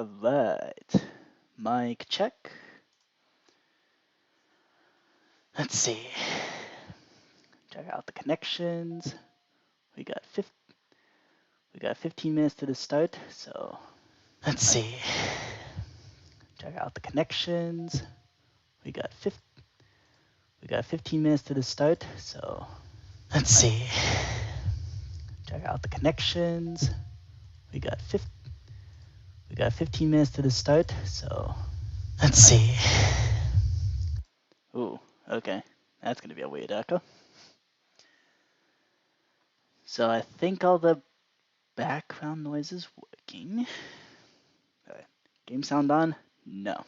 Alright, mic check. Let's see. Check out the connections. We got 15 minutes to the start, so let's see. Check out the connections. We got 15 minutes to the start, so let's see. Check out the connections. We got 15 minutes to the start, so let's see. Ooh, okay. That's gonna be a weird echo. So I think all the background noise is working. Alright. Game sound on? No.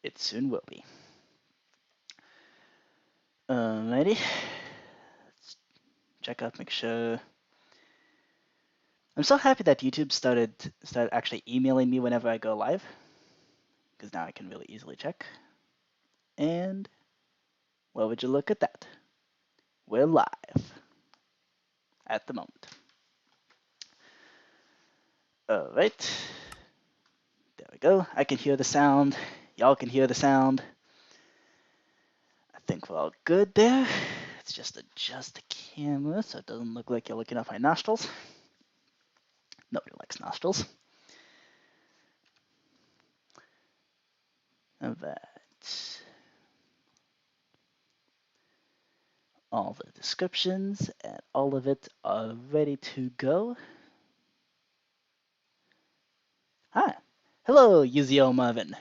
It soon will be. Alrighty. Let's check out, make sure. I'm so happy that YouTube started actually emailing me whenever I go live, because now I can really easily check. And well, would you look at that? We're live at the moment. Alright. There we go. I can hear the sound. Y'all can hear the sound. I think we're all good there. Let's just adjust the camera so it doesn't look like you're looking up my nostrils. Nobody likes nostrils. Alright. All the descriptions and all of it are ready to go. Hi. Hello, Yuzio Marvin.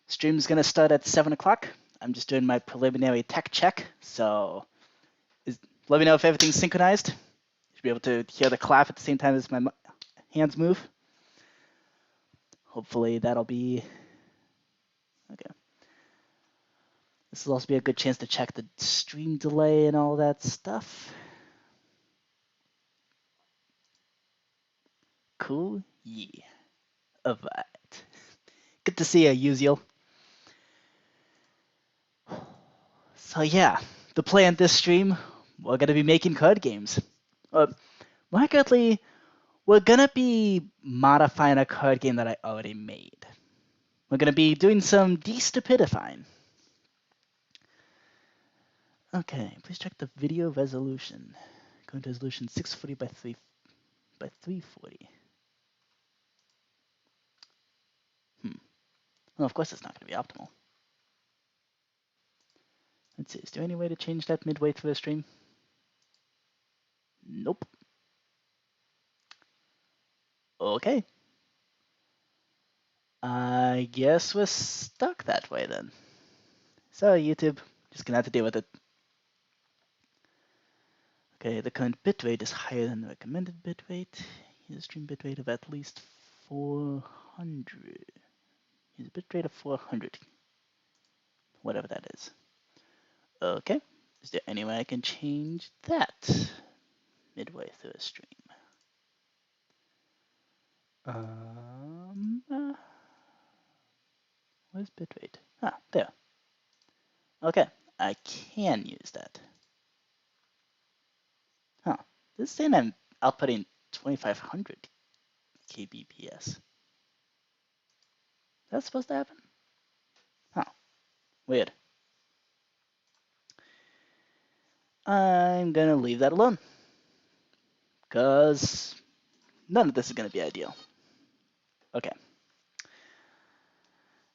Stream's gonna start at 7 o'clock. I'm just doing my preliminary tech check, so let me know if everything's synchronized. You should be able to hear the clap at the same time as my hands move. Hopefully that'll be okay. This will also be a good chance to check the stream delay and all that stuff. Cool? Yeah. Alright. Good to see you, Uziel. So yeah, the plan this stream, we're gonna be making card games. More accurately, we're gonna be modifying a card game that I already made. We're gonna be doing some destupidifying. Okay, please check the video resolution. Current resolution 640 by 340. Well, of course it's not gonna be optimal. Let's see, is there any way to change that midway through the stream? Nope. Okay. I guess we're stuck that way then. Sorry, YouTube. Just gonna have to deal with it. Okay, the current bitrate is higher than the recommended bitrate. Use a stream bitrate of at least 400. Use a bitrate of 400. Whatever that is. Okay. Is there any way I can change that midway through a stream? Where's bitrate? Ah, there. Okay, I can use that. Huh. This is saying I'm outputting 2500 kbps. That's supposed to happen? Huh. Weird. I'm gonna leave that alone. Because none of this is gonna be ideal. Okay.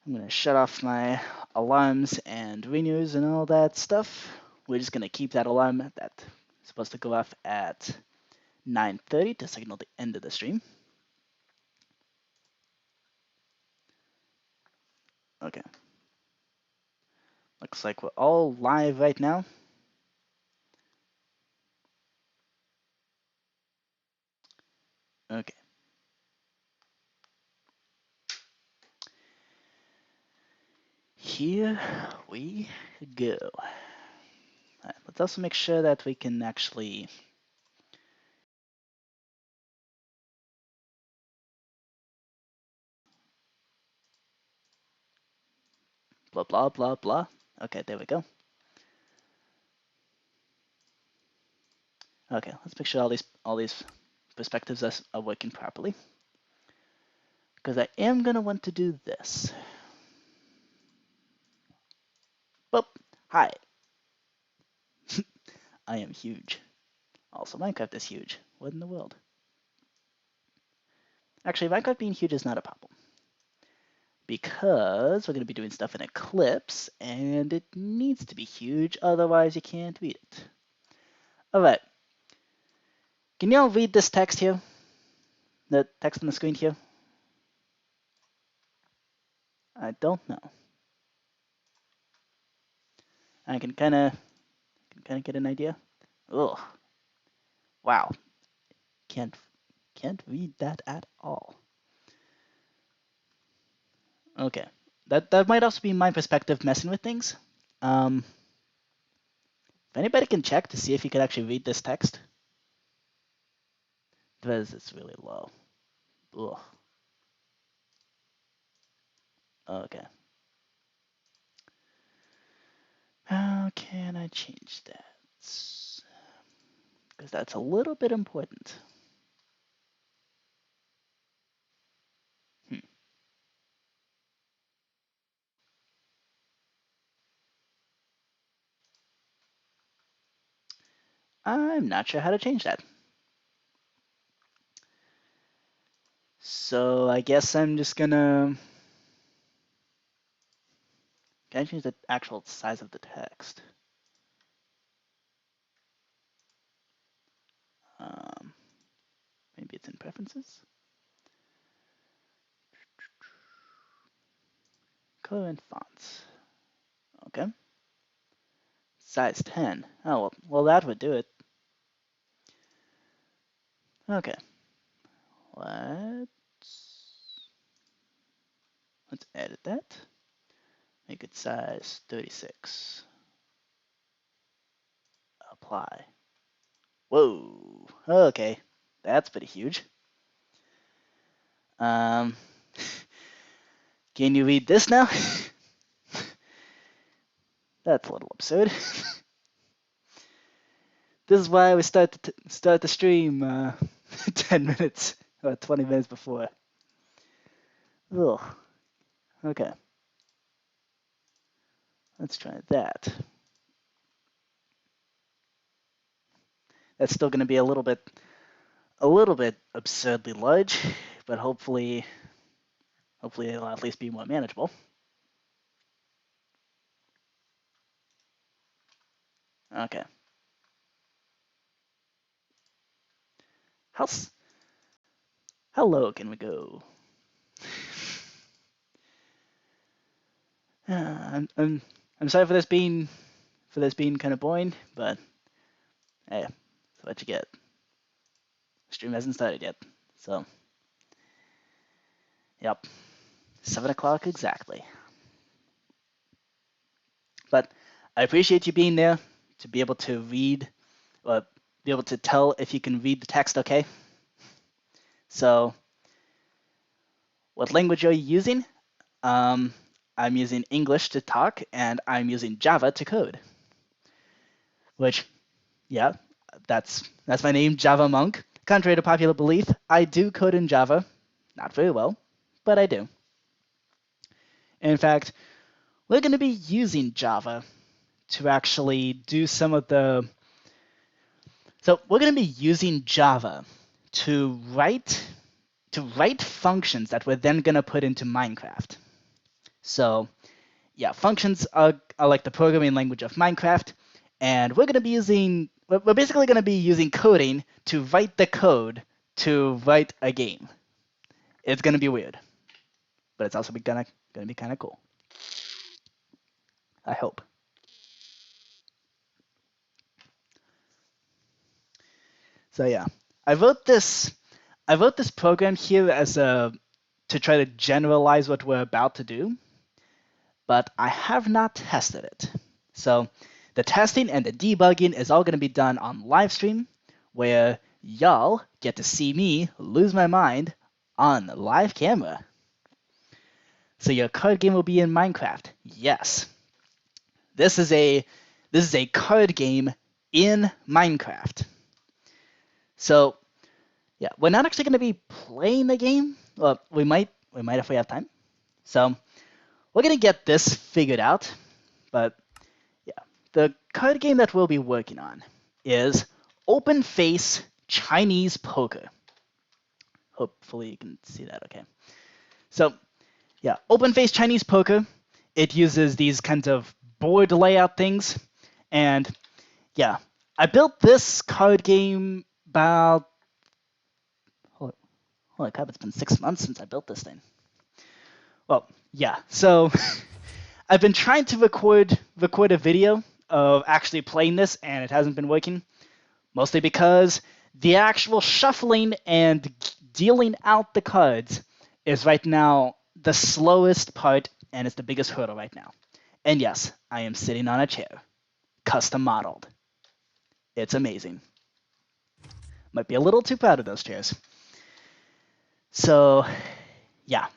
I'm gonna shut off my alarms and ringers and all that stuff. We're just gonna keep that alarm that's supposed to go off at 9:30 to signal the end of the stream. Okay. Looks like we're all live right now. Okay. Here we go. Right, let's also make sure that we can actually blah blah blah blah. Okay, there we go. Okay, let's make sure all these perspectives are working properly. because I am going to want to do this. Boop. Hi. I am huge. Also, Minecraft is huge. What in the world? Actually, Minecraft being huge is not a problem, because we're going to be doing stuff in Eclipse, and it needs to be huge, otherwise you can't read it. All right. Can y'all read this text here? The text on the screen here? I don't know. I can kind of get an idea. Ugh. Wow. Can't read that at all. Okay. That might also be my perspective messing with things. If anybody can check to see if you could actually read this text. Because it's really low. Ugh. Okay. How can I change that? Because that's a little bit important. I'm not sure how to change that. So I guess I'm just gonna... Can I change the actual size of the text? Maybe it's in preferences? Color and fonts. Okay. Size 10. Oh, well that would do it. Okay. Let's edit that. Make it size 36. Apply. Whoa. Okay. That's pretty huge. Can you read this now? That's a little absurd. This is why we start the stream 10 minutes or 20 minutes before. Ugh. Okay. Let's try that. That's still going to be a little bit absurdly large, but hopefully it'll at least be more manageable. Okay. How low can we go? I'm sorry for this being kind of boring, but hey, that's what you get. The stream hasn't started yet, so yep, 7 o'clock exactly. But I appreciate you being there to be able to read, or be able to tell if you can read the text okay. So what language are you using? I'm using English to talk, and I'm using Java to code. Which, yeah, that's my name, Javamonk. Contrary to popular belief, I do code in Java. Not very well, but I do. In fact, we're going to be using Java to actually do some of the... So we're going to be using Java to write functions that we're then going to put into Minecraft. So yeah, functions are like the programming language of Minecraft, and we're basically going to be using coding to write the code to write a game. It's going to be weird, but it's also going to be kind of cool. I hope. So yeah, I wrote this program here to try to generalize what we're about to do, but I have not tested it. So the testing and the debugging is all going to be done on Livestream, where y'all get to see me lose my mind on live camera. So your card game will be in Minecraft. Yes. This is a card game in Minecraft. So yeah, we're not actually going to be playing the game. Well, we might we might if we have time. So we're gonna get this figured out. But yeah, the card game that we'll be working on is Open Face Chinese Poker. Hopefully you can see that okay. So yeah, Open Face Chinese Poker. It uses these kinds of board layout things. And yeah, I built this card game about, holy crap, it's been 6 months since I built this thing. Well, yeah, so I've been trying to record a video of actually playing this, and it hasn't been working, mostly because the actual shuffling and dealing out the cards is right now the slowest part, and it's the biggest hurdle right now. And yes, I am sitting on a chair, custom modeled. It's amazing. Might be a little too proud of those chairs. So, yeah,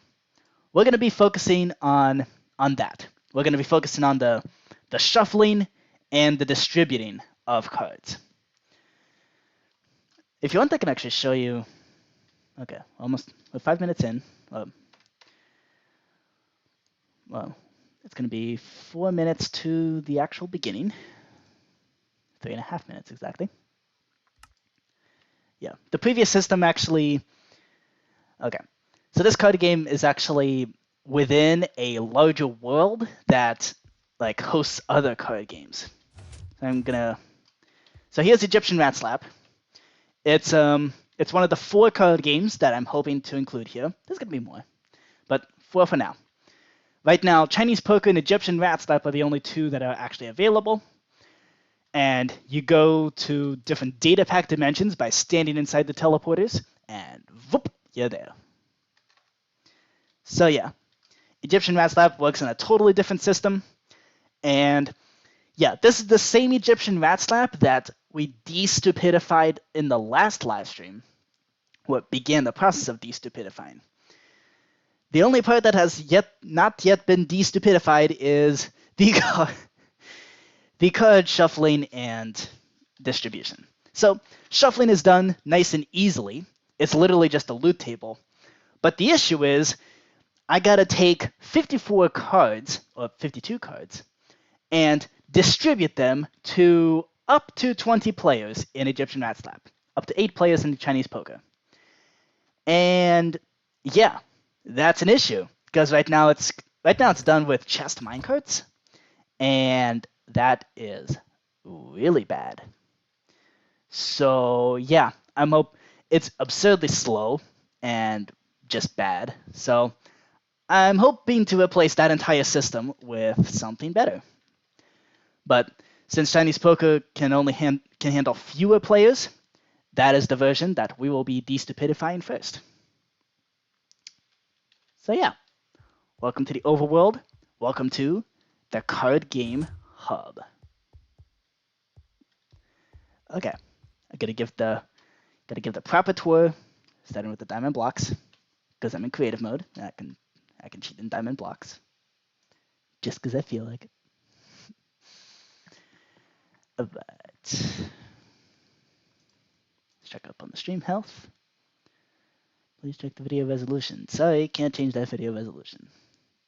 we're going to be focusing on that. We're going to be focusing on the shuffling and the distributing of cards. If you want, I can actually show you. Okay, almost, we're 5 minutes in. Well, it's going to be 4 minutes to the actual beginning. 3.5 minutes exactly. Yeah, the previous system actually. Okay, so this card game is actually within a larger world that like hosts other card games. So here's Egyptian Rat Slap. It's one of the 4 card games that I'm hoping to include here. There's gonna be more, but 4 for now. Right now, Chinese Poker and Egyptian Rat Slap are the only 2 that are actually available. And you go to different data pack dimensions by standing inside the teleporters, and whoop, you're there. So yeah, Egyptian Rat Slap works in a totally different system. And yeah, this is the same Egyptian Rat Slap that we destupidified in the last live stream, what began the process of destupidifying. The only part that has not yet been destupidified is the card shuffling and distribution. So shuffling is done nice and easily. It's literally just a loot table. But the issue is I gotta take 54 cards, or 52 cards, and distribute them to up to 20 players in Egyptian Rat Slap, up to 8 players in Chinese Poker. And yeah, that's an issue because right now it's done with chest minecarts, and that is really bad. So yeah, it's absurdly slow and just bad. So I'm hoping to replace that entire system with something better. But since Chinese Poker can handle fewer players, that is the version that we will be destupidifying first. So yeah, welcome to the overworld. Welcome to the card game hub. Okay, I gotta give the proper tour, starting with the diamond blocks, because I'm in creative mode. And I can cheat in diamond blocks, just because I feel like it. Alright. Let's check up on the stream health. Please check the video resolution. Sorry, can't change that video resolution.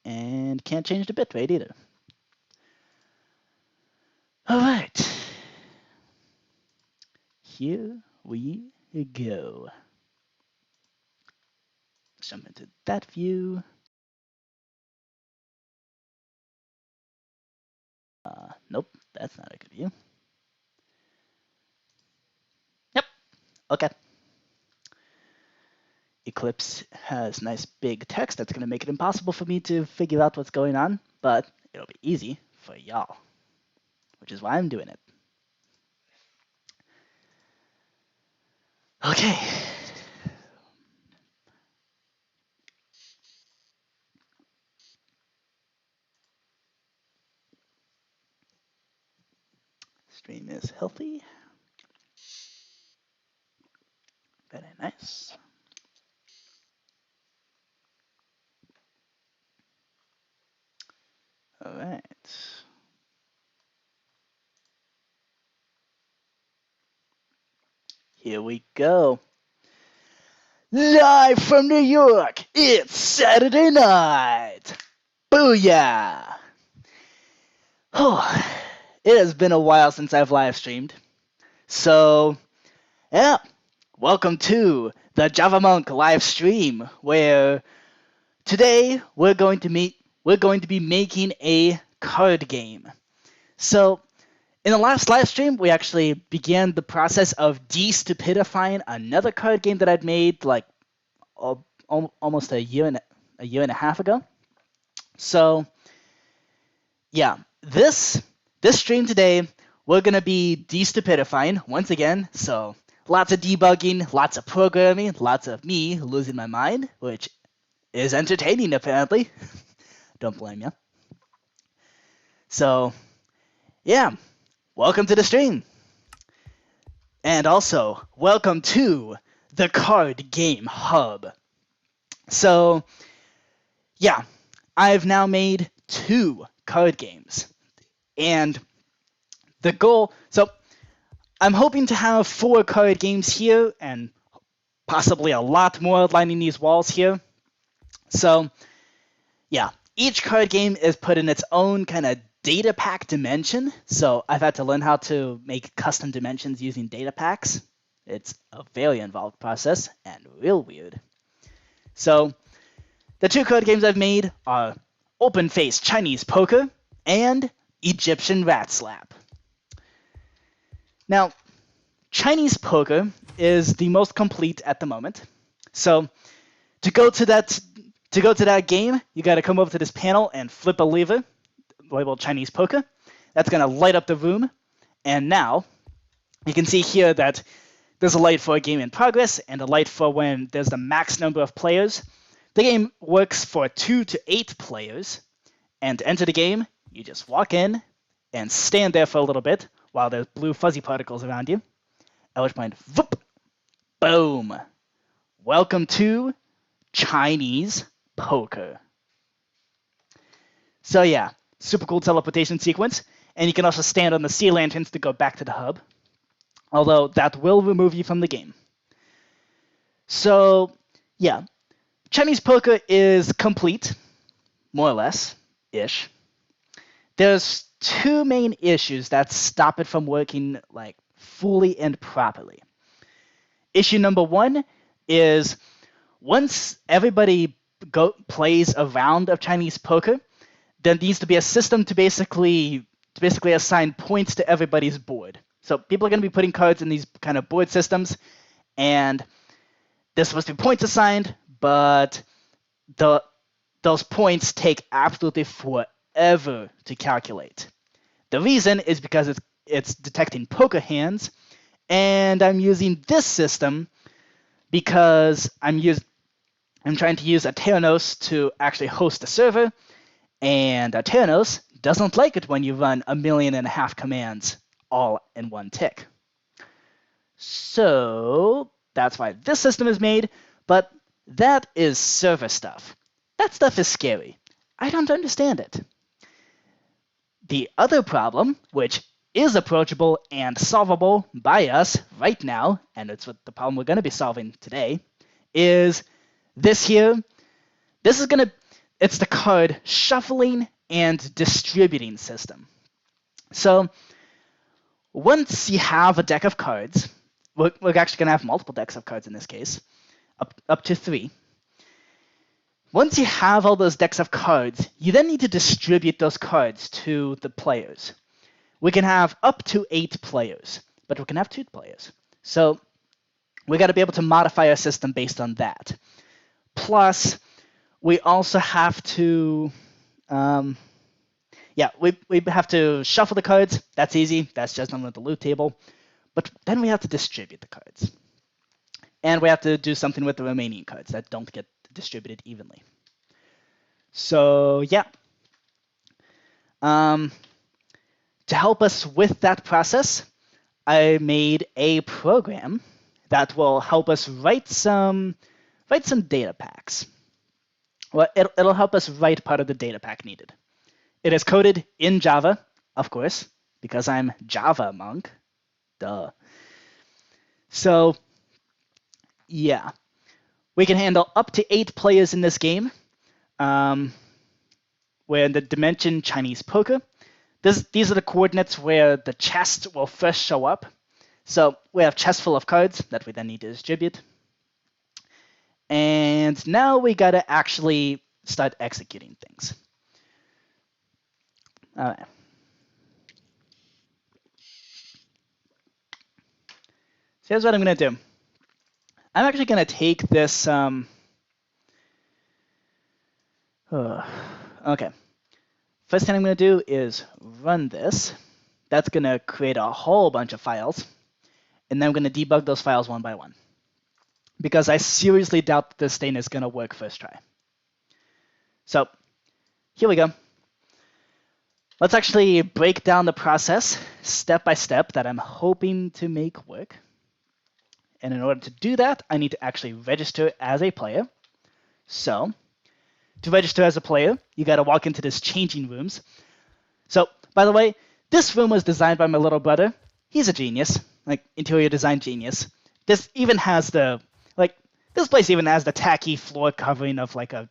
And can't change the bitrate either. Alright. Here we go. Let's jump into that view. Nope, that's not a good view. Yep, okay. Eclipse has nice big text that's going to make it impossible for me to figure out what's going on, but it'll be easy for y'all, which is why I'm doing it. Okay. Stream is healthy. Very nice. All right. Here we go. Live from New York, It's Saturday night! Booyah! Oh, it has been a while since I've live streamed. So, yeah, welcome to the Javamonk live stream, where today we're going to be making a card game. So, in the last live stream, we actually began the process of destupidifying another card game that I'd made like almost a year and a half ago. So, yeah, this stream today, we're gonna be destupidifying once again. So, lots of debugging, lots of programming, lots of me losing my mind, which is entertaining apparently. Don't blame you. So, yeah, welcome to the stream. And also, welcome to the Card Game Hub. So, yeah, I've now made 2 card games. And the goal, so I'm hoping to have 4 card games here and possibly a lot more lining these walls here. So, yeah, each card game is put in its own kind of data pack dimension. So I've had to learn how to make custom dimensions using data packs. It's a very involved process and real weird. So the 2 card games I've made are Open Face Chinese Poker and Egyptian Rat Slap. Now, Chinese Poker is the most complete at the moment. So to go to that game, you got to come over to this panel and flip a lever labeled Chinese Poker. That's going to light up the room. And now you can see here that there's a light for a game in progress and a light for when there's the max number of players. The game works for 2 to 8 players. And to enter the game, you just walk in and stand there for a little bit while there's blue fuzzy particles around you. At which point, whoop, boom. Welcome to Chinese Poker. So yeah, super cool teleportation sequence. And you can also stand on the sea lanterns to go back to the hub. Although that will remove you from the game. So yeah, Chinese Poker is complete, more or less, ish. There's 2 main issues that stop it from working like fully and properly. Issue number 1 is once everybody plays a round of Chinese Poker, there needs to be a system to basically assign points to everybody's board. So people are going to be putting cards in these kind of board systems, and there's supposed to be points assigned, but those points take absolutely forever to calculate. The reason is because it's detecting poker hands, and I'm using this system because I'm trying to use a Theranos to actually host a server, and a Theranos doesn't like it when you run 1.5 million commands all in one tick. So that's why this system is made, but that is server stuff. That stuff is scary. I don't understand it. The other problem, which is approachable and solvable by us right now, and it's what the problem we're going to be solving today, is this here. It's the card shuffling and distributing system. So once you have a deck of cards, we're actually going to have multiple decks of cards in this case, up to 3. Once you have all those decks of cards, you then need to distribute those cards to the players. We can have up to 8 players, but we can have 2 players. So we got to be able to modify our system based on that. Plus, we also have to, we have to shuffle the cards. That's easy. That's just on the loot table. But then we have to distribute the cards. And we have to do something with the remaining cards that don't get distributed evenly. So, yeah. To help us with that process, I made a program that will help us write some data packs. Well, it'll help us write part of the data pack needed. It is coded in Java, of course, because I'm Javamonk. Duh. So, yeah. We can handle up to 8 players in this game. We're in the dimension Chinese poker. These are the coordinates where the chest will first show up. So we have chests full of cards that we then need to distribute. And now we gotta actually start executing things. All right. So here's what I'm gonna do. I'm actually gonna take this. Okay. First thing I'm gonna do is run this. That's gonna create a whole bunch of files, and then I'm gonna debug those files one by one, because I seriously doubt that this thing is gonna work first try. So here we go. Let's actually break down the process step by step that I'm hoping to make work. And in order to do that, I need to actually register as a player. So to register as a player, you got to walk into this changing rooms. So, by the way, this room was designed by my little brother. He's a genius, like interior design genius. This even has the this place even has the tacky floor covering of like a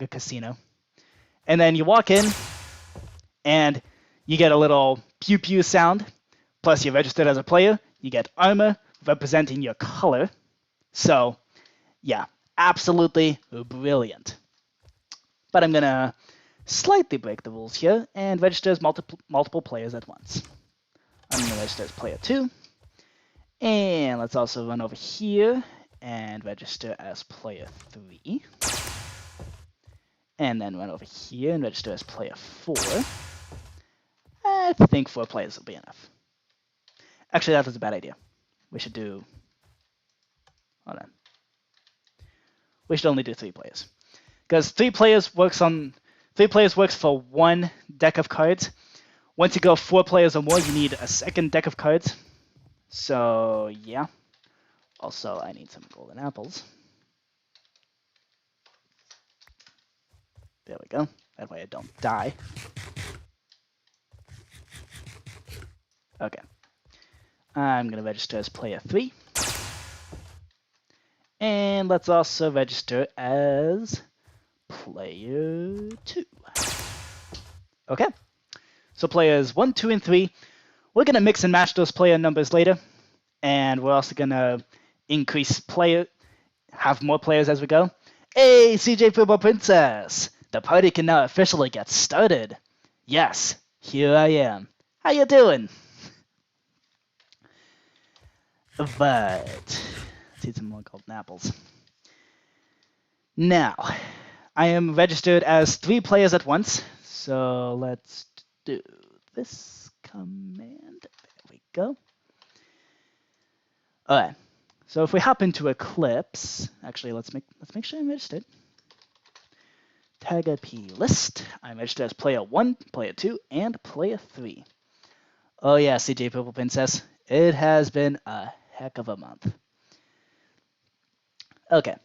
casino. And then you walk in, and you get a little pew pew sound. Plus, you're registered as a player. You get armor representing your color. So, yeah, absolutely brilliant. But I'm gonna slightly break the rules here and register as multiple players at once. I'm gonna register as player 2. And let's also run over here and register as player 3. And then run over here and register as player 4. I think 4 players will be enough. Actually, that was a bad idea. We should do... Hold on. We should only do 3 players. Because 3 players works for 1 deck of cards. Once you go 4 players or more, you need a second deck of cards. So, yeah. Also, I need some golden apples. There we go. That way I don't die. Okay. I'm going to register as player 3. And let's also register as player 2. Okay. So players 1, 2, and 3. We're going to mix and match those player numbers later. And we're also going to have more players as we go. Hey, CJ Football Princess! The party can now officially get started. Yes, here I am. How you doing? But let's eat some more golden apples. Now, I am registered as 3 players at once. So let's do this command. There we go. All right. So if we hop into Eclipse, actually let's make sure I'm registered. Tag IP list. I'm registered as player 1, player 2, and player 3. Oh yeah, CJ Purple Princess. It has been a heck of a month. Okay.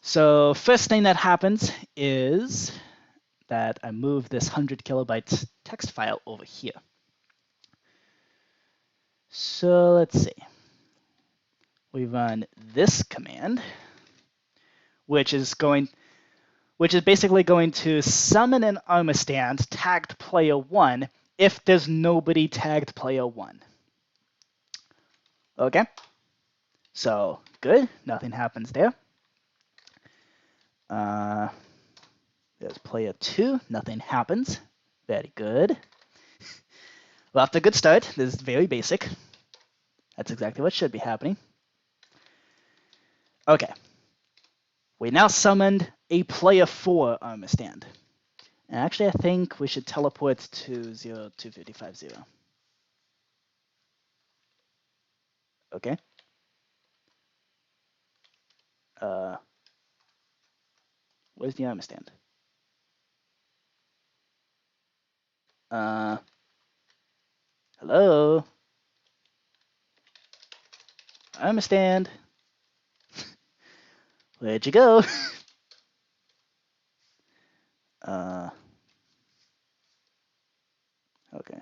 So first thing that happens is that I move this 100 kilobytes text file over here. So let's see. We run this command, which is basically going to summon an armor stand tagged player 1 if there's nobody tagged player 1. Okay? So, good. Nothing happens there. There's player 2. Nothing happens. Very good. Well, after a good start, this is very basic. That's exactly what should be happening. Okay. We now summoned a player 4 armor stand. And actually, I think we should teleport to 02550. Okay. Where's the armor stand? Hello? Armor stand. Where'd you go? Okay.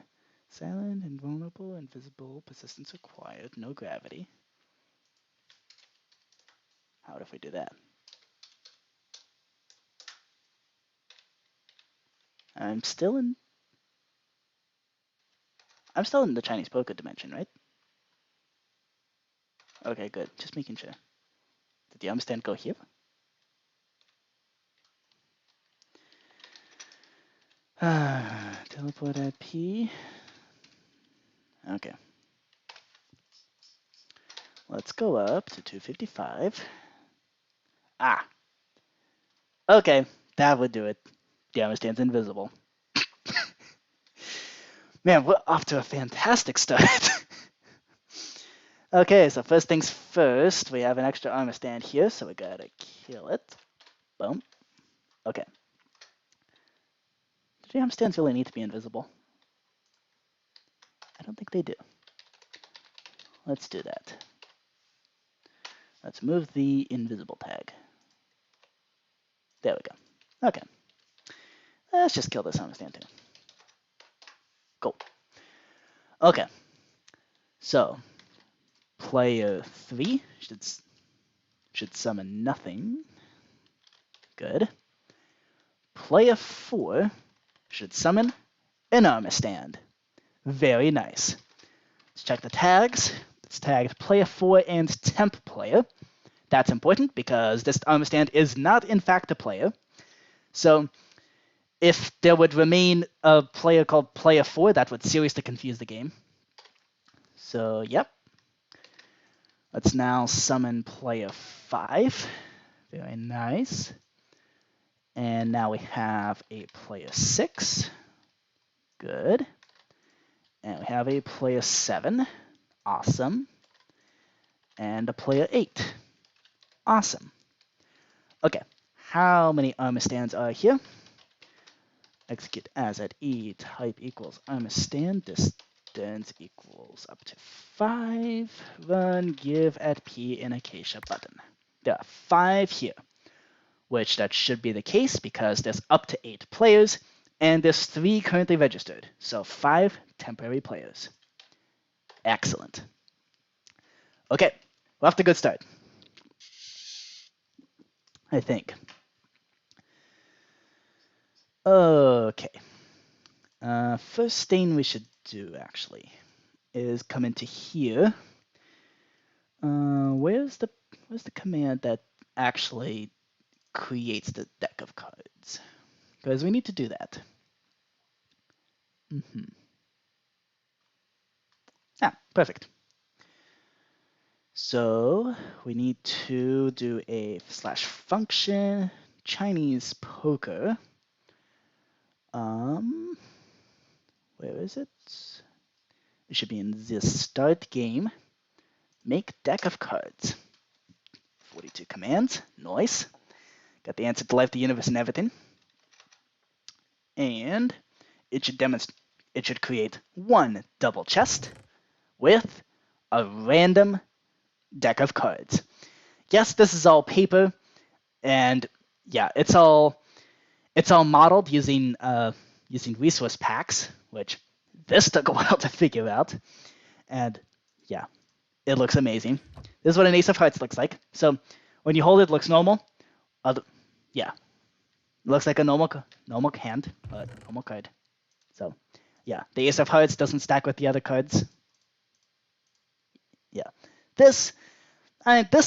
Silent, invulnerable, invisible, persistence required, no gravity. How if we do that? I'm still in the Chinese poker dimension, right? Okay, good. Just making sure. Did the arm stand go here? Teleport at P. Okay. Let's go up to 255. Ah. Okay, that would do it. The arm stand's invisible. Man, we're off to a fantastic start. Okay, so first things first, we have an extra armor stand here, so we gotta kill it. Boom. Okay. Do the armor stands really need to be invisible? I don't think they do. Let's do that. Let's move the invisible tag. There we go. Okay. Let's just kill this armor stand too. Cool. Okay. So, player 3 should summon nothing. Good. Player 4 should summon an armor stand. Very nice. Let's check the tags. It's tagged player 4 and temp player. That's important because this armor stand is not in fact a player. So if there would remain a player called player 4, that would seriously confuse the game. So yep. Let's now summon player 5. Very nice. And now we have a player 6. Good. And we have a player 7. Awesome. And a player 8. Awesome. Okay. How many armor stands are here? Execute as at E. Type equals armor stand. Distance equals up to 5. Run give at P in acacia button. There are 5 here, which that should be the case because there's up to 8 players, and there's 3 currently registered, so 5 temporary players. Excellent. Okay, we're off to a good start, I think. Okay. First thing we should do, actually, is come into here. Where's the command that actually creates the deck of cards? Because we need to do that. Ah, perfect. So we need to do a /function Chinese poker. Where is it? It should be in the start game. Make deck of cards. 42 commands. Nice. Got the answer to life, the universe, and everything. And it should create one double chest with a random deck of cards. Yes, this is all paper, and yeah, it's all modeled using resource packs, which this took a while to figure out. And yeah, it looks amazing. This is what an Ace of Hearts looks like. So when you hold it, it looks normal. Yeah, it looks like a normal hand, but normal card. So yeah, the Ace of Hearts doesn't stack with the other cards. Yeah, this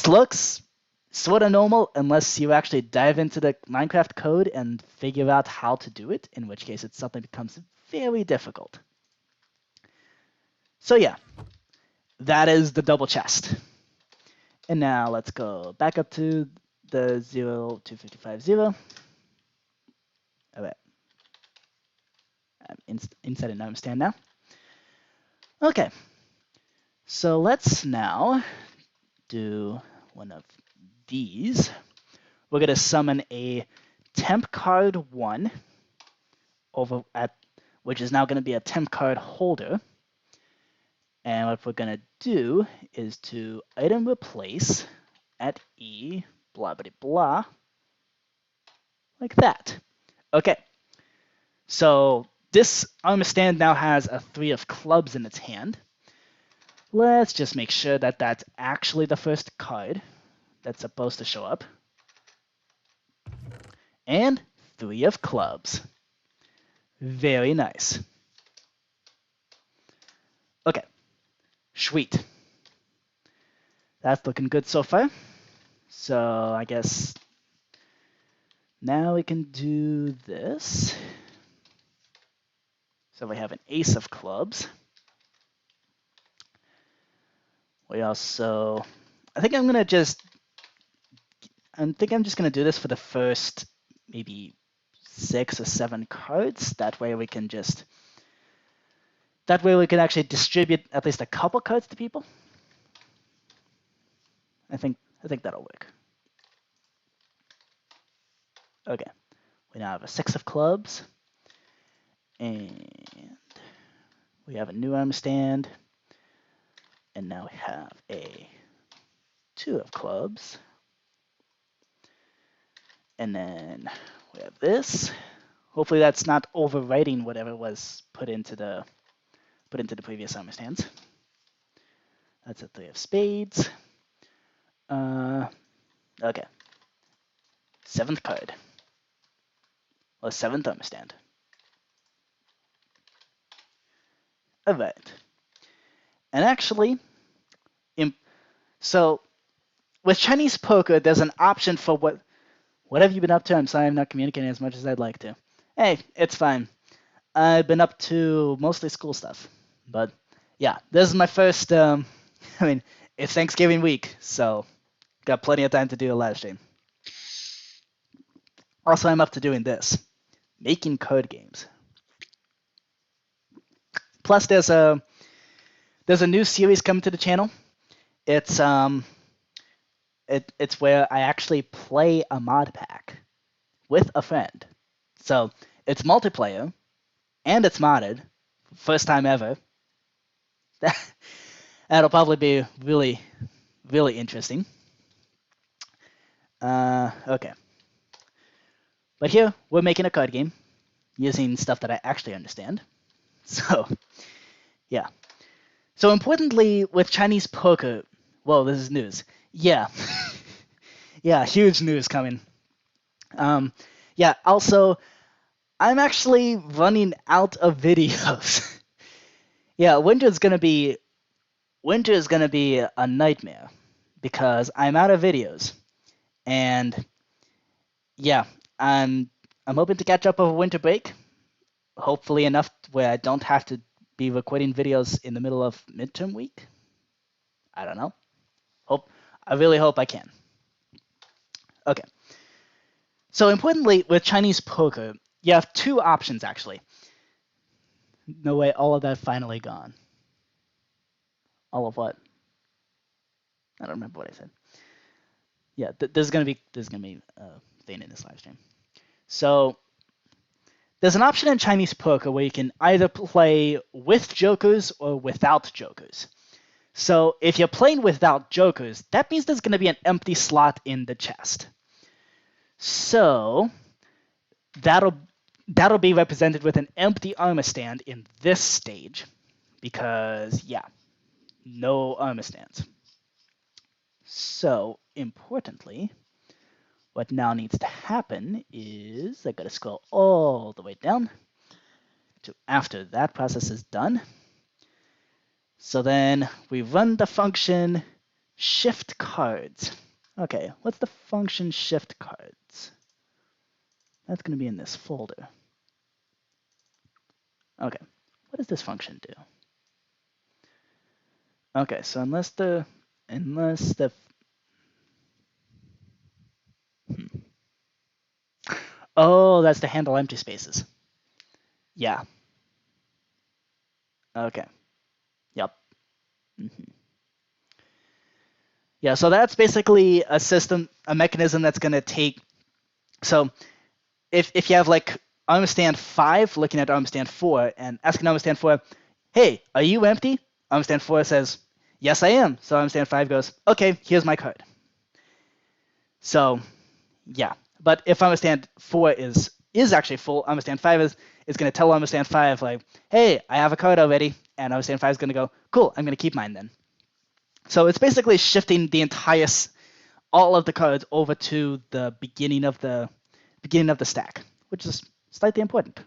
looks sort of normal unless you actually dive into the Minecraft code and figure out how to do it, in which case it's something that becomes very difficult. So yeah, that is the double chest. And now let's go back up to the 02550. All right. I'm inside an arm stand now. Okay. So let's now do one of these. We're going to summon a temp card 1 which is now going to be a temp card holder. And what we're going to do is to item replace at E, blah, blah, blah, like that. Okay. So this armor stand now has a 3 of clubs in its hand. Let's just make sure that that's actually the first card that's supposed to show up. And 3 of clubs. Very nice. Okay, sweet. That's looking good so far. So I guess now we can do this. So we have an ace of clubs. We also, I think I'm just gonna do this for the first maybe 6 or 7 cards. That way we can actually distribute at least a couple cards to people. I think that'll work. Okay, we now have a 6 of clubs, and we have a new arm stand, and now we have a 2 of clubs, and then we have this. Hopefully that's not overwriting whatever was put into the previous arm stands. That's a 3 of spades. Okay. 7th card. Or 7th arm stand. Alright. And actually, so with Chinese poker, there's an option for what have you been up to? I'm sorry I'm not communicating as much as I'd like to. Hey, it's fine. I've been up to mostly school stuff. But yeah, this is my first, I mean, it's Thanksgiving week, so got plenty of time to do a live stream. Also, I'm up to doing this, making card games. Plus, there's a new series coming to the channel. It's it's where I actually play a mod pack with a friend. So it's multiplayer and it's modded, first time ever. That'll probably be really, really interesting. Okay. But here, we're making a card game using stuff that I actually understand. So, yeah. So importantly, with Chinese poker, whoa, this is news. Yeah. Yeah, huge news coming. Yeah, also, I'm actually running out of videos. Yeah, winter is gonna be a nightmare because I'm out of videos. And yeah, I'm hoping to catch up over winter break. Hopefully enough where I don't have to be recording videos in the middle of midterm week. I don't know. I really hope I can. Okay. So importantly, with Chinese poker, you have 2 options actually. No way, all of that finally gone. All of what? I don't remember what I said. Yeah, there's gonna be a thing in this live stream. So there's an option in Chinese poker where you can either play with jokers or without jokers. So if you're playing without jokers, that means there's going to be an empty slot in the chest. So that'll be represented with an empty armor stand in this stage because, yeah, no armor stands. So importantly, what now needs to happen is I got to scroll all the way down to after that process is done. So then we run the function shift cards. Okay, what's the function shift cards? That's going to be in this folder. Okay, what does this function do? Okay, so unless the Oh, that's to handle empty spaces. Yeah. Okay. Yep. Yeah, so that's basically a mechanism that's going to take. So if you have like arm stand 5 looking at arm stand 4 and asking arm stand 4, hey, are you empty? Arm stand 4 says, yes, I am. So arm stand 5 goes, okay, here's my card. So yeah, but if arm stand 4 is actually full, arm stand 5 is going to tell arm stand 5 like, hey, I have a card already, and arm stand 5 is going to go, cool, I'm going to keep mine then. So it's basically shifting the entire all of the cards over to the beginning of the stack, which is slightly important.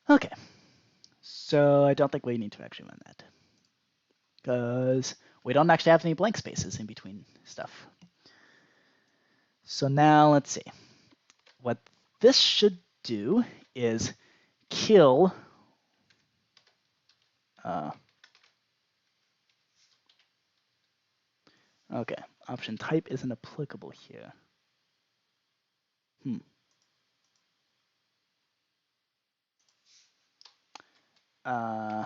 Okay, so I don't think we need to actually run that because we don't actually have any blank spaces in between stuff. So now let's see. What this should do is kill okay, option type isn't applicable here. Oh,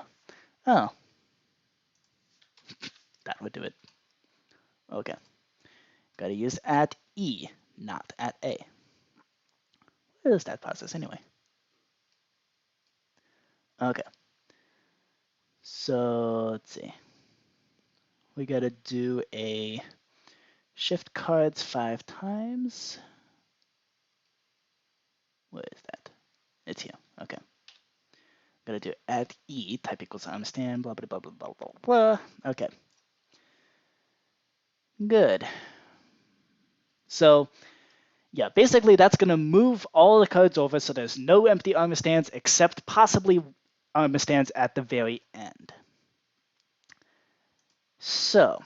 that would do it. Okay, gotta use at E, not at A. Where is that process anyway? Okay, so let's see. We gotta do a shift cards 5 times. Where is that? It's here. Okay. Gotta do at E, type equals understand, blah, blah, blah, blah, blah, blah, blah. Okay. Good. So, yeah, basically that's gonna move all the cards over so there's no empty armor stands except possibly armor stands at the very end. So,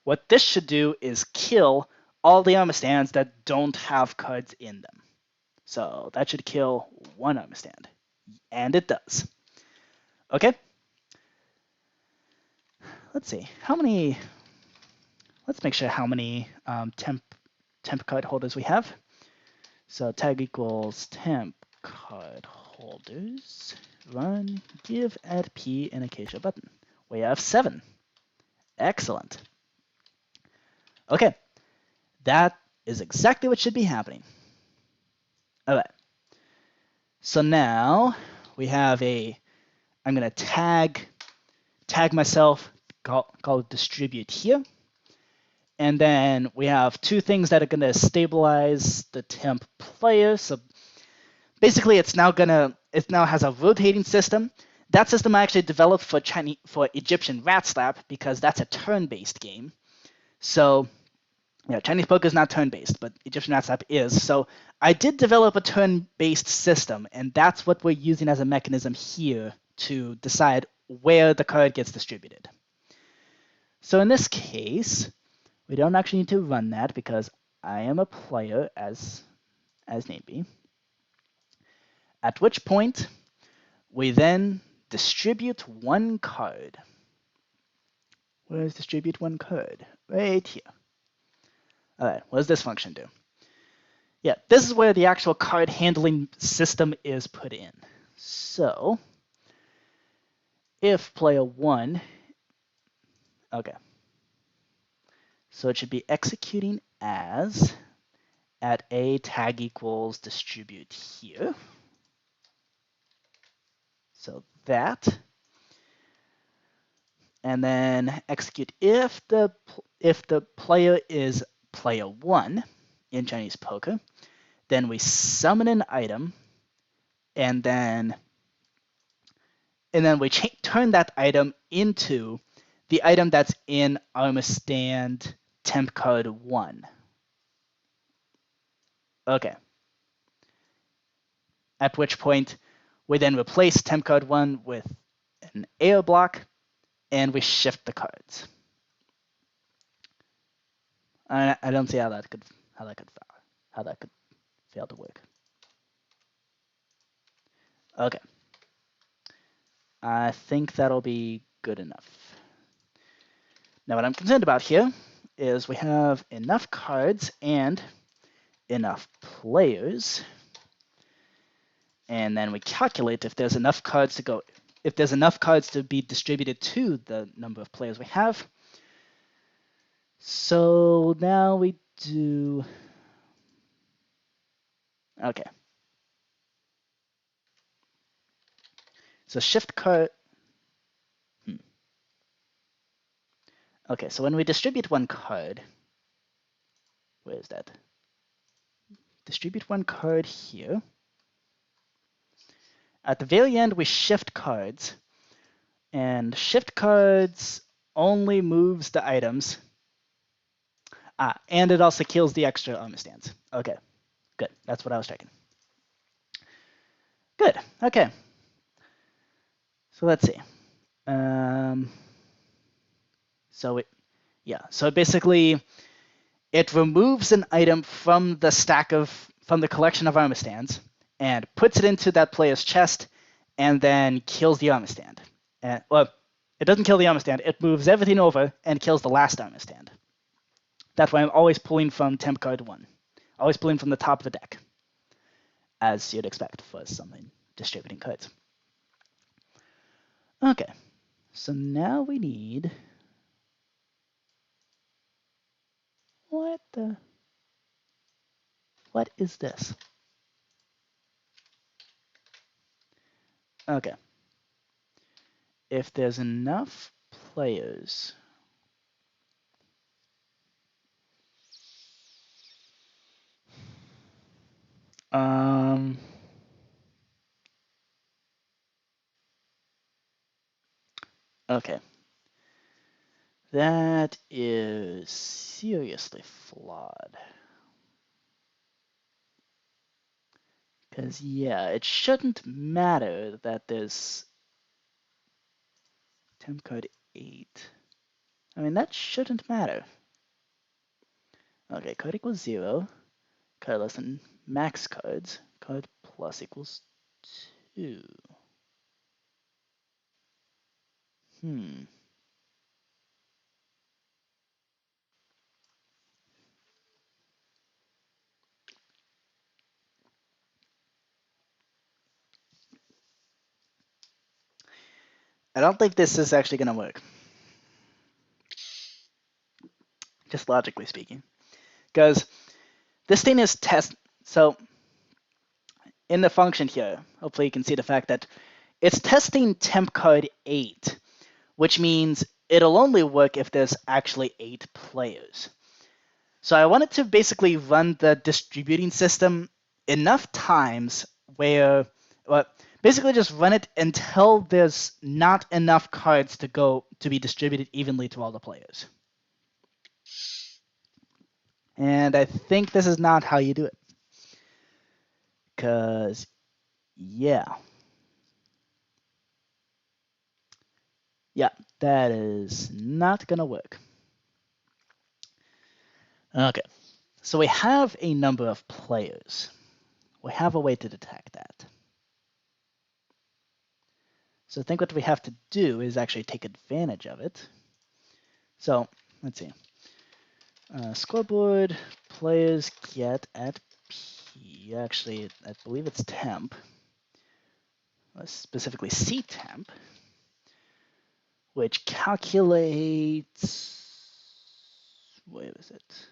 what this should do is kill all the armor stands that don't have cards in them. So that should kill one armor stand. And it does. Okay. Let's see. How many... Let's make sure how many temp card holders we have. So tag equals temp card holders. Run give add P and acacia button. We have 7. Excellent. Okay. That is exactly what should be happening. All right. So now we have a, I'm going to tag myself, call it distribute here. And then we have 2 things that are going to stabilize the temp player. So basically it now has a rotating system. That system I actually developed for Egyptian Rat Slap because that's a turn-based game. So yeah, Chinese poker is not turn-based, but Egyptian Rat Slap is. So I did develop a turn-based system, and that's what we're using as a mechanism here to decide where the card gets distributed. So in this case, we don't actually need to run that because I am a player as need be. At which point, we then distribute 1 card. Where is distribute 1 card? Right here. All right, what does this function do? Yeah, this is where the actual card handling system is put in. So, if player 1, okay. So it should be executing as at A tag equals distribute here. So that. And then execute if the player is player 1 in Chinese poker, then we summon an item, and then we turn that item into the item that's in armor stand temp card 1. Okay. At which point we then replace temp card 1 with an air block, and we shift the cards. I don't see how that could fail to work. Okay. I think that'll be good enough. Now what I'm concerned about here is we have enough cards and enough players, and then we calculate if there's enough cards to be distributed to the number of players we have. So now we do, okay. So shift card, okay, so when we distribute 1 card, where is that? Distribute 1 card here. At the very end, we shift cards. And shift cards only moves the items. And it also kills the extra armor stands. Okay, good. That's what I was checking. Good. Okay. So let's see. So basically it removes an item from the collection of armor stands and puts it into that player's chest and then kills the armor stand. Well, it doesn't kill the armor stand. It moves everything over and kills the last armor stand. That's why I'm always pulling from temp card 1. Always pulling from the top of the deck, as you'd expect for something distributing cards. Okay, so now we need... What is this? Okay. If there's enough players... Okay. That is seriously flawed. Because, yeah, it shouldn't matter that there's temp card 8. I mean, that shouldn't matter. Okay, card equals 0. Card less than max cards. Card plus equals 2. I don't think this is actually going to work. Just logically speaking. Because this thing is So in the function here, hopefully you can see the fact that it's testing temp card 8, which means it'll only work if there's actually 8 players. So I wanted to basically run the distributing system enough times where, well, basically just run it until there's not enough cards to be distributed evenly to all the players. And I think this is not how you do it. Because, yeah. Yeah, that is not going to work. Okay, so we have a number of players. We have a way to detect that. So I think what we have to do is actually take advantage of it. So let's see. Scoreboard players get at P. Actually, I believe it's temp. Specifically C temp, which calculates. Where is it?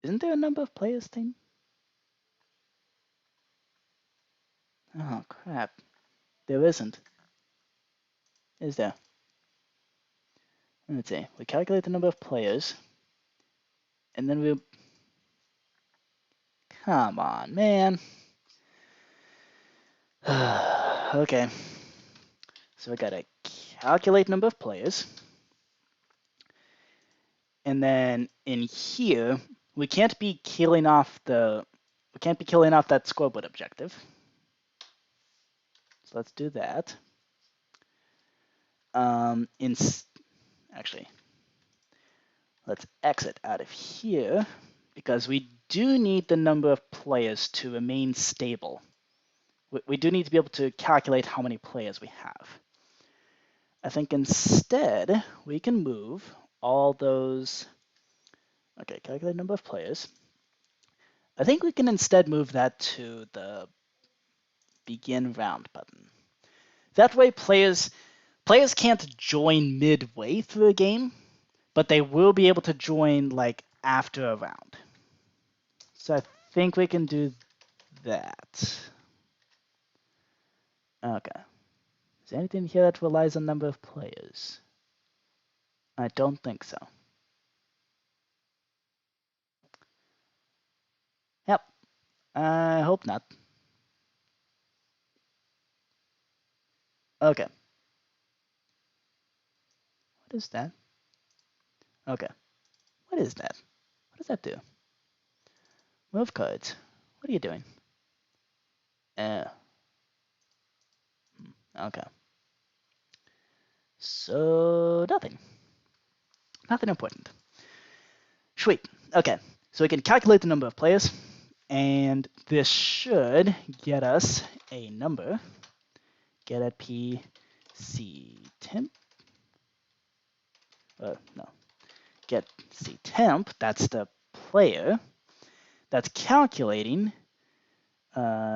Isn't there a number of players thing? Oh crap! There isn't. Is there? Let's see. We calculate the number of players, and then we. Come on, man. Okay. So we gotta calculate number of players. And then in here, we can't be killing off that scoreboard objective. So let's do that. Actually, let's exit out of here because we do need the number of players to remain stable. We do need to be able to calculate how many players we have. I think instead we can move all those. Okay, calculate number of players. I think we can instead move that to the begin round button. That way players can't join midway through a game, but they will be able to join like after a round. So I think we can do that. Okay. Is there anything here that relies on number of players? I don't think so. Yep. I hope not. Okay. What is that? Okay. What is that? What does that do? Move cards. What are you doing? Uh, okay. So, nothing. Nothing important. Sweet. Okay. So we can calculate the number of players, and this should get us a number. Get at P C temp. No. Get C temp. That's the player. That's calculating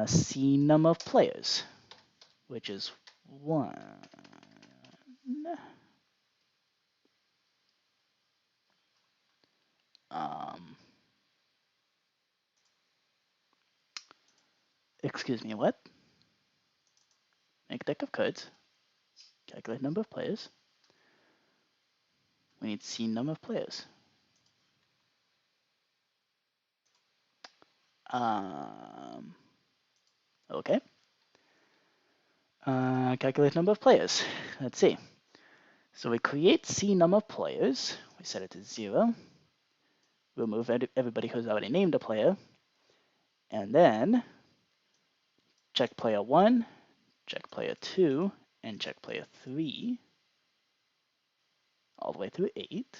C num of players, which is 1. Um, excuse me, what? Make deck of cards. Calculate number of players. We need C num of players. Okay. Calculate number of players. Let's see. So we create C num of players. We set it to 0. Remove everybody who's already named a player. And then check player 1, check player 2, and check player 3. All the way through 8.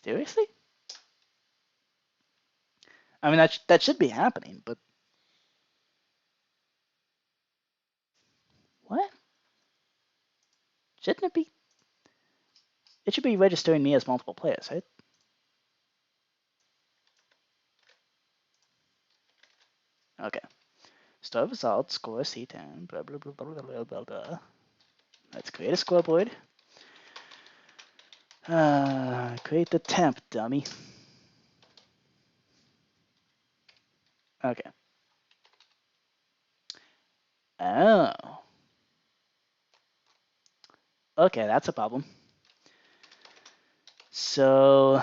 Seriously? I mean, that should be happening, but what? Shouldn't it be? It should be registering me as multiple players, right? Okay. Start result, score C10, blah, blah, blah, blah, blah, blah, blah. Let's create a scoreboard. Create the temp, dummy. Okay. Oh. Okay, that's a problem. So,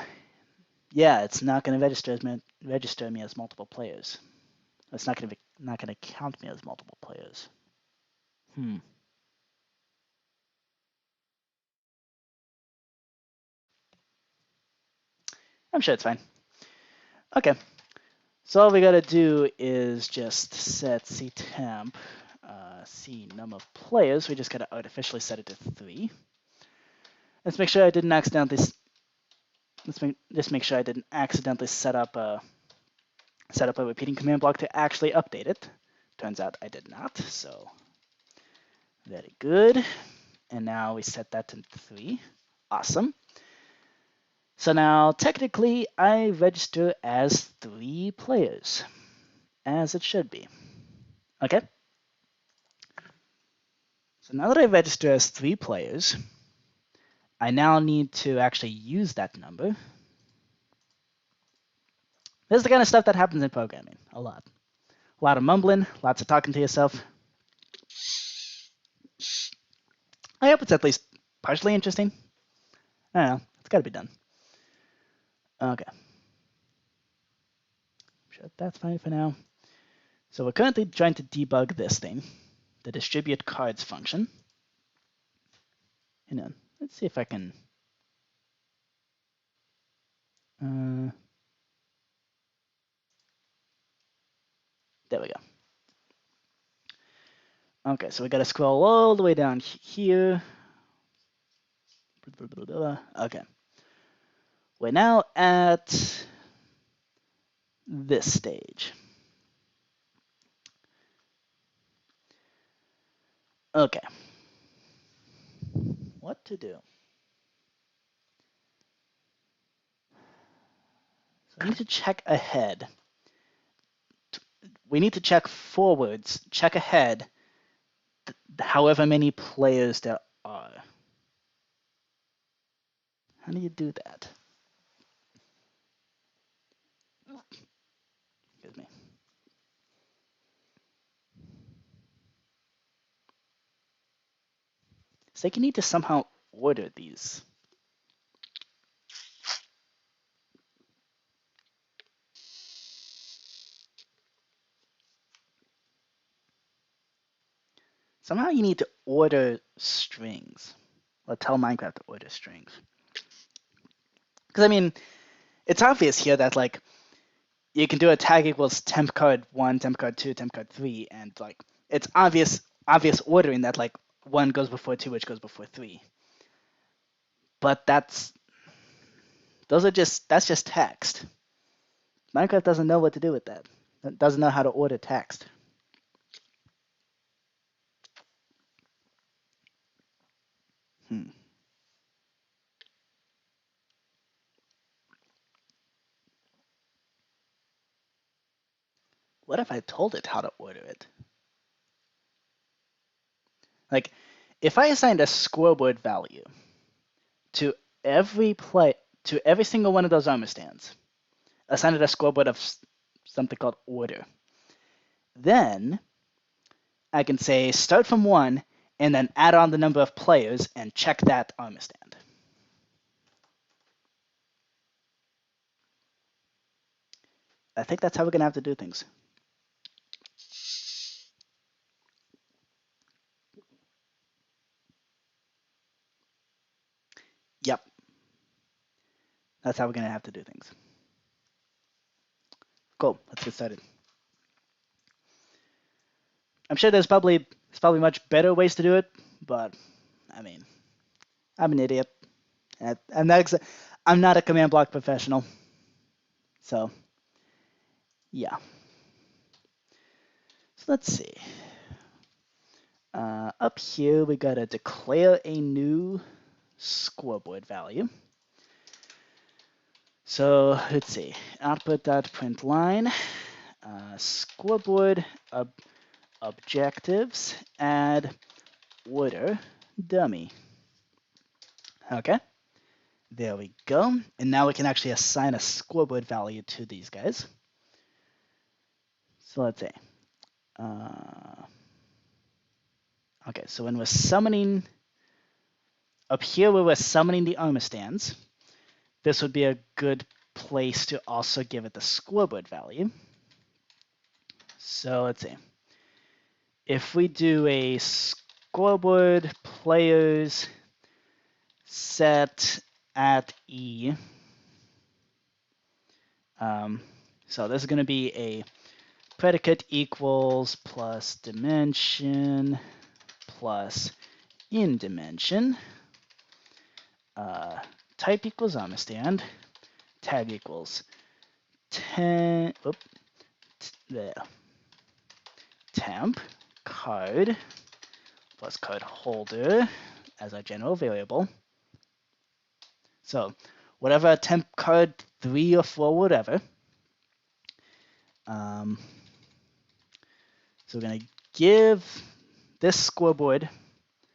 yeah, it's not going to register me as multiple players. It's not going to count me as multiple players. I'm sure it's fine. Okay. So all we got to do is just set ctemp c num of players. We just got to artificially set it to 3. Let's make sure I didn't accidentally. Just make sure I didn't accidentally set up a repeating command block to actually update it. Turns out I did not. So very good. And now we set that to 3. Awesome. So now technically I register as 3 players, as it should be. Okay. So now that I register as 3 players, I now need to actually use that number. This is the kind of stuff that happens in programming a lot. A lot of mumbling, lots of talking to yourself. I hope it's at least partially interesting. I don't know. It's got to be done. Okay. Sure, that's fine for now. So we're currently trying to debug this thing, the distribute cards function. Hang on. Let's see if I can. There we go. Okay, so we got to scroll all the way down here. Okay. We're now at this stage. Okay. What to do? So I need to check ahead. We need to check forwards, check ahead, however many players there are. How do you do that? Excuse me. it's like you need to somehow order these. Somehow you need to order strings. Or tell Minecraft to order strings. Because I mean, it's obvious here that like you can do a tag equals temp card 1, temp card 2, temp card 3, and like it's obvious ordering that like 1 goes before 2, which goes before 3. But that's just text. Minecraft doesn't know what to do with that. It doesn't know how to order text. What if I told it how to order it? Like, if I assigned a scoreboard value to every single one of those armor stands, assigned it a scoreboard of something called order, then I can say start from 1 and then add on the number of players and check that armor stand. I think that's how we're going to have to do things. Yep. That's how we're going to have to do things. Cool. Let's get started. I'm sure there's probably much better ways to do it, but I mean, I'm an idiot. I'm not a command block professional. So, yeah. So let's see. Up here, we got to declare a new scoreboard value. So let's see. Output.println scoreboard objectives add order dummy. Okay. There we go. And now we can actually assign a scoreboard value to these guys. So let's say, okay, so when we're summoning, up here where we're summoning the armor stands, this would be a good place to also give it the scoreboard value. So let's see. If we do a scoreboard players set at E, so this is going to be a predicate equals plus dimension plus in dimension, type equals armor stand, tag equals 10, temp card plus card holder as our general variable. So whatever temp card 3 or 4, whatever. So we're going to give this scoreboard,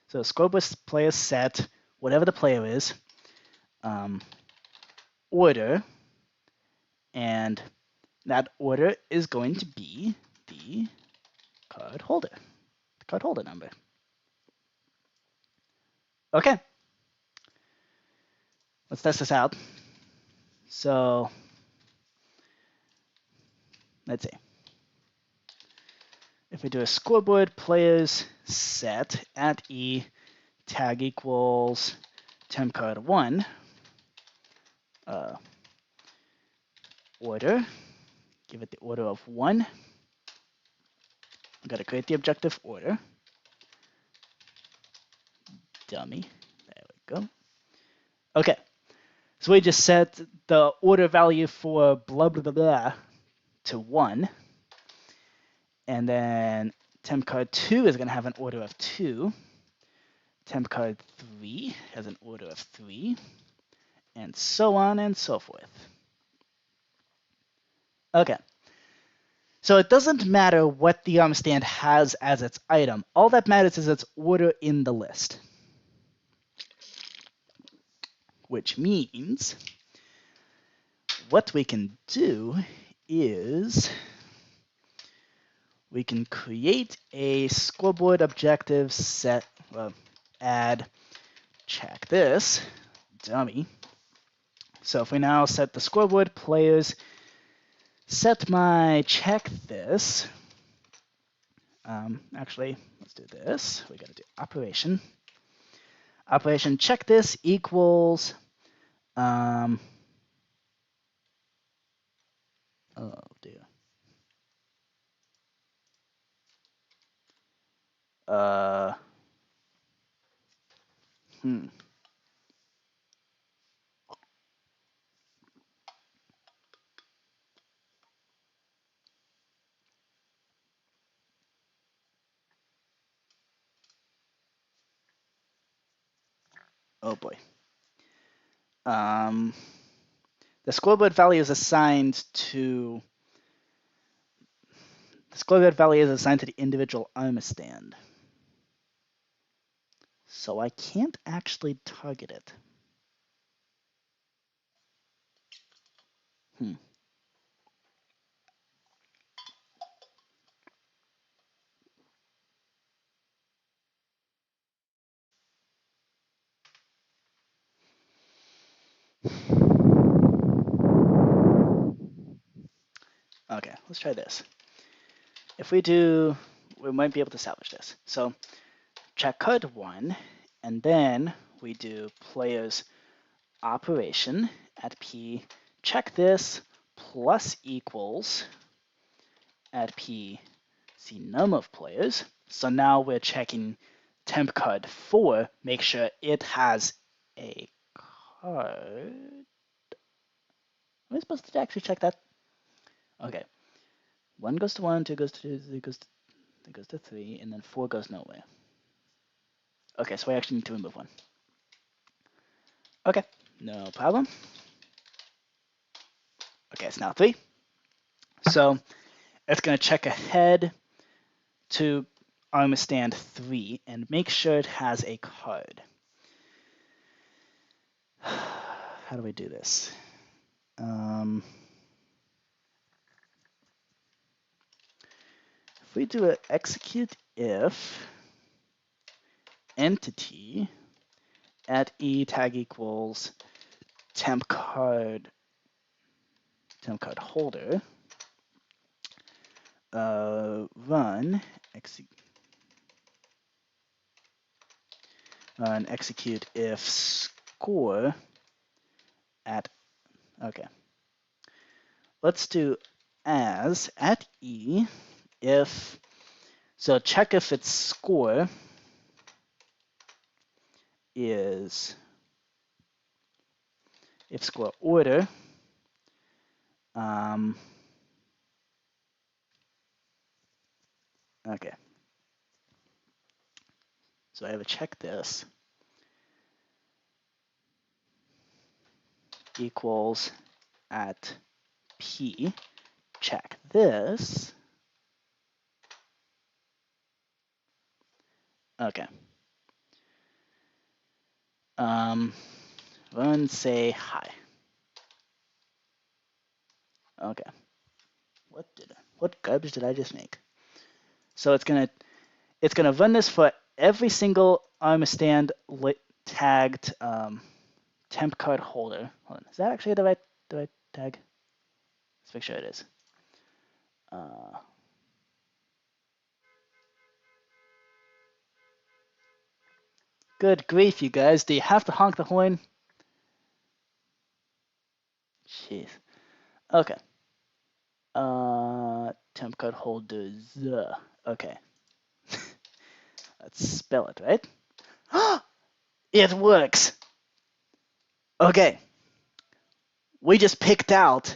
so scoreboard player set, whatever the player is, order, and that order is going to be the card holder number. Okay. Let's test this out. So let's see. If we do a scoreboard players set at E, tag equals temp card 1, order, give it the order of 1. I've got to create the objective order. Dummy. There we go. Okay. So we just set the order value for blah, blah, blah, blah to 1. And then temp card 2 is going to have an order of 2. Temp card 3 has an order of 3. And so on and so forth. Okay. So it doesn't matter what the arm stand has as its item. All that matters is its order in the list. Which means what we can do is we can create a scoreboard objective set. Well, add check this dummy. So if we now set the scoreboard players, set my check this. Actually, let's do this. We gotta do operation. Operation check this equals. Oh dear. Hmm. Oh boy. The scoreboard value is assigned to the individual armor stand. So I can't actually target it. Hmm. Okay, let's try this. If we do, we might be able to salvage this. So check card 1, and then we do players operation at P, check this plus equals at P, see num of players. So now we're checking temp card 4, make sure it has a card. Am I supposed to actually check that? Okay. 1 goes to 1, 2 goes to 2, 3 goes to 3, and then 4 goes nowhere. Okay, so we actually need to remove 1. Okay, no problem. Okay, it's now 3. So it's going to check ahead to armor stand 3 and make sure it has a card. How do we do this? If we do an execute if entity at e tag equals temp card holder, run execute if score at, okay. Let's do as at e if, so check if its score is, if score order, okay. So I have to check this equals at P, check this. Okay. Run say hi. Okay. What garbage did I just make? So it's gonna run this for every single armor stand tagged temp card holder. Hold on. Is that actually the right tag? Let's make sure it is. Good grief, you guys. Do you have to honk the horn? Jeez. Okay. Temp card holders. Okay. Let's spell it, right? It works! Okay. We just picked out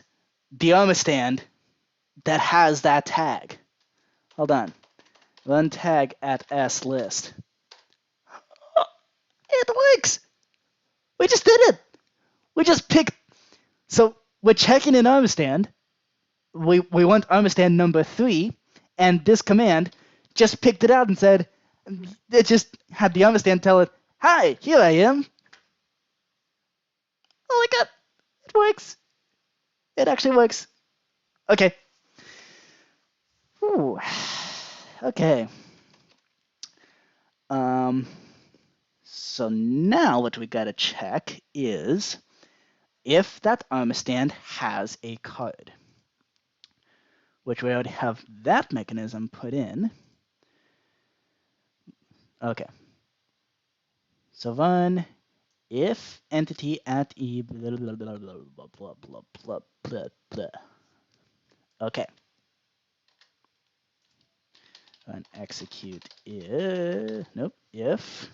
the armor stand that has that tag. Hold on. Run tag at S list. It works! We just did it! We just picked. So we're checking an armor stand. We want armor stand number 3, and this command just picked it out and said, it just had the armor stand tell it, hi, here I am. Oh my god, it works. It actually works. Okay. Ooh. Okay. So now what we gotta check is if that arm stand has a card, which we already have that mechanism put in. Okay. So run if entity at e blah blah blah blah blah blah blah blah blah blah. Okay. Run execute if nope if.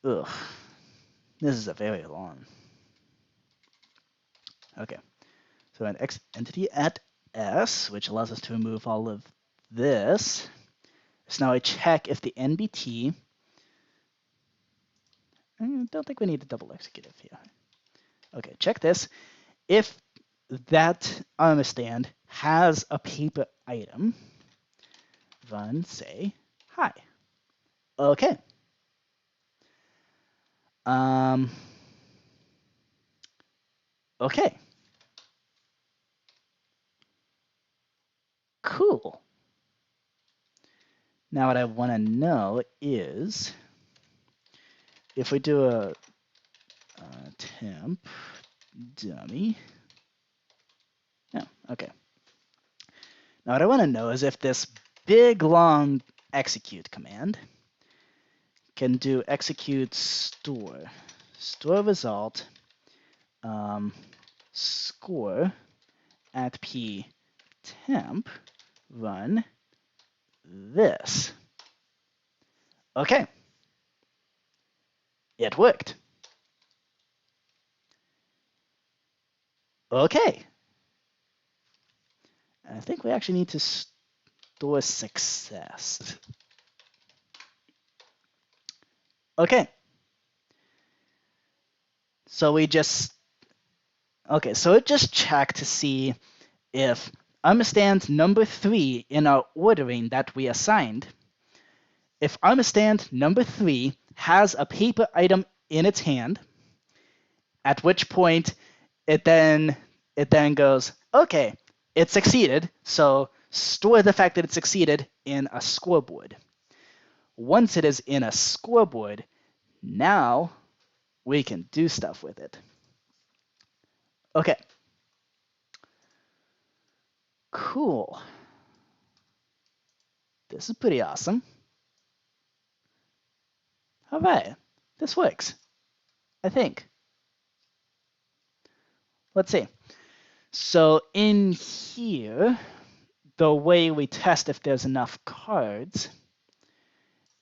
Ugh. This is a very long. Okay. So an entity at s, which allows us to remove all of this. So now I check if the NBT. I don't think we need a double executive here. Okay, check this. If that armor stand has a paper item, run say hi. Okay. Okay. Cool. Now what I want to know is if we do a temp dummy. Yeah, okay. Now what I want to know is if this big long execute command can do execute store result score at p temp run this. Okay, it worked. Okay, I think we actually need to store success. Okay, so we just so it just checked to see if understand number 3 in our ordering that we assigned. If understand number 3 has a paper item in its hand, at which point it then goes, okay, it succeeded, so store the fact that it succeeded in a scoreboard. Once it is in a scoreboard, now we can do stuff with it. Okay. Cool. This is pretty awesome. All right. This works, I think. Let's see. So in here, the way we test if there's enough cards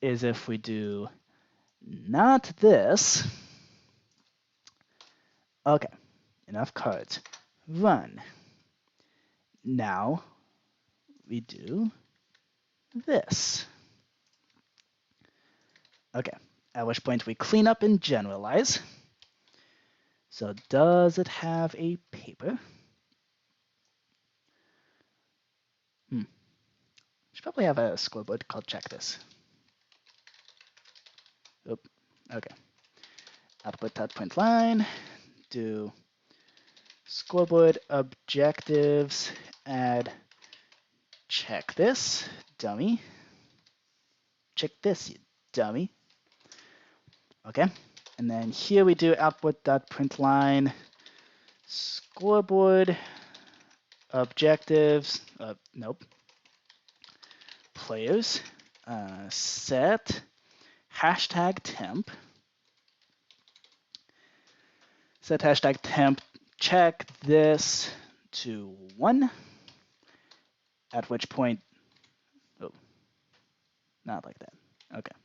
is if we do not this. Okay, enough cards. Run. Now we do this. Okay, at which point we clean up and generalize. So does it have a paper? Should probably have a scoreboard called check this. Oop. Okay. Output.print line. Do scoreboard objectives. Add check this, dummy. Check this, you dummy. Okay. And then here we do output.print line. Scoreboard objectives. Nope. Players. Set hashtag temp. Set hashtag temp. Check this to 1. At which point, oh, not like that. Okay.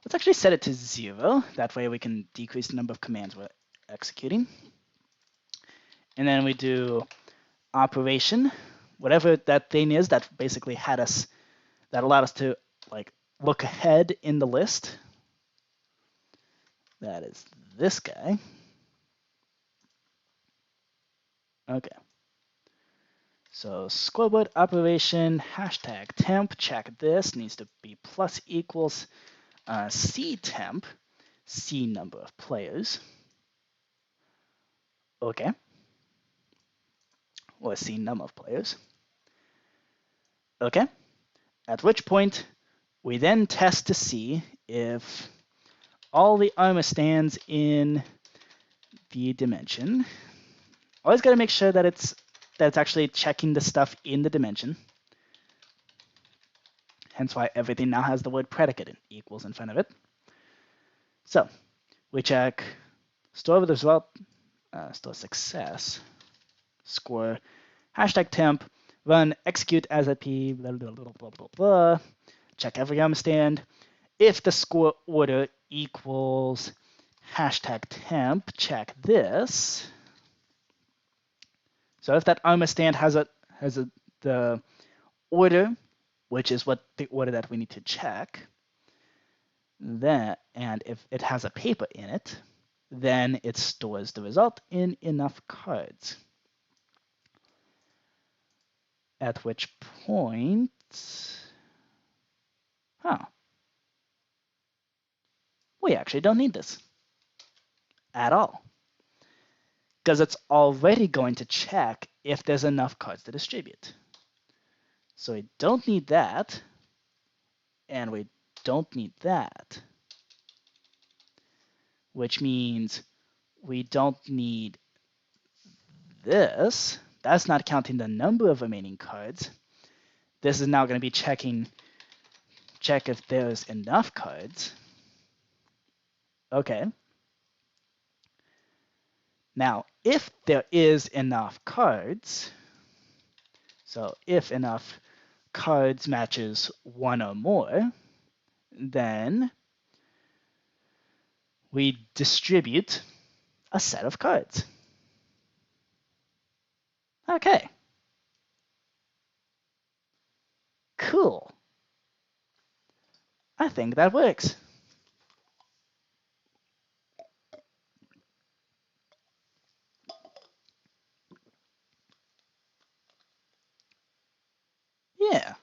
Let's actually set it to 0. That way we can decrease the number of commands we're executing. And then we do operation, whatever that thing is that basically had us, that allowed us to like look ahead in the list. That is this guy. Okay. So scoreboard operation hashtag temp check this needs to be plus equals C temp, C number of players. Okay. Or C number of players. Okay. At which point We then test to see if all the armor stands in the dimension. Always got to make sure that it's actually checking the stuff in the dimension. Hence why everything now has the word predicate equals in front of it. So we check store the result, store success, score, hashtag temp, run execute as a p, blah, blah, blah, blah, blah, blah. Check every armor stand. If the score order equals hashtag temp, check this. So if that armor stand has the order, which is what the order that we need to check, then, and if it has a paper in it, then it stores the result in enough cards. At which point, we actually don't need this at all, because it's already going to check if there's enough cards to distribute. So we don't need that, and we don't need that, which means we don't need this. That's not counting the number of remaining cards. This is now going to be check if there's enough cards. Okay. Now, if there is enough cards, so if enough cards matches one or more, then we distribute a set of cards. Okay. Cool. I think that works. Yeah,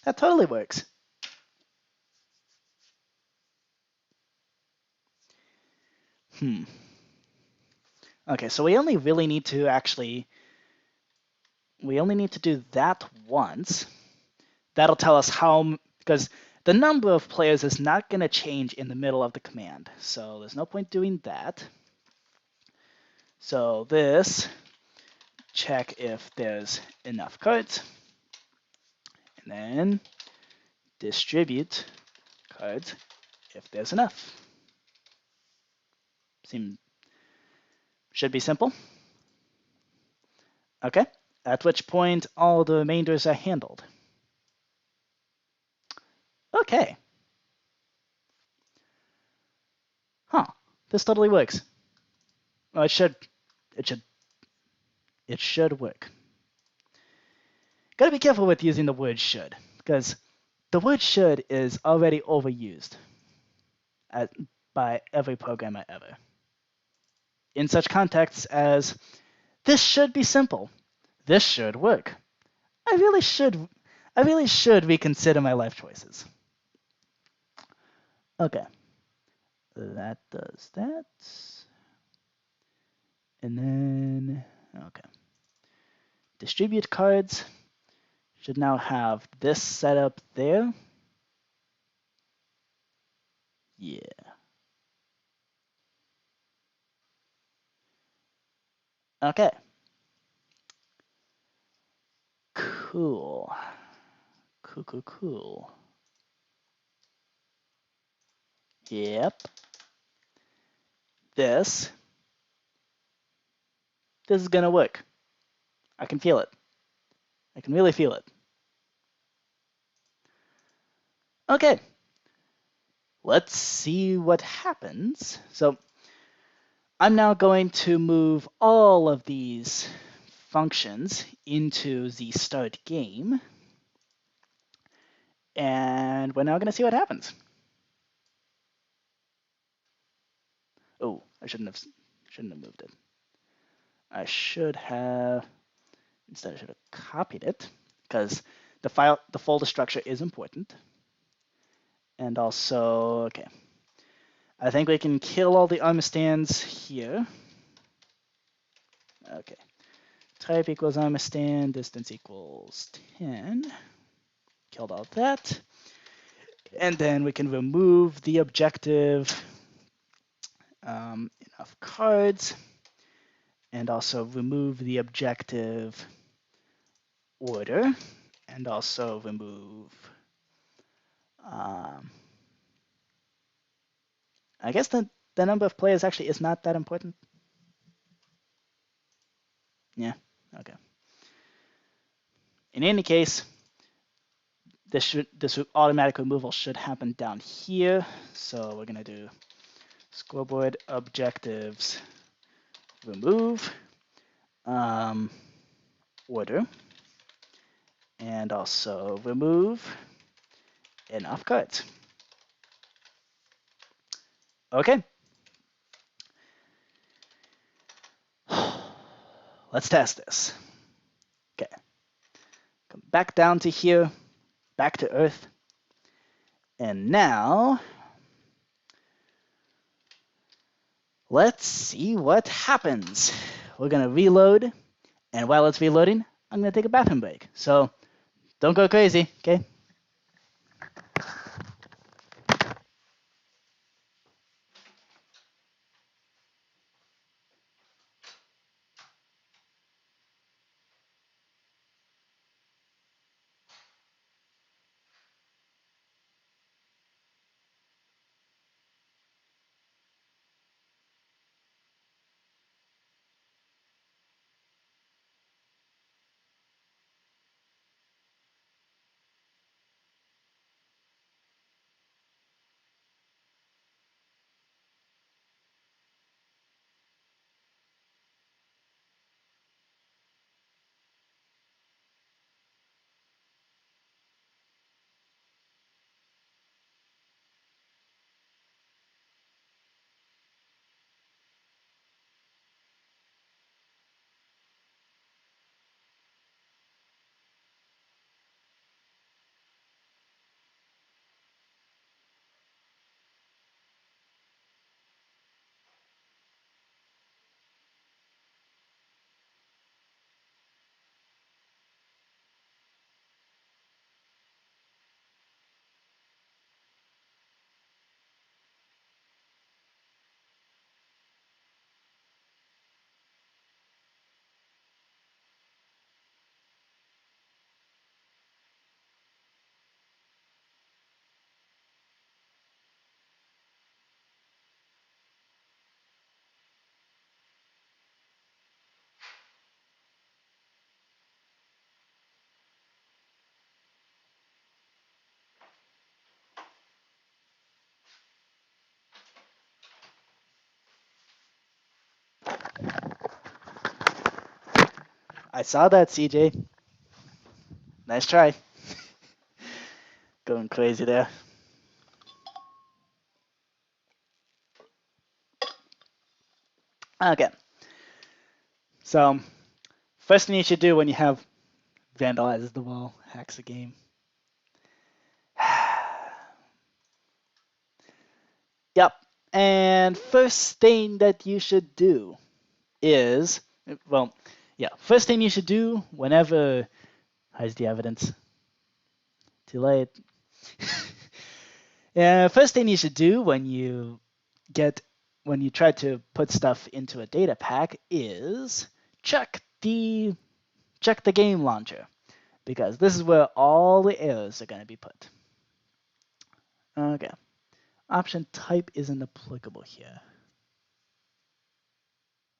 that totally works. Okay, so we only need to do that once. That'll tell us how, because the number of players is not going to change in the middle of the command. So there's no point doing that. So this, check if there's enough cards. And then distribute cards if there's enough. Should be simple. Okay, at which point all the remainders are handled. Okay. This totally works. Well, it should work. Gotta be careful with using the word should, because the word should is already overused by every programmer ever. In such contexts as, this should be simple. This should work. I really should reconsider my life choices. Okay. That does that. And then, okay. Distribute cards should now have this set up there. Yeah. Okay. Cool. Cool. Yep. This is gonna work. I can feel it. I can really feel it. Okay. Let's see what happens. So I'm now going to move all of these functions into the start game. And we're now going to see what happens. Oh, I shouldn't have moved it. I should have copied it, because the folder structure is important. And also, okay, I think we can kill all the armor stands here. Okay, type equals armor stand, distance equals 10. Killed all that. And then we can remove the objective enough cards, and also remove the objective order, and also remove, I guess the number of players actually is not that important. Yeah, okay. In any case, this automatic removal should happen down here. So we're gonna do scoreboard objectives remove order, and also remove enough cards. Okay. Let's test this. Okay. Come back down to here, back to Earth. And now, let's see what happens. We're going to reload. And while it's reloading, I'm going to take a bathroom break. So don't go crazy, okay? I saw that, CJ. Nice try. Going crazy there. Okay. So, first thing you should do when you have vandalizes the wall, hacks the game. Yep. And first thing that you should do is, well, yeah, first thing you should do whenever, how's the evidence? Too late. Yeah, first thing you should do when you try to put stuff into a data pack is check the game launcher, because this is where all the errors are going to be put. Okay. Option type isn't applicable here.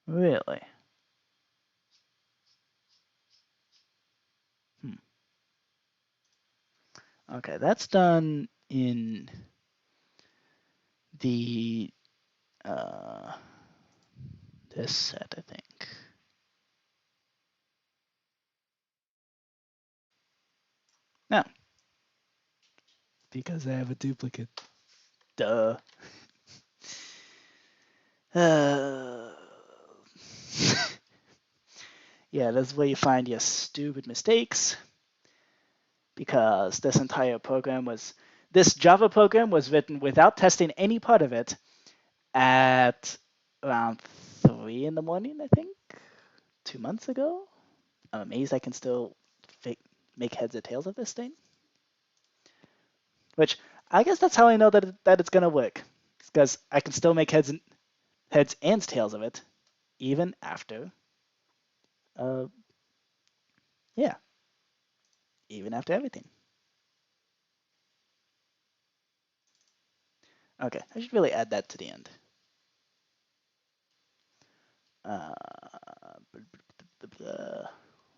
Really? Okay, that's done in the this set, I think. No, because I have a duplicate. Duh. Yeah, that's where you find your stupid mistakes, because this Java program was written without testing any part of it at around 3 in the morning, I think, 2 months ago. I'm amazed I can still make heads or tails of this thing. Which I guess that's how I know that it's gonna work. Because I can still make heads and tails of it, even after, uh, yeah, even after everything. Okay, I should really add that to the end.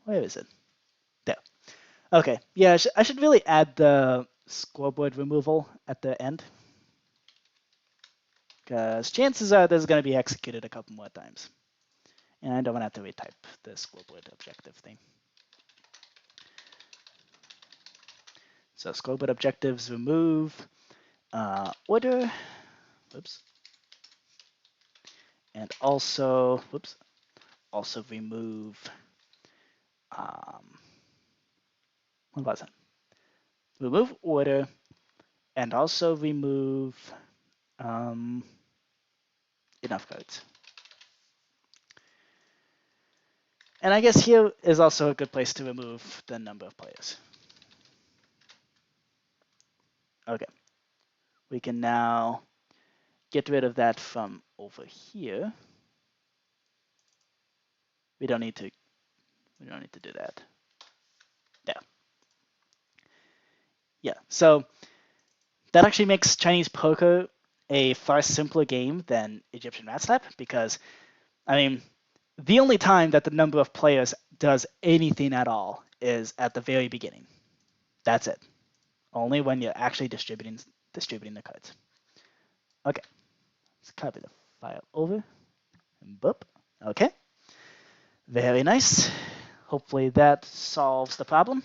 Where is it? There. Okay, yeah, I should really add the scoreboard removal at the end. Because chances are this is going to be executed a couple more times. And I don't want to have to retype the scoreboard objective thing. So scoreboard objectives remove order. Whoops. And also, whoops, also remove, what was it? Remove order and also remove enough cards. And I guess here is also a good place to remove the number of players. Okay. We can now get rid of that from over here. We don't need to do that. Yeah. Yeah. So that actually makes Chinese poker a far simpler game than Egyptian rat slap because, I mean, the only time that the number of players does anything at all is at the very beginning. That's it. Only when you're actually distributing the cards. Okay. Let's copy the file over. And boop. Okay. Very nice. Hopefully that solves the problem.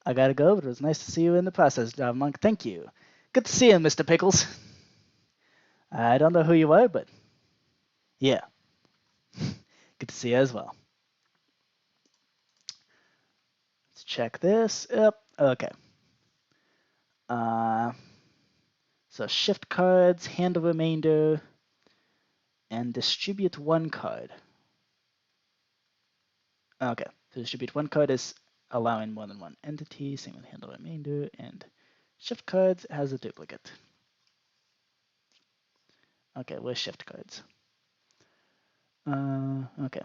I gotta go, but it was nice to see you in the process, Javamonk. Thank you. Good to see you, Mr. Pickles. I don't know who you are, but yeah. Good to see you as well. Let's check this. Yep. Okay. So shift cards, handle remainder, and distribute one card. Okay. To distribute one card is allowing more than one entity. Same with handle remainder, and shift cards has a duplicate. Okay, where's shift cards? Okay.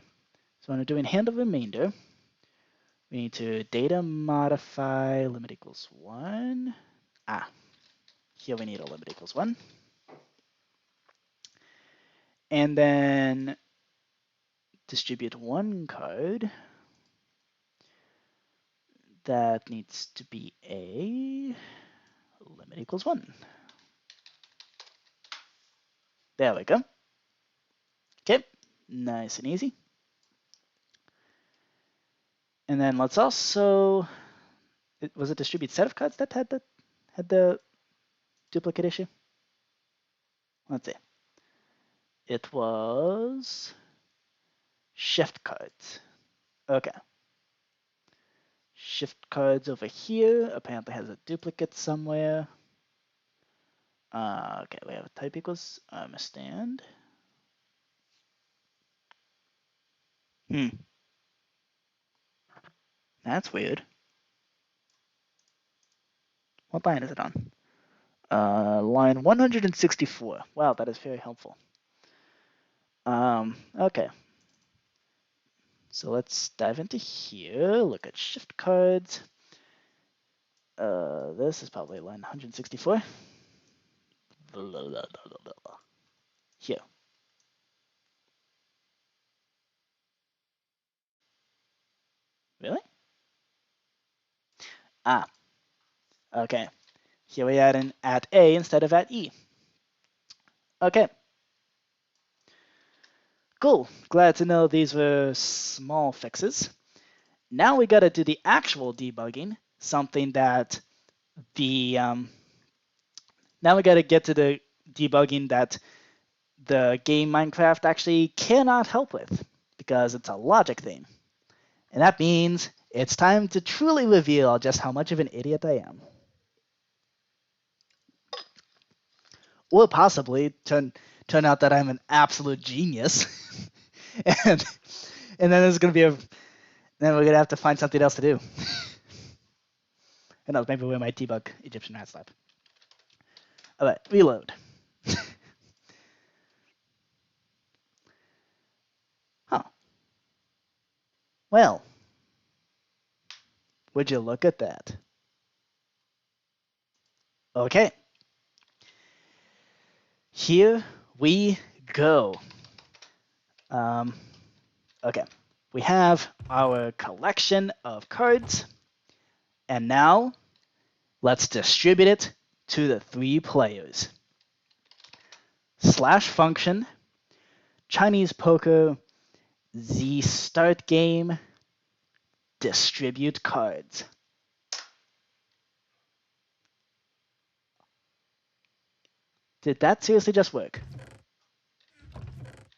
So when we're doing handle remainder, we need to data modify limit equals 1. Here we need a limit equals 1. And then distribute one card. That needs to be a limit equals 1. There we go. Okay, nice and easy. And then let's also, was it distribute set of cards that had the duplicate issue? Let's see. It was shift cards. Okay. Shift cards over here apparently has a duplicate somewhere. Okay, we have a type equals understand. That's weird. What line is it on? Line 164. Wow, that is very helpful. Okay. So let's dive into here, look at shift cards. This is probably line 164. Here. Really? Okay. Here we add in at A instead of at E. Okay. Cool. Glad to know these were small fixes. Now we got to do the actual debugging, something that now we got to get to the debugging that the game Minecraft actually cannot help with because it's a logic thing. And that means it's time to truly reveal just how much of an idiot I am. Or possibly turn out that I'm an absolute genius. and then there's going to be then we're going to have to find something else to do. Who knows, maybe we might debug Egyptian rat slap. All right, reload. Huh. Well, would you look at that? Okay. Here we go. Okay. We have our collection of cards. And now, let's distribute it to the 3 players. Slash function, Chinese poker, the start game, distribute cards. Did that seriously just work?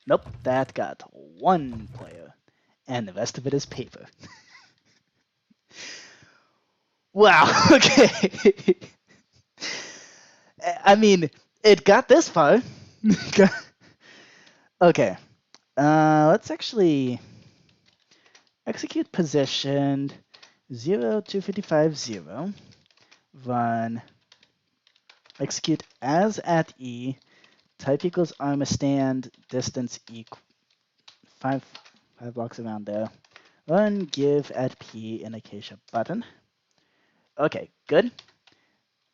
Nope, that got 1 player, and the rest of it is paper. Wow, okay. I mean, it got this far. Okay, let's actually execute positioned 0 255 0. Run execute as at E, type equals armor stand, distance equal 5 blocks around there. Run give at P in acacia button. Okay, good.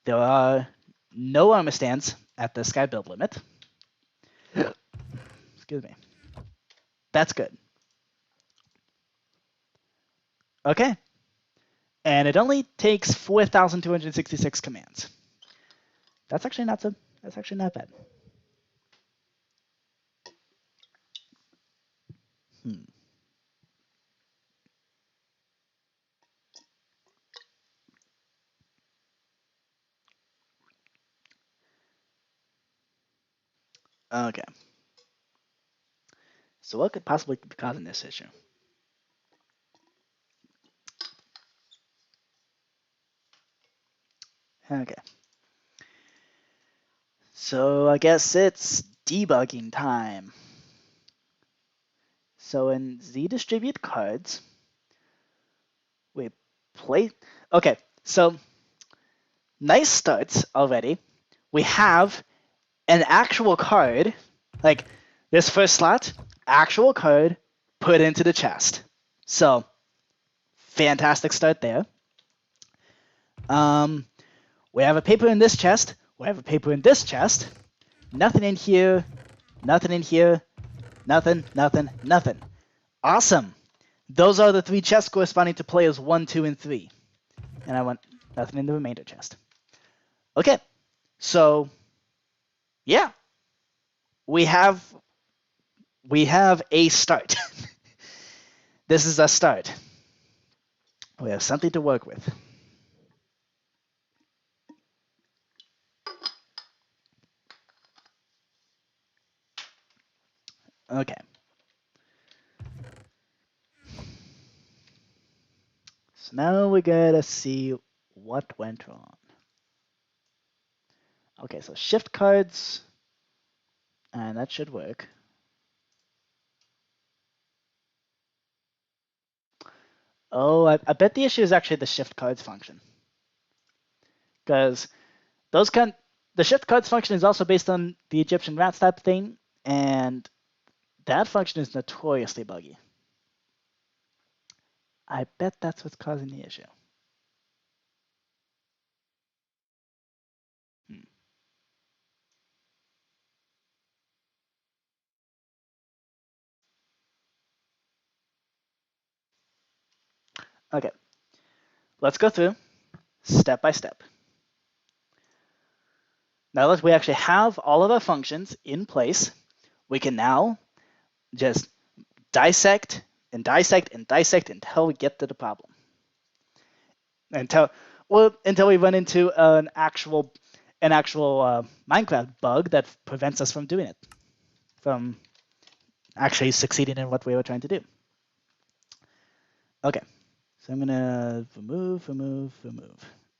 There are no armor stands at the sky build limit. Excuse me. That's good. Okay. And it only takes 4,266 commands. That's actually not bad. Okay. So what could possibly be causing this issue? Okay. So I guess it's debugging time. So in Z distribute cards, we play. Okay, so nice starts already. We have an actual card, like this first slot, actual card put into the chest. So fantastic start there. We have a paper in this chest. We have a paper in this chest. Nothing in here. Nothing in here. Nothing, nothing, nothing. Awesome. Those are the 3 chests corresponding to players 1, 2, and 3. And I want nothing in the remainder chest. Okay. So, yeah. We have a start. This is a start. We have something to work with. Okay. So now we gotta see what went wrong. Okay, so shift cards, and that should work. Oh, I bet the issue is actually the shift cards function. Because the shift cards function is also based on the Egyptian rat type thing, and that function is notoriously buggy. I bet that's what's causing the issue. Okay, let's go through step by step. Now that we actually have all of our functions in place, we can now just dissect and dissect and dissect until we get to the problem. Until we run into an actual Minecraft bug that prevents us from doing it, from actually succeeding in what we were trying to do. Okay, so I'm gonna remove.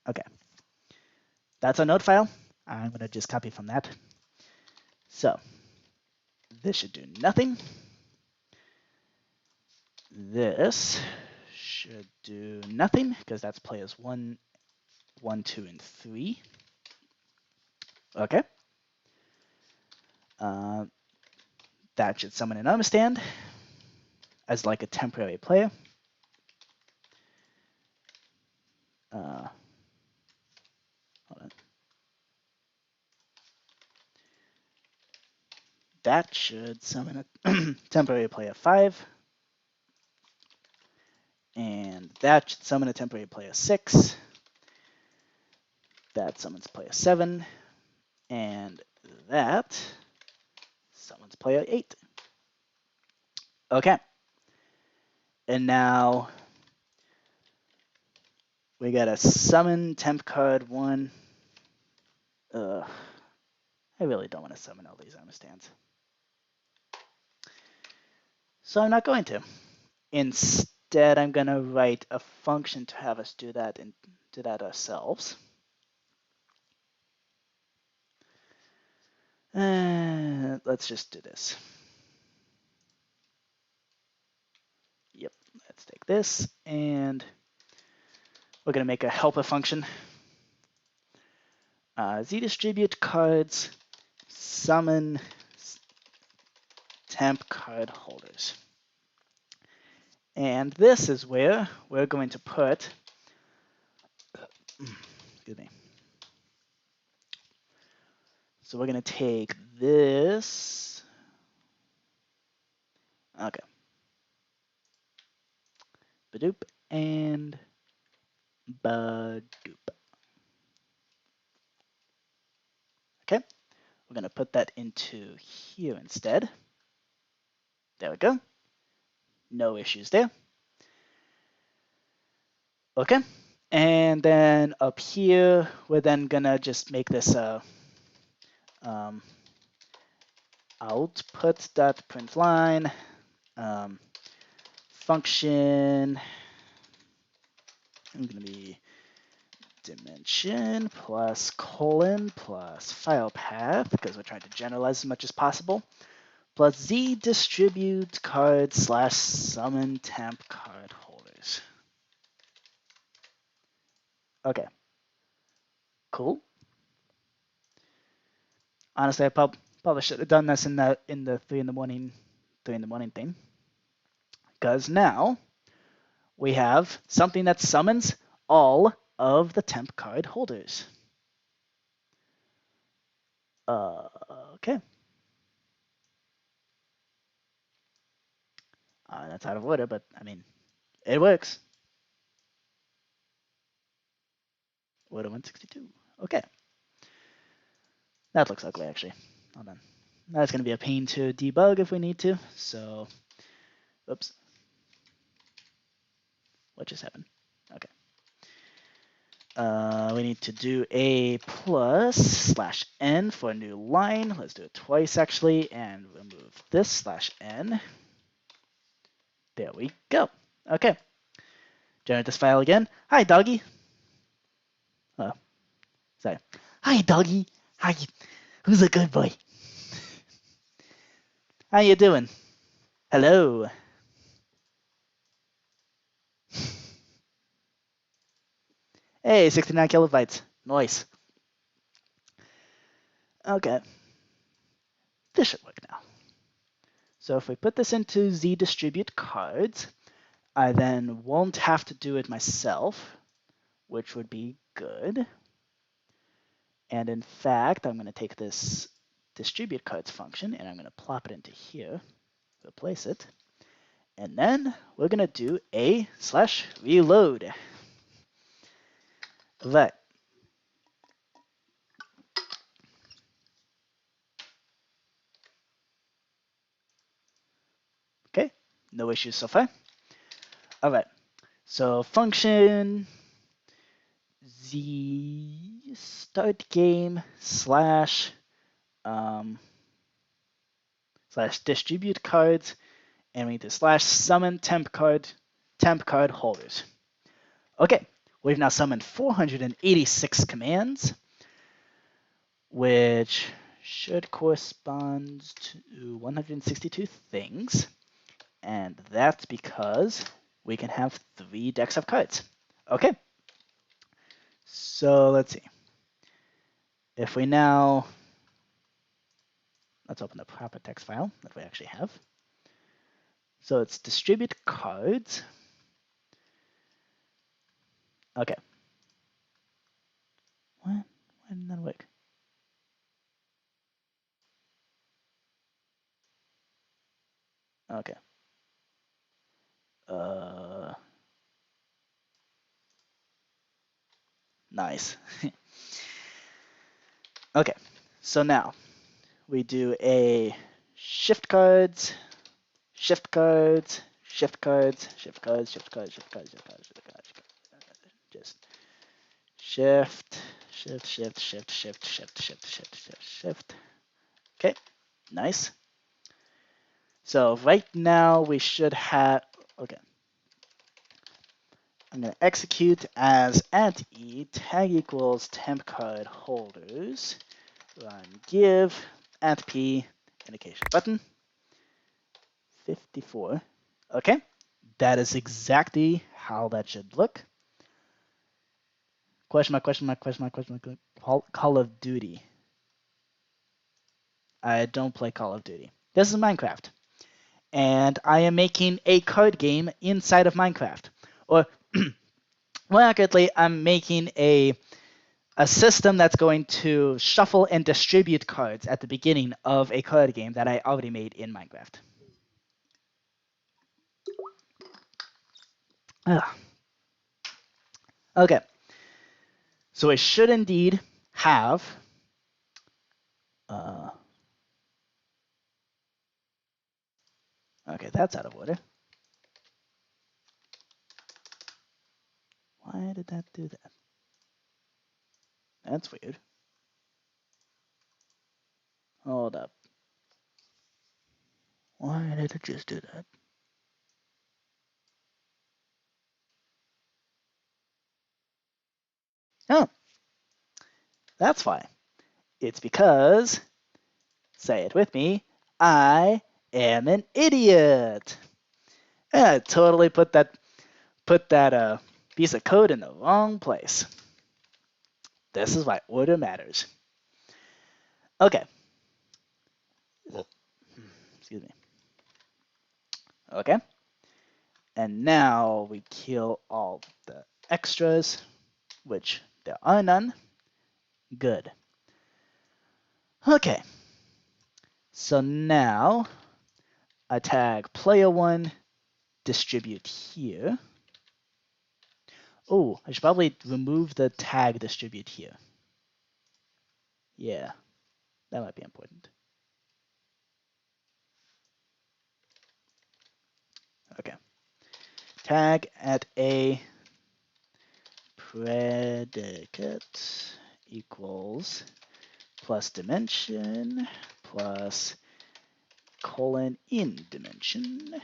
Okay, that's a node file. I'm gonna just copy from that. So this should do nothing. This should do nothing because that's players 1 1, 2, and 3. Okay. That should summon an understand as like a temporary player. Hold on. That should summon a temporary player 5. And that should summon a temporary player 6. That summons player 7. And that summons player 8. Okay. And now we got a summon temp card 1. I really don't want to summon all these understands. So I'm not going to. Instead, I'm going to write a function to have us do that and do that ourselves. Let's just do this. Yep, let's take this, and we're going to make a helper function. Z-distribute cards, summon temp card holders. And this is where we're going to put, excuse me. So we're going to take this. Okay. Badoop and badoop. Okay. We're going to put that into here instead. There we go. No issues there. Okay. And then up here, we're then going to just make this output.println function. I'm going to be dimension plus colon plus file path, because we're trying to generalize as much as possible, plus z distribute card / summon temp card holders. Okay. Cool. Honestly, I probably should have done this in the 3 in the morning thing, because now we have something that summons all of the temp card holders. Okay. That's out of order, but I mean, it works. Order 162. Okay. That looks ugly, actually. Hold on. That's going to be a pain to debug if we need to. So, oops. What just happened? Okay. We need to do a plus /n for a new line. Let's do it twice, actually, and remove this /n. There we go. Okay. Generate this file again. Hi, doggy. Oh, sorry. Hi, doggy. Hi. Who's a good boy? How you doing? Hello. Hey, 69 kilobytes. Nice. Okay. This should work now. So if we put this into z-distribute cards, I then won't have to do it myself, which would be good. And in fact, I'm going to take this distribute cards function and I'm going to plop it into here, replace it. And then we're going to do a /reload. Right. Okay, no issues so far. All right, so function z start game / distribute cards, and we need to /summon temp card holders. Okay, we've now summoned 486 commands, which should correspond to 162 things, and that's because we can have 3 decks of cards. Okay, So let's see. If we now, let's open the proper text file that we actually have. So it's distribute cards. Okay. What? Why didn't that work? Okay. Nice. Okay. So now we do a shift cards, shift cards, shift cards, shift cards, shift cards, shift cards, shift cards, shift cards, just shift, shift, shift, shift, shift, shift, shift, shift, shift, shift. Okay, nice. So right now we should have, okay. I'm going to execute as @e tag equals temp card holders, run give @p indication button 54. Okay, that is exactly how that should look. Question mark, question mark, question mark, question mark, Call of Duty. I don't play Call of Duty. This is Minecraft. And I am making a card game inside of Minecraft. Or, more accurately, I'm making a system that's going to shuffle and distribute cards at the beginning of a card game that I already made in Minecraft. Ugh. Okay. So it should indeed have okay, that's out of order. Why did that do that? That's weird. Hold up. Why did it just do that? Oh, that's why. It's because, say it with me, I am an idiot. I totally put that piece of code in the wrong place. This is why order matters. Okay. Excuse me. Okay. And now we kill all the extras, which there are none. Good. Okay. So now I tag player1 distribute here. Oh, I should probably remove the tag distribute here. Yeah, that might be important. Okay. Tag @a predicate equals plus dimension plus colon in dimension.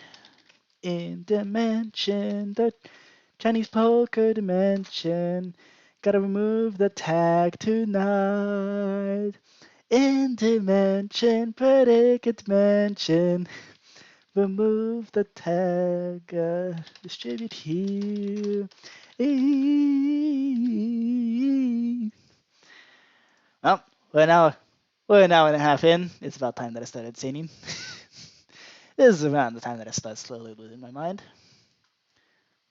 In dimension, the Chinese poker dimension. Gotta remove the tag tonight. In dimension, predicate dimension. Remove the tag, distribute here. Well, we're an hour and a half in. It's about time that I started singing. This is around the time that I start slowly losing my mind.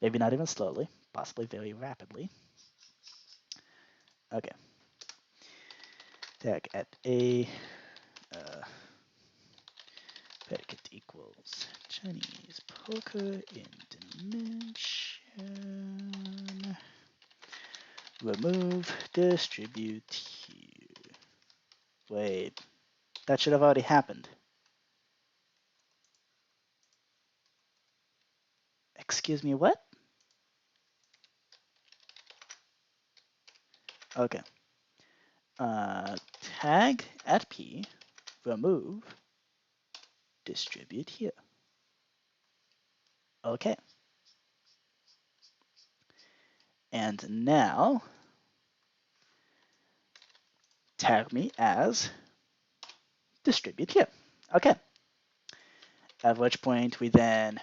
Maybe not even slowly, possibly very rapidly. Okay. Tag @a predicate equals Chinese poker in dimension. Remove distribute here. Wait, that should have already happened. Excuse me, what? Okay. Tag @p, remove, distribute here. Okay. And now, tag me as distribute here. Okay. At which point we then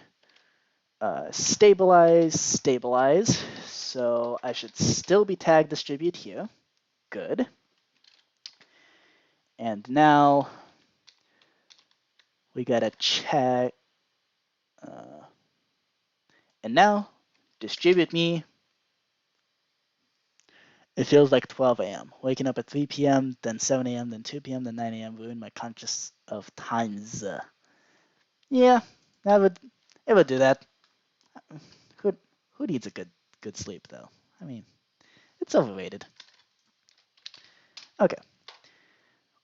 stabilize. so I should still be tagged distribute here. Good. And now we gotta check. And now distribute me. It feels like 12 a.m. Waking up at 3 p.m., then 7 a.m., then 2 p.m., then 9 a.m. Ruined my conscious of times. Yeah, it would do that. Who who needs a good sleep though? I mean, it's overrated. Okay.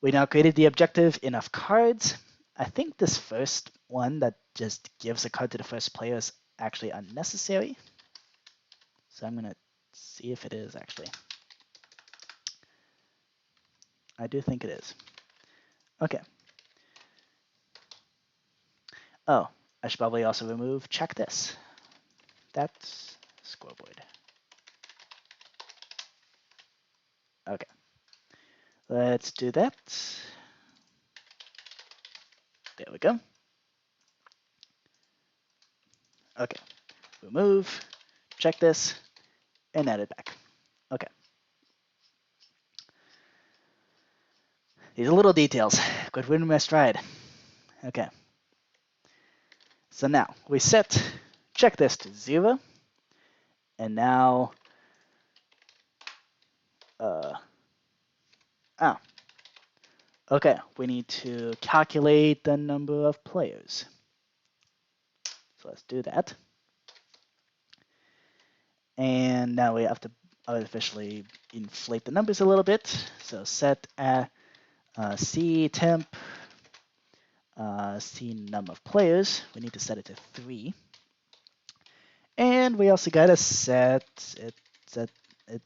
We now created the objective enough cards. I think this first one that just gives a card to the first player is actually unnecessary. So I'm gonna see if it is actually. I do think it is. Okay. Oh, I should probably also remove check this. That's scoreboard. Okay. Let's do that. There we go. Okay. Remove, check this, and add it back. Okay. These are little details. Good win my stride. Okay. So now we set check this to 0. And now okay, we need to calculate the number of players. So let's do that. And now we have to artificially inflate the numbers a little bit. So set at C temp, C num of players. We need to set it to 3. And we also gotta set it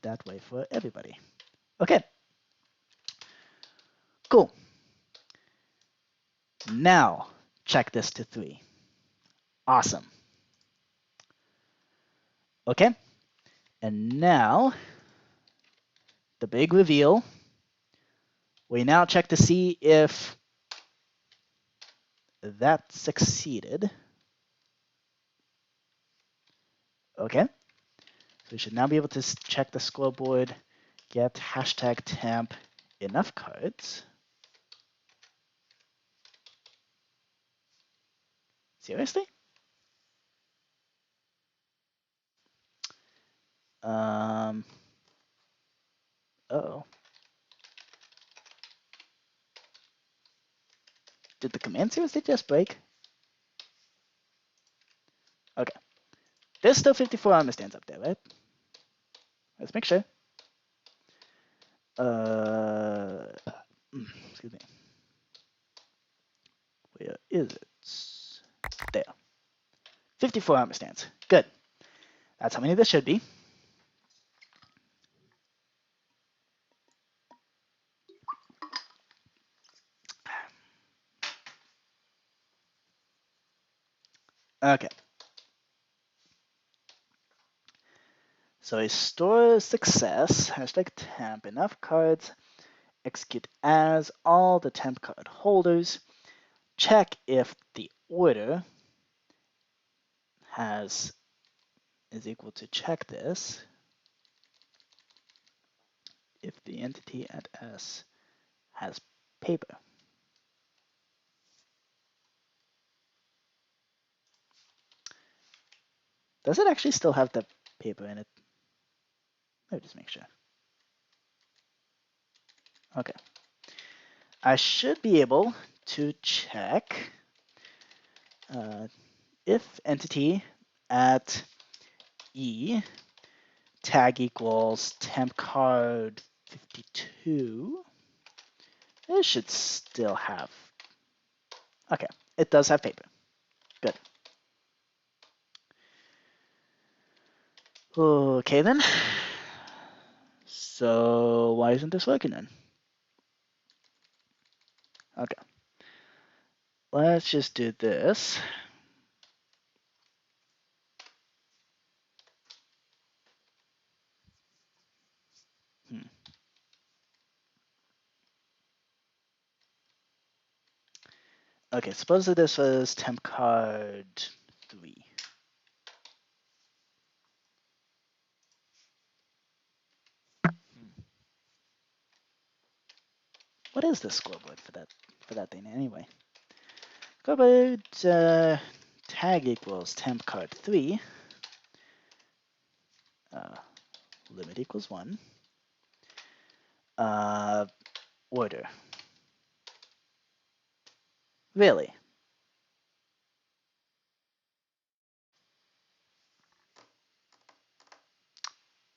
that way for everybody. Okay. Cool. Now check this to 3. Awesome. Okay. And now the big reveal. We now check to see if that succeeded. Okay. So we should now be able to check the scoreboard, get hashtag temp enough cards. Seriously? Uh-oh. Did the command seriously just break? Okay. There's still 54 armor stands up there, right? Let's make sure. Excuse me. Where is it? There. 54 armor stands. Good. That's how many there should be. Okay. So a store success, hashtag temp enough cards, execute as all the temp card holders, check if the order is equal to check this, if the entity at S has paper. Does it actually still have the paper in it? Let me just make sure. Okay. I should be able to check if entity at E tag equals temp card 52. It should still have. Okay, it does have paper. Good. Okay then. So why isn't this working then? Okay. Let's just do this. Okay, suppose that this was temp card 3. What is the scoreboard for that thing anyway? Scoreboard tag equals temp card 3. Limit equals 1. Order. Really?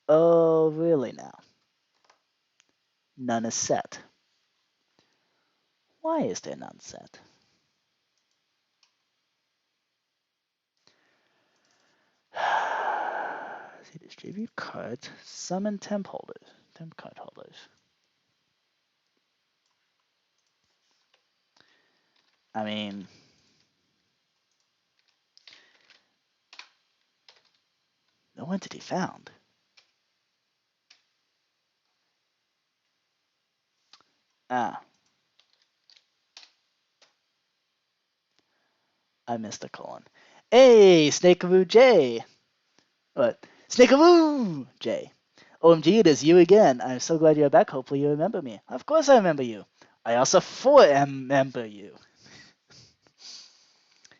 Oh, really now? None is set. Why is there none set? See, distribute cards, summon temp holders, temp card holders. I mean, no entity found. Ah, I missed a colon. Hey, Snakearoo J! What? Snakearoo J! OMG, it is you again. I'm so glad you're back. Hopefully you remember me. Of course I remember you. I also remember you.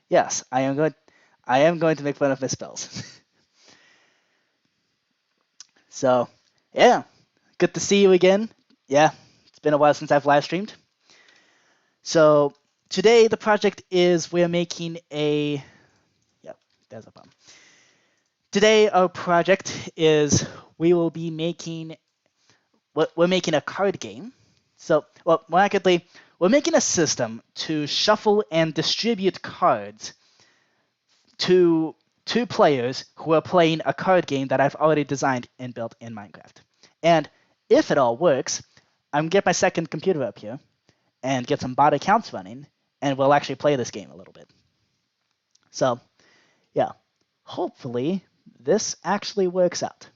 Yes, I am going to make fun of misspells. So, yeah, good to see you again. Yeah, it's been a while since I've live streamed. So today the project is we're making a, yep, there's a problem. Today our project is we will be making, we're making a card game. So, well, more accurately, we're making a system to shuffle and distribute cards to two players who are playing a card game that I've already designed and built in Minecraft. And if it all works, I'm gonna get my second computer up here and get some bot accounts running, and we'll actually play this game a little bit. So, yeah, hopefully this actually works out.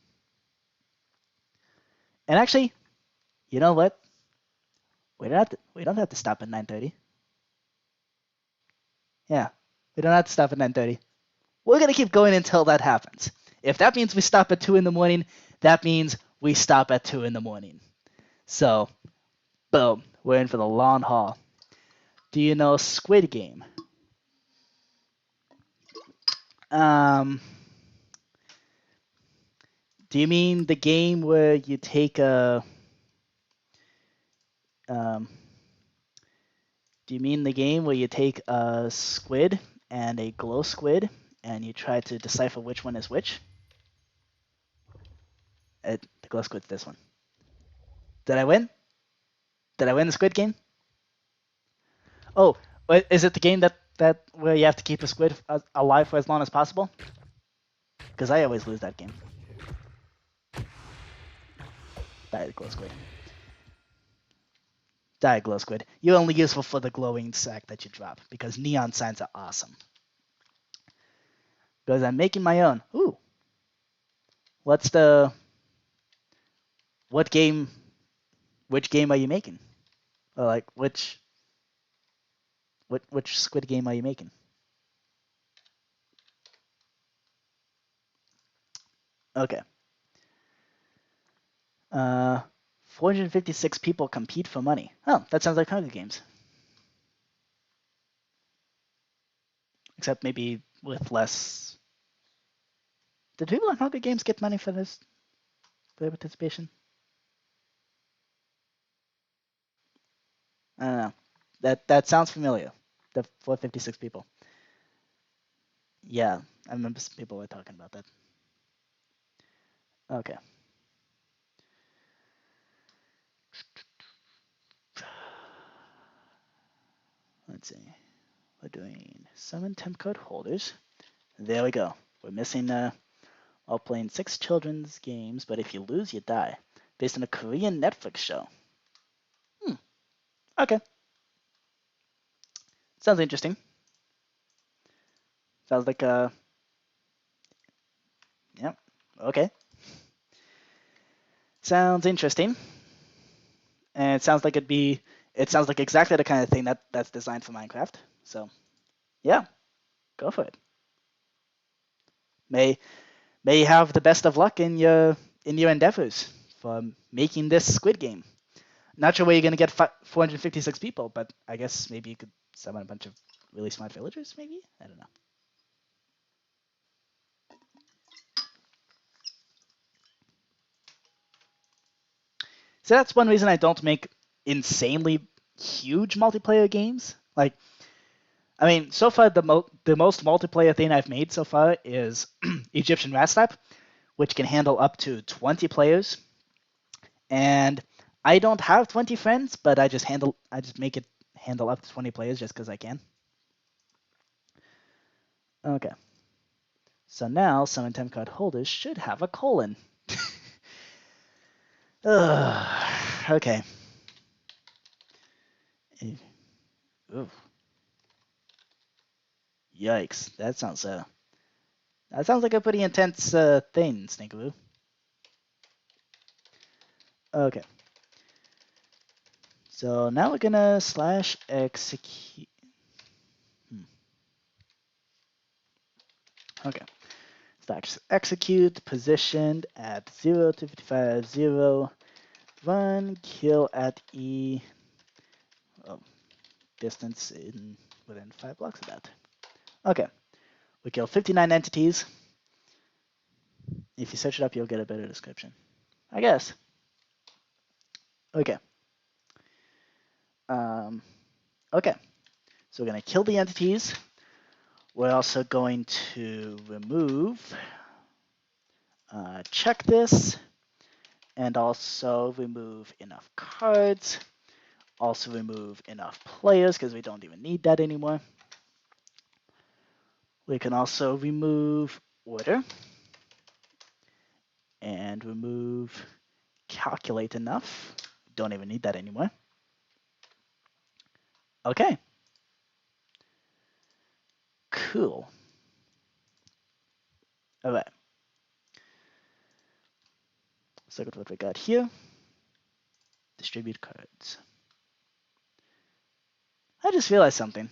And actually, you know what? We don't have to stop at 9:30. Yeah, we don't have to stop at 9:30. We're gonna keep going until that happens. If that means we stop at 2 in the morning, that means we stop at 2 in the morning. So, boom, we're in for the long haul. Do you know Squid Game? Do you mean the game where you take a do you mean the game where you take a squid and a glow squid and you try to decipher which one is which? The glow squid's this one. Did I win? Did I win the squid game? Oh, is it the game that where you have to keep a squid alive for as long as possible? Because I always lose that game. Die, glow squid. Die, glow squid. You're only useful for the glowing sack that you drop because neon signs are awesome. Because I'm making my own. Ooh. What game? Which game are you making? Or like which Squid Game are you making? Okay. 456 people compete for money. Oh, that sounds like Hunger Games. Except maybe with less. Did people in Hunger Games get money for this? For their participation? I don't know. That sounds familiar. The 456 people. Yeah, I remember some people were talking about that. Okay. Let's see. We're doing summon temp card holders. There we go. We're missing while playing 6 children's games, but if you lose, you die. Based on a Korean Netflix show. Okay. Sounds interesting. Sounds like yep. Okay. Sounds interesting. And it sounds like it sounds like exactly the kind of thing that's designed for Minecraft. So, yeah, go for it. May you have the best of luck in your endeavors for making this Squid Game. Not sure where you're going to get 456 people, but I guess maybe you could summon a bunch of really smart villagers, maybe? I don't know. So that's one reason I don't make insanely huge multiplayer games. Like, I mean, so far the most multiplayer thing I've made so far is Egyptian Rastap, which can handle up to 20 players. And I don't have 20 friends, but I just make it handle up to 20 players just because I can. Okay. So now summon temp card holders should have a colon. Okay. Ooh. Yikes. That sounds like a pretty intense thing, Sneakeroo. Okay. So now we're gonna slash execute. Okay. Slash execute positioned at 0 to 55, 0. Run, kill at E. Oh, distance within 5 blocks of that. Okay. We kill 59 entities. If you search it up, you'll get a better description, I guess. Okay. Okay. So we're going to kill the entities. We're also going to remove, check this, and also remove enough cards. Also remove enough players because we don't even need that anymore. We can also remove order and remove calculate enough. Don't even need that anymore. Okay. Cool. All right. Let's look at what we got here. Distribute cards. I just realized something.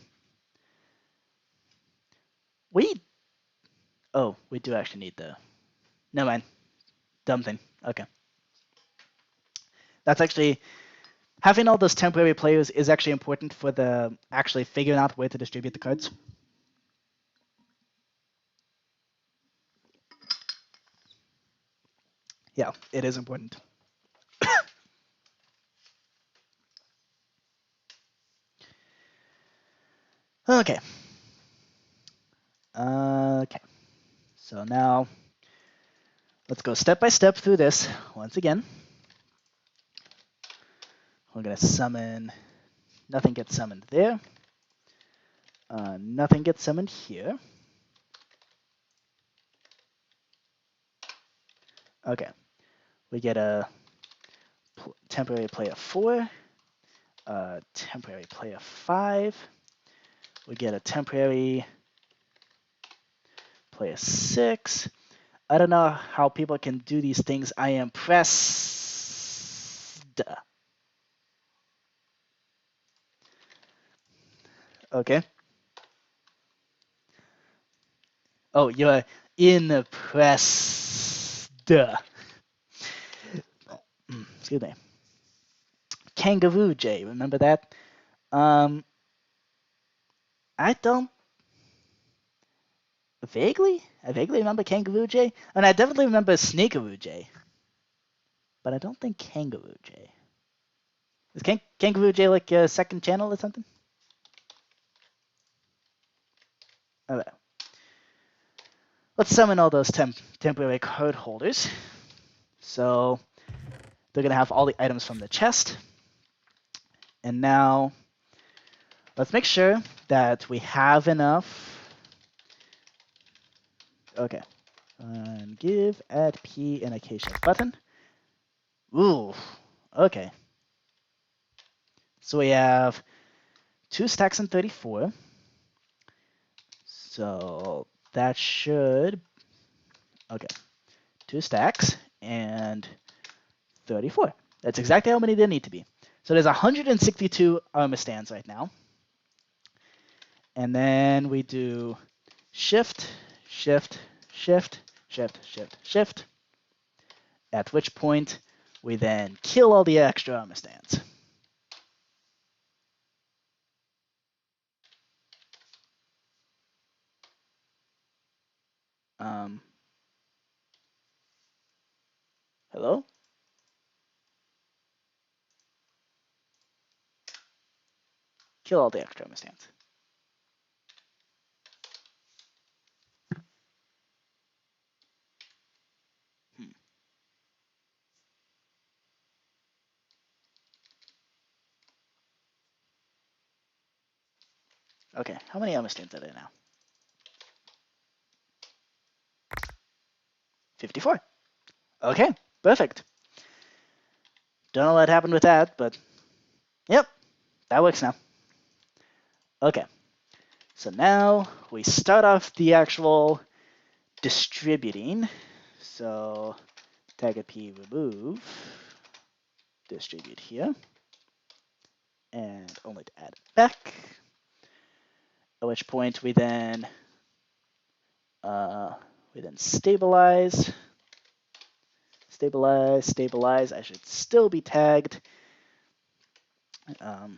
We do actually need the. Never mind. Dumb thing. Okay. That's actually having all those temporary players is actually important for the actually figuring out where to distribute the cards. Yeah, it is important. Okay. Okay. So now let's go step by step through this once again. We're going to summon. Nothing gets summoned there. Nothing gets summoned here. Okay. We get a temporary player 4, a temporary player 5. We get a temporary player 6. I don't know how people can do these things. I am pressed. Okay. Oh, you're impressed. Excuse me. Kangaroo J, remember that? I don't vaguely. I vaguely remember Kangaroo J, and I definitely remember Sneakeroo J, but I don't think Kangaroo J. Is Kangaroo J like a second channel or something? Okay. Let's summon all those temporary card holders. So they're gonna have all the items from the chest. And now let's make sure that we have enough. Okay. And give add P and acacia button. Ooh. Okay. So we have 2 stacks and 34. So that should. Okay. 2 stacks and 34. That's exactly how many there need to be. So there's 162 armor stands right now. And then we do shift, shift, shift, shift, shift, shift. At which point We then kill all the extra armor stands. Hello? Kill all the extra armor stands. Okay, how many armor stands are there now? 54. Okay, perfect. Don't know what happened with that, but yep, that works now. Okay, so now we start off the actual distributing. So target P remove, distribute here, and only to add it back. At which point we then stabilize. Stabilize. I should still be tagged. Okay,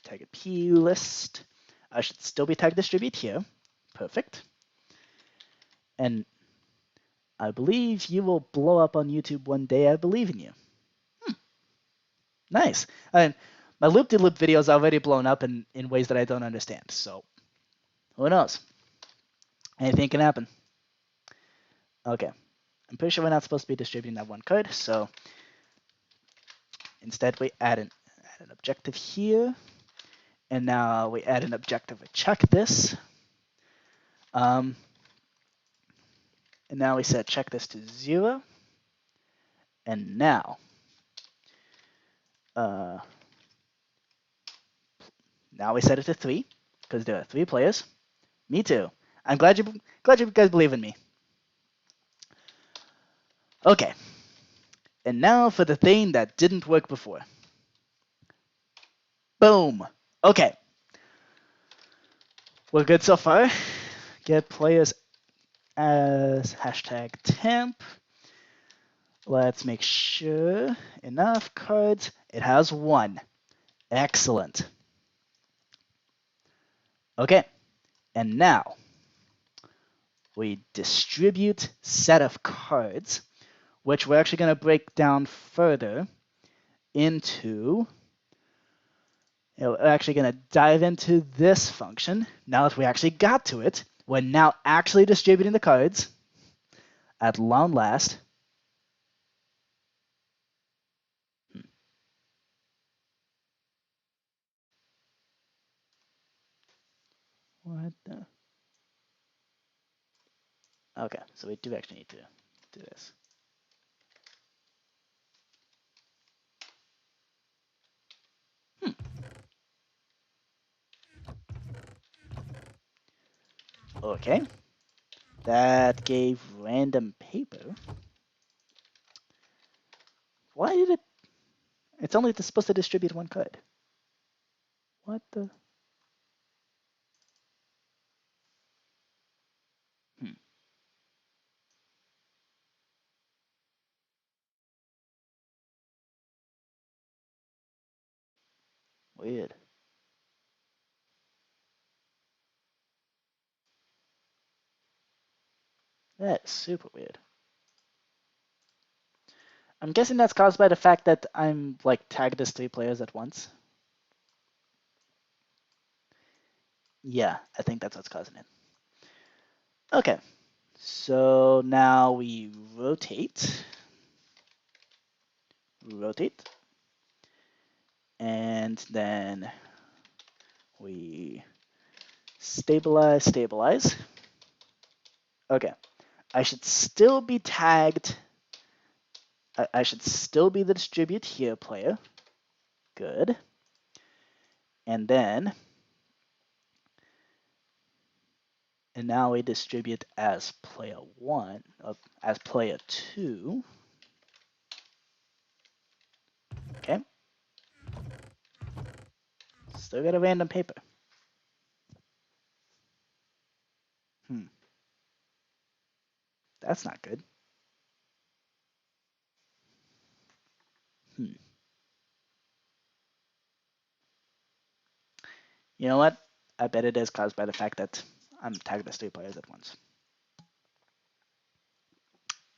tag P list. I should still be tagged distribute here. Perfect. And I believe you will blow up on YouTube one day. I believe in you. Nice. And my loop-de-loop video is already blown up in ways that I don't understand. So who knows? Anything can happen. Okay. I'm pretty sure we're not supposed to be distributing that one code. So instead we add an objective here. And now we add an objective. We check this. And now we set check this to 0. And now we set it to 3 because there are 3 players. Me too. I'm glad you guys believe in me. Okay. And now for the thing that didn't work before. Boom. Okay. We're good so far. Get players as #temp. Let's make sure. Enough cards. It has 1. Excellent. Okay. And now we distribute set of cards, which we're actually going to break down further into. We're actually going to dive into this function. Now that we actually got to it, we're now actually distributing the cards at long last. What the? Okay, so we do actually need to do this. Okay. That gave random paper. Why did it? It's only supposed to distribute 1 card. What the? Weird. That's super weird. I'm guessing that's caused by the fact that I'm like tagged as 3 players at once. Yeah, I think that's what's causing it. Okay, so now we rotate, and then we stabilize. Okay, I should still be tagged. I should still be the distribute here player. Good. And now we distribute as player 1, as player 2. Okay. Still got a random paper. That's not good. You know what? I bet it is caused by the fact that I'm tagged as 3 players at once.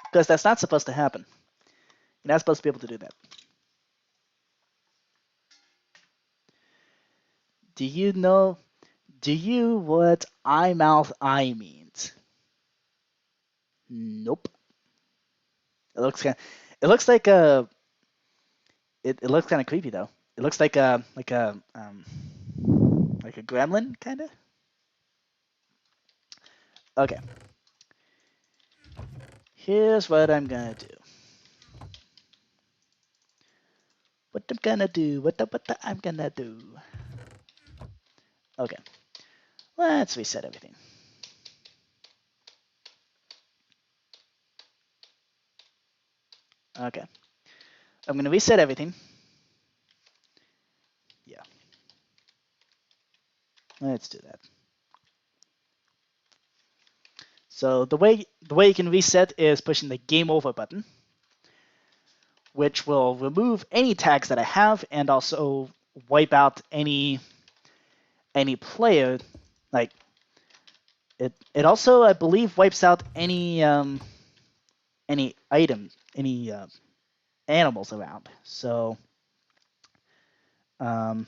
Because that's not supposed to happen. You're not supposed to be able to do that. Do you know? Do you what eye mouth eye means? Nope. It looks kind. It looks like a. It looks kind of creepy though. It looks like a gremlin kind of. Okay. Here's what I'm gonna do. What I'm gonna do. What I'm gonna do. Okay. Let's reset everything. Okay. I'm gonna reset everything. Yeah. Let's do that. So the way you can reset is pushing the game over button, which will remove any tags that I have and also wipe out any player. Like it also I believe wipes out any item, any animals around. So but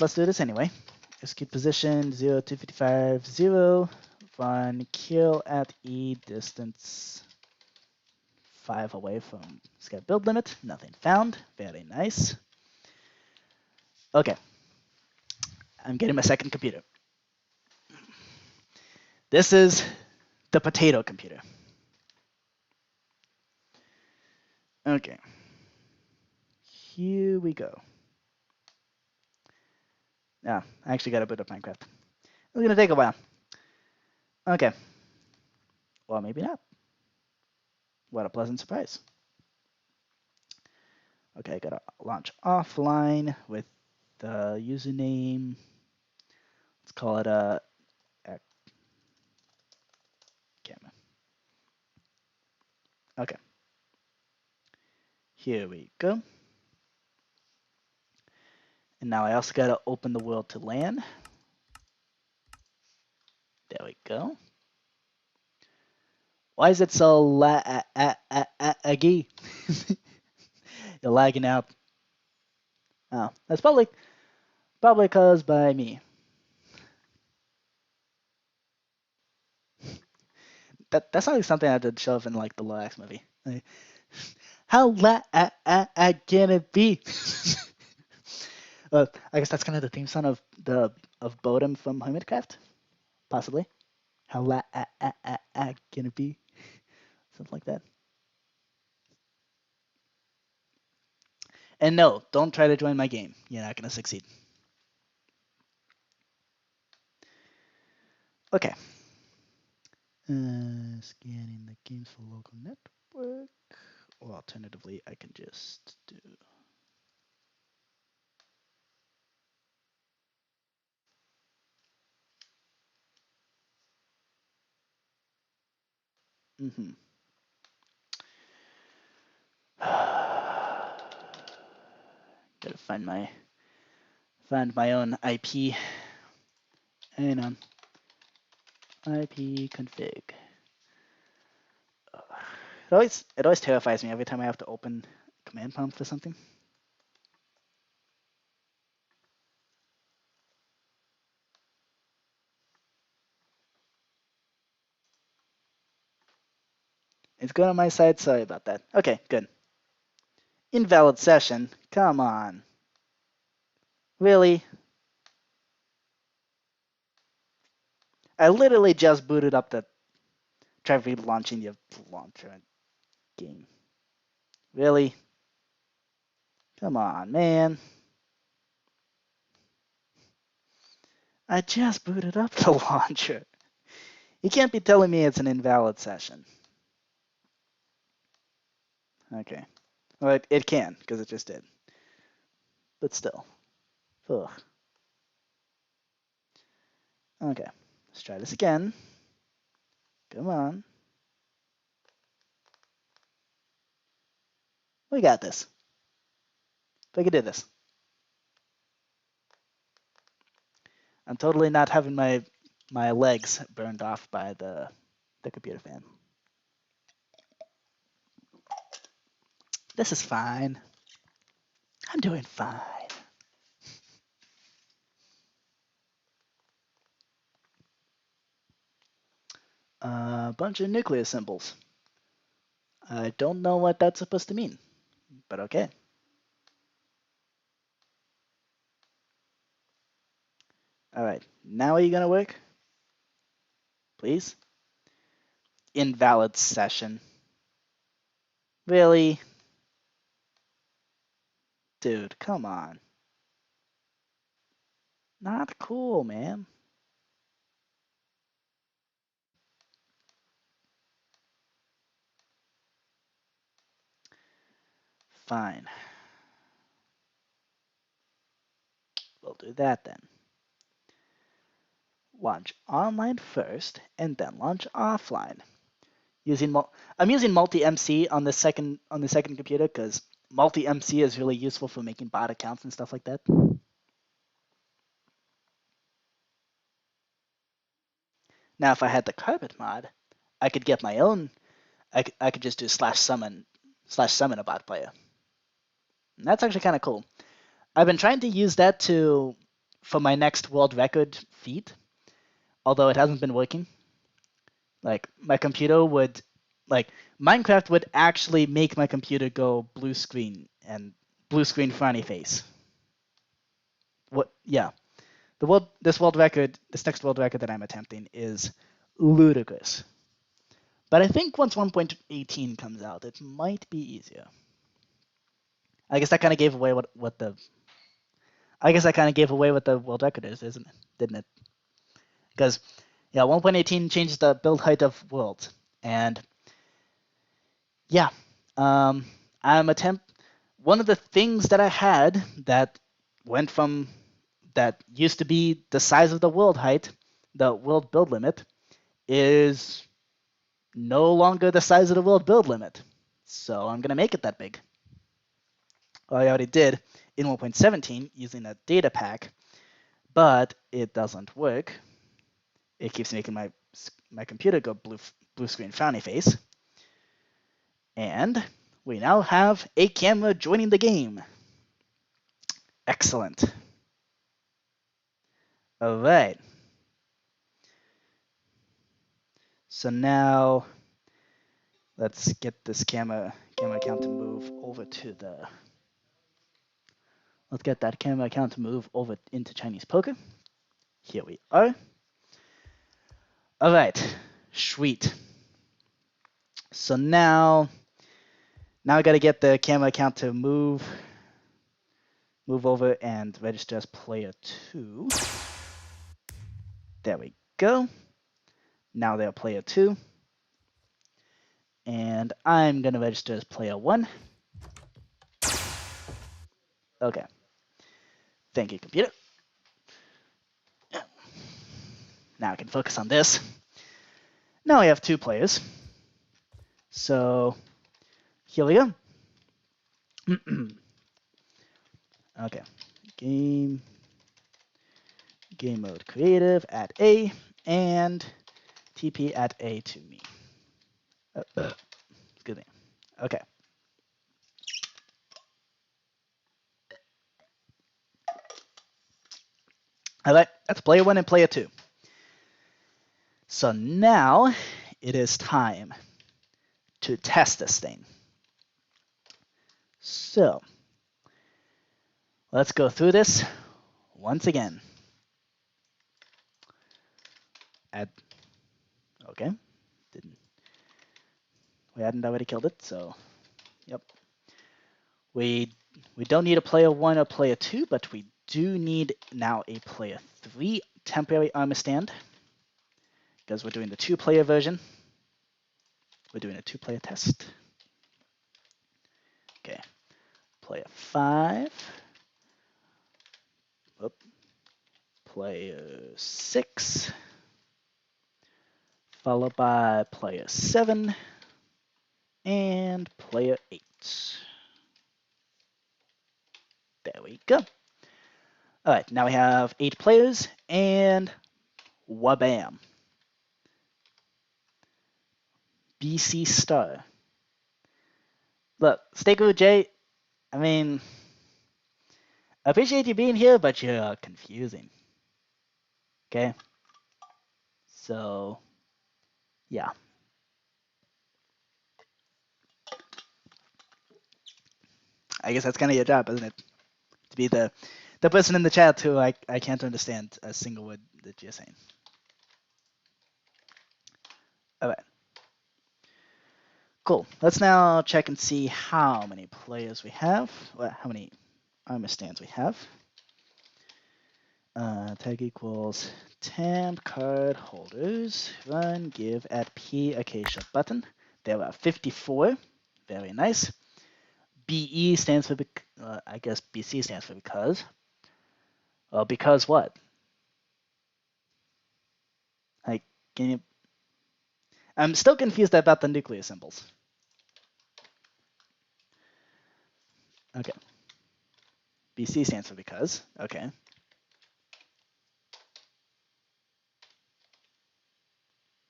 let's do this anyway. Execute position 0 to 55 0. Run kill at E distance 5 away from scout build limit. Nothing found. Very nice. Okay. I'm getting my second computer. This is the potato computer. Okay. Here we go. Yeah, I actually got to boot up Minecraft. It's going to take a while. Okay. Well, maybe not. What a pleasant surprise. Okay, I got to launch offline with the username. Let's call it a camera. Okay. Here we go. And now I also got to open the world to LAN. There we go. Why is it so laggy? You're lagging out. Oh, that's probably caused by me. That sounds like something I did show up in like the Lorax movie. Like, how can it be? I guess that's kind of the theme song of Bodum from Hermitcraft, possibly. How can it be? Something like that. And no, don't try to join my game. You're not gonna succeed. Okay. Scanning the games for local network. Or alternatively, I can just do. Gotta find my own IP. Hang on. IP config. It always terrifies me every time I have to open command prompt for something. It's good on my side. Sorry about that. Okay, good. Invalid session. Come on. Really? I literally just booted up the try relaunching the launcher game. Really? Come on, man. I just booted up the launcher. You can't be telling me it's an invalid session. Okay. Well, it can, because it just did. But still. Ugh. Okay. Let's try this again. Come on. We got this. We can do this. I'm totally not having my legs burned off by the computer fan. This is fine. I'm doing fine. A bunch of nuclear symbols. I don't know what that's supposed to mean, but okay. All right, now are you gonna work? Please? Invalid session. Really? Dude, come on. Not cool, man. Fine. We'll do that then. Launch online first, and then launch offline. I'm using multi-MC on the second computer because multi-MC is really useful for making bot accounts and stuff like that. Now, if I had the carpet mod, I could get my own. I could just do /summon a bot player. And that's actually kind of cool. I've been trying to use that for my next world record feat, although it hasn't been working. Like my computer would, like Minecraft would actually make my computer go blue screen and blue screen frowny face. What? Yeah, this next world record that I'm attempting is ludicrous. But I think once 1.18 comes out, it might be easier. I guess that kind of gave away what the. I guess I kind of gave away what the world record is, didn't it? Because yeah, 1.18 changed the build height of worlds, and yeah, one of the things that I had that went from that used to be the size of the world height, the world build limit, is no longer the size of the world build limit. So I'm gonna make it that big. Well, I already did in 1.17 using a data pack, but it doesn't work. It keeps making my computer go blue screen frowny face. And we now have a camera joining the game. Excellent. All right. So now let's get this camera account to move over to the. Let's get that camera account to move over into Chinese poker. Here we are. All right, sweet. So now I got to get the camera account to move over and register as player 2. There we go. Now they're player 2. And I'm going to register as player 1. Okay. Thank you, computer. Now I can focus on this. Now we have 2 players. So here we go. Okay. Game mode creative at A and TP at A to me. Excuse me. Okay. All right, that's player 1 and player 2. So now it is time to test this thing. So let's go through this once again. Okay, we hadn't already killed it, so yep. We don't need a player 1 or player 2, but we do need now a player 3 temporary armor stand because we're doing the 2-player version. We're doing a 2-player test. Okay, player 5. Oop. Player 6. Followed by player 7 and player 8. There we go. All right, now we have 8 players, and wabam. BC Star. Look, Steaku J, I mean, I appreciate you being here, but you're confusing. Okay? So, yeah. I guess that's kind of your job, isn't it? To be the person in the chat who I can't understand a single word that you're saying. All right. Cool. Let's now check and see how many players we have, how many armor stands we have. Tag equals temp card holders. Run give at P acacia button. There are 54. Very nice. BE stands for, I guess BC stands for because. Well, because what? Like, can you? I'm still confused about the nuclear symbols. Okay. BC stands for because. Okay.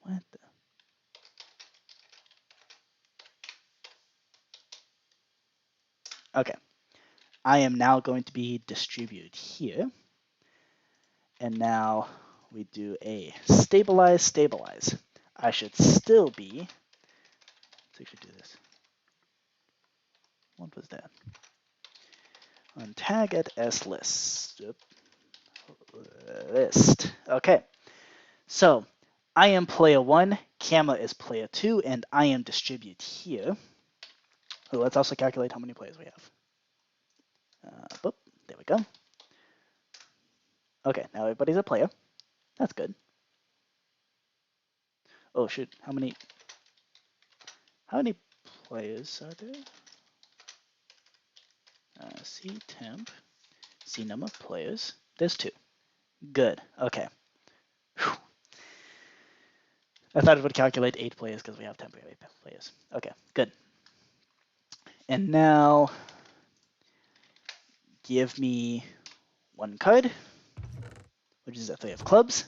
What the? Okay. I am now going to be distributed here. And now we do a stabilize, stabilize. I should still be, let's actually do this. What was that? On tag at S list. List. Okay. So I am player 1, camera is player 2, and I am distributed here. So let's also calculate how many players we have. Boop, there we go. Okay, now everybody's a player. That's good. Oh shoot, how many players are there? C temp, C number of players. There's 2. Good. Okay. Whew. I thought it would calculate 8 players because we have temporary players. Okay, good. And now give me 1 card, which is a 3 of clubs.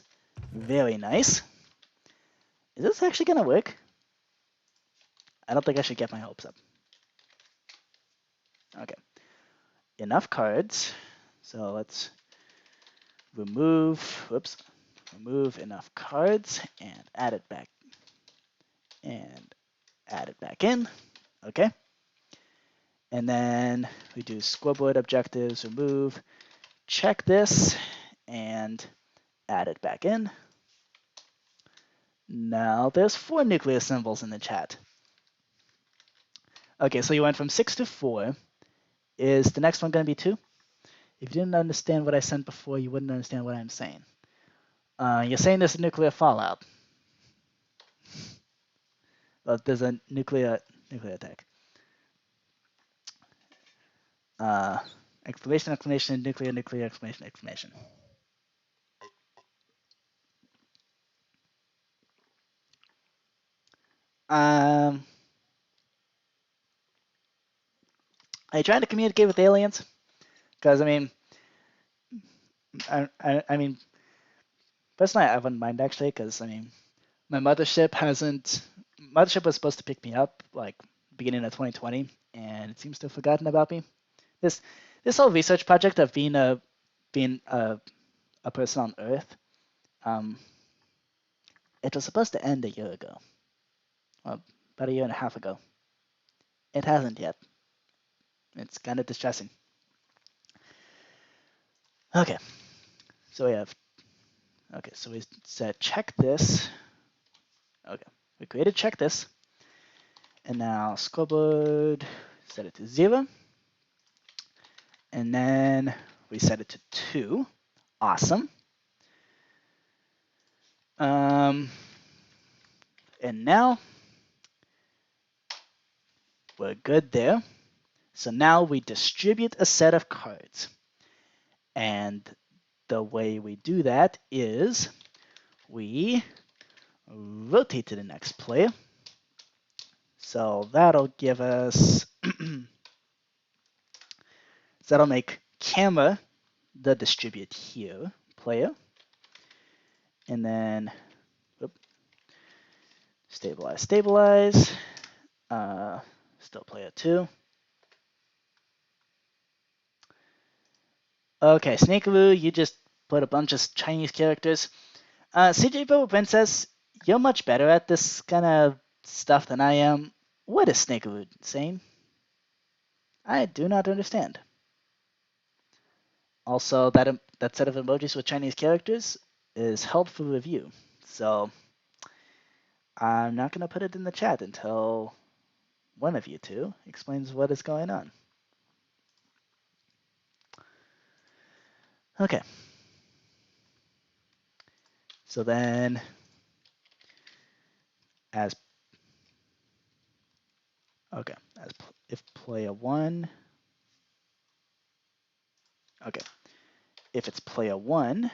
Very nice. Is this actually going to work? I don't think I should get my hopes up. Okay. Enough cards. So let's remove enough cards and add it back in. Okay. And then we do scoreboard objectives, remove, check this, and add it back in. Now there's 4 nuclear symbols in the chat. Okay, so you went from 6 to 4. Is the next one going to be 2? If you didn't understand what I sent before, you wouldn't understand what I'm saying. You're saying there's a nuclear fallout. Well, there's a nuclear attack. Exclamation, exclamation, nuclear, exclamation, exclamation. Are you trying to communicate with aliens? Because I mean, I mean, personally, I wouldn't mind actually, because I mean, my mothership was supposed to pick me up like beginning of 2020, and it seems to have forgotten about me. This whole research project of being a person on Earth, it was supposed to end a year ago, well, about a year and a half ago. It hasn't yet. It's kind of distressing. Okay, so we said check this. Okay, we created check this, and now scoreboard, set it to 0, and then we set it to 2. Awesome. And now we're good there. So now we distribute a set of cards. And the way we do that is we rotate to the next player. So that'll give us, that'll make camera the distribute here player, and then stabilize, still player 2. Okay, Snakealoo, you just put a bunch of Chinese characters. CJ Purple Princess, you're much better at this kind of stuff than I am. What is Snakealoo saying? I do not understand. Also, that set of emojis with Chinese characters is held for review. So I'm not going to put it in the chat until one of you two explains what is going on. Okay. So then, as if player 1, okay, if it's player 1,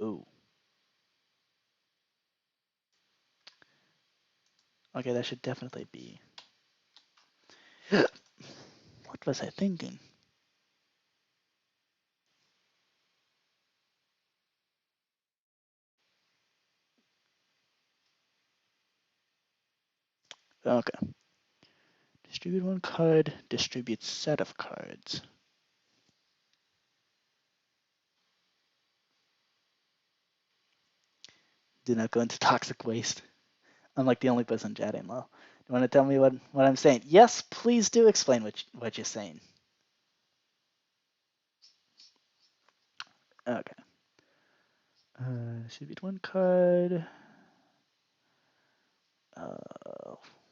ooh, okay, that should definitely be. What was I thinking? Okay. Distribute 1 card, distribute set of cards. Do not go into toxic waste. I'm like the only person chatting low. You want to tell me what I'm saying? Yes, please do explain what you're saying. Okay. Distribute 1 card.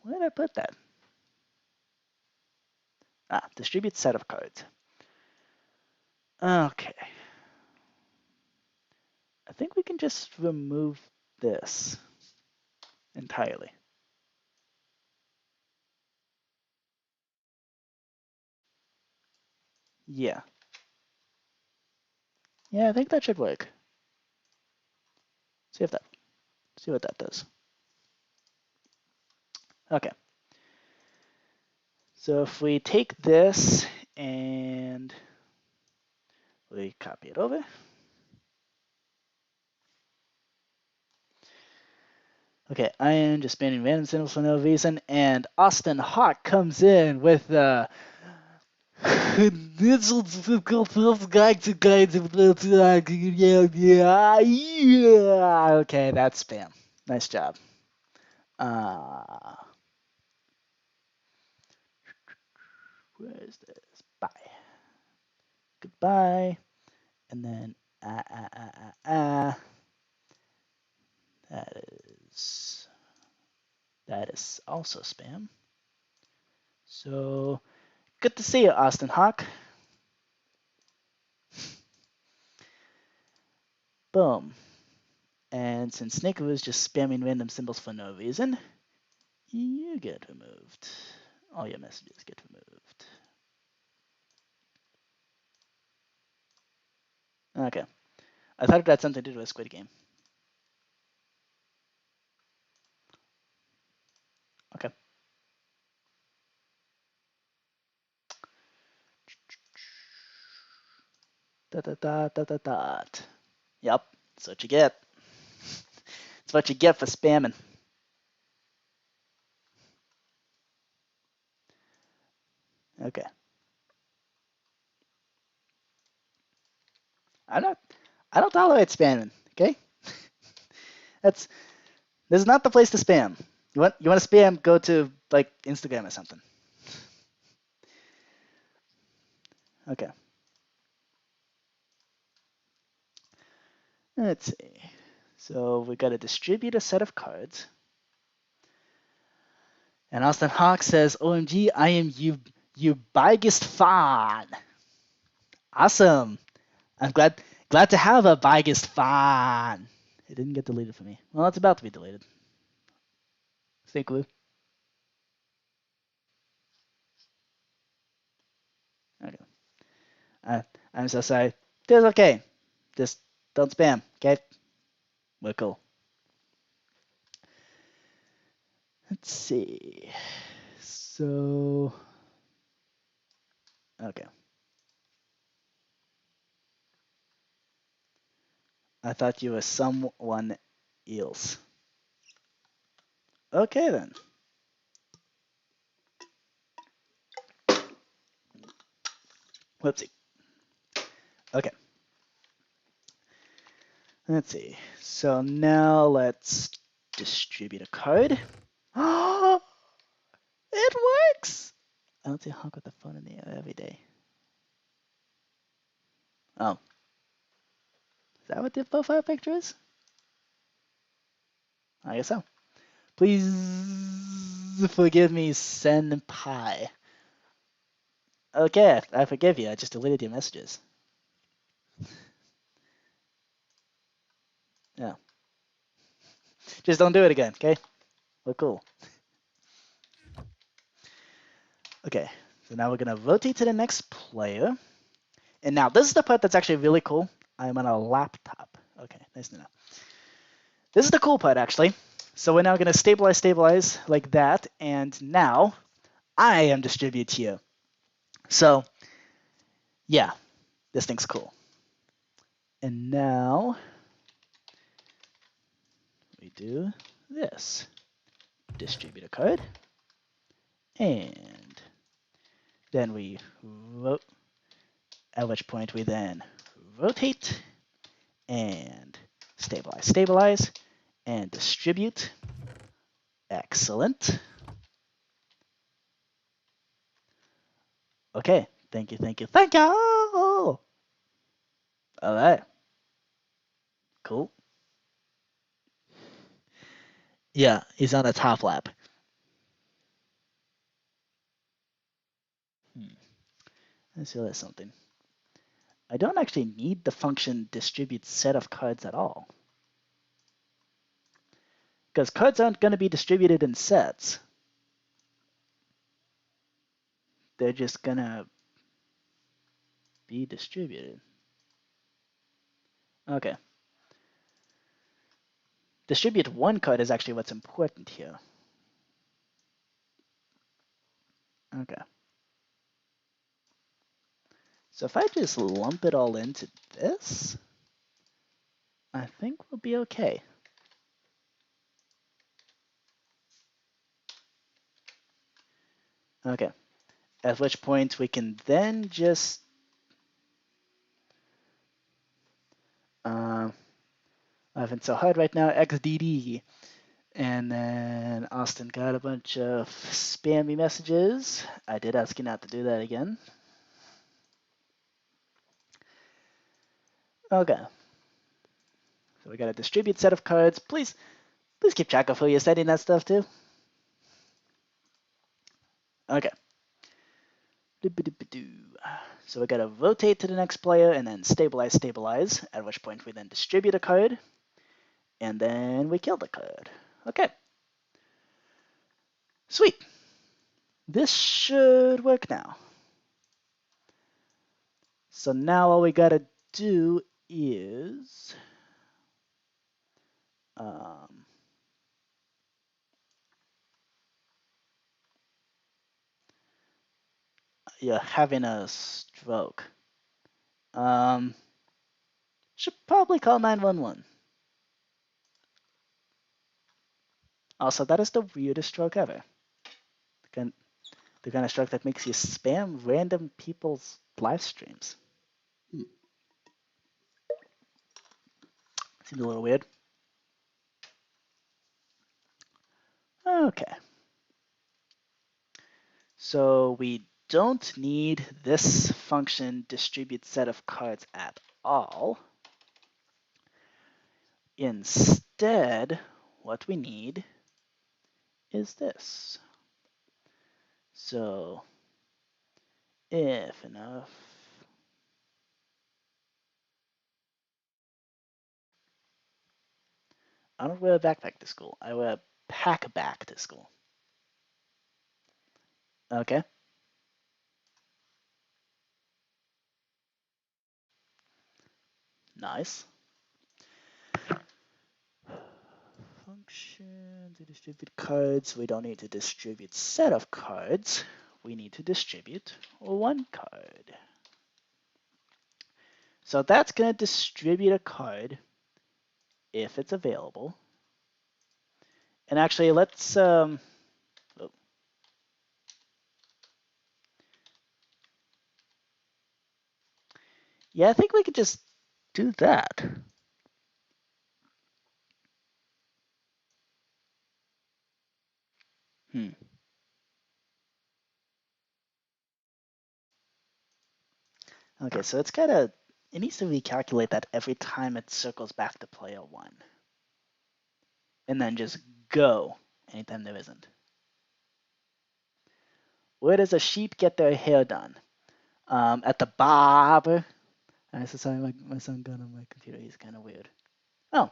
Where did I put that? Distribute set of cards. Okay. I think we can just remove this entirely. Yeah. Yeah, I think that should work. See what that does. Okay. So if we take this and we copy it over. Okay, I am just spamming random symbols for no reason, and Austin Hawk comes in with this guy to guide yeah. Okay, that's spam. Nice job. Where is this? Bye. Goodbye. And then that is also spam. So good to see you, Austin Hawk. Boom. And since Snake was just spamming random symbols for no reason, you get removed. All your messages get removed. Okay. I thought it had something to do with Squid Game. Okay. Dot. Yep, that's what you get. That's what you get for spamming. Okay. I don't tolerate spamming. Okay. This is not the place to spam. You want to spam? Go to like Instagram or something. Okay. Let's see. So we got to distribute a set of cards. And Austin Hawk says, "OMG, I am you biggest fan." Awesome. I'm glad to have a biggest fan. It didn't get deleted for me. Well, it's about to be deleted. Stay glue. Okay. I'm so sorry. It's okay. Just don't spam. Okay. We're cool. Let's see. So Okay. I thought you were someone else. Okay then. Whoopsie. Okay. Let's see. So now let's distribute a code. Oh, it works! I don't see Honk with the phone in the air every day. Oh. Is that what the profile picture is? I guess so. Please forgive me, senpai. Okay, I forgive you. I just deleted your messages. Yeah. Just don't do it again, okay? We're cool. Okay, so now we're gonna rotate to the next player. And now this is the part that's actually really cool. I'm on a laptop. Okay, nice to know. This is the cool part actually. So we're now gonna stabilize like that, and now I am distributed here. So yeah, this thing's cool. And now we do this. Distribute a code. And then we at which point we then rotate and stabilize, and distribute. Excellent. Okay, thank you. All right, cool. Yeah, he's on the top lap. Let's see, there's something. I don't actually need the function distribute set of cards at all. Because cards aren't going to be distributed in sets. They're just going to be distributed. Okay. Distribute one card is actually what's important here. Okay. So if I just lump it all into this, I think we'll be okay. Okay. At which point we can then just laughing so hard right now, XDD. And then Austin got a bunch of spammy messages. I did ask you not to do that again. Okay. So we got a distribute set of cards. Please keep track of who you're sending that stuff to. Okay. So we got to rotate to the next player and then stabilize, at which point we then distribute a card, and then we kill the card. Okay. Sweet. This should work now. So now all we got to do is you're having a stroke. Should probably call 911. Also, that is the weirdest stroke ever. The kind of stroke that makes you spam random people's live streams. Seems a little weird. Okay. So we don't need this function distribute set of cards at all. Instead, what we need is this. So if enough, I don't wear a backpack to school. I wear a pack back to school. Okay. Nice. Function to distribute cards. We don't need to distribute set of cards. we need to distribute one card. So that's going to distribute a card if it's available. And actually, let's yeah, I think we could just do that. Okay, so it's gotta, it needs to recalculate that every time it circles back to player one. And then just go anytime there isn't. Where does a sheep get their hair done? At the barber. I so sorry, my son got on my computer. He's kind of weird. Oh,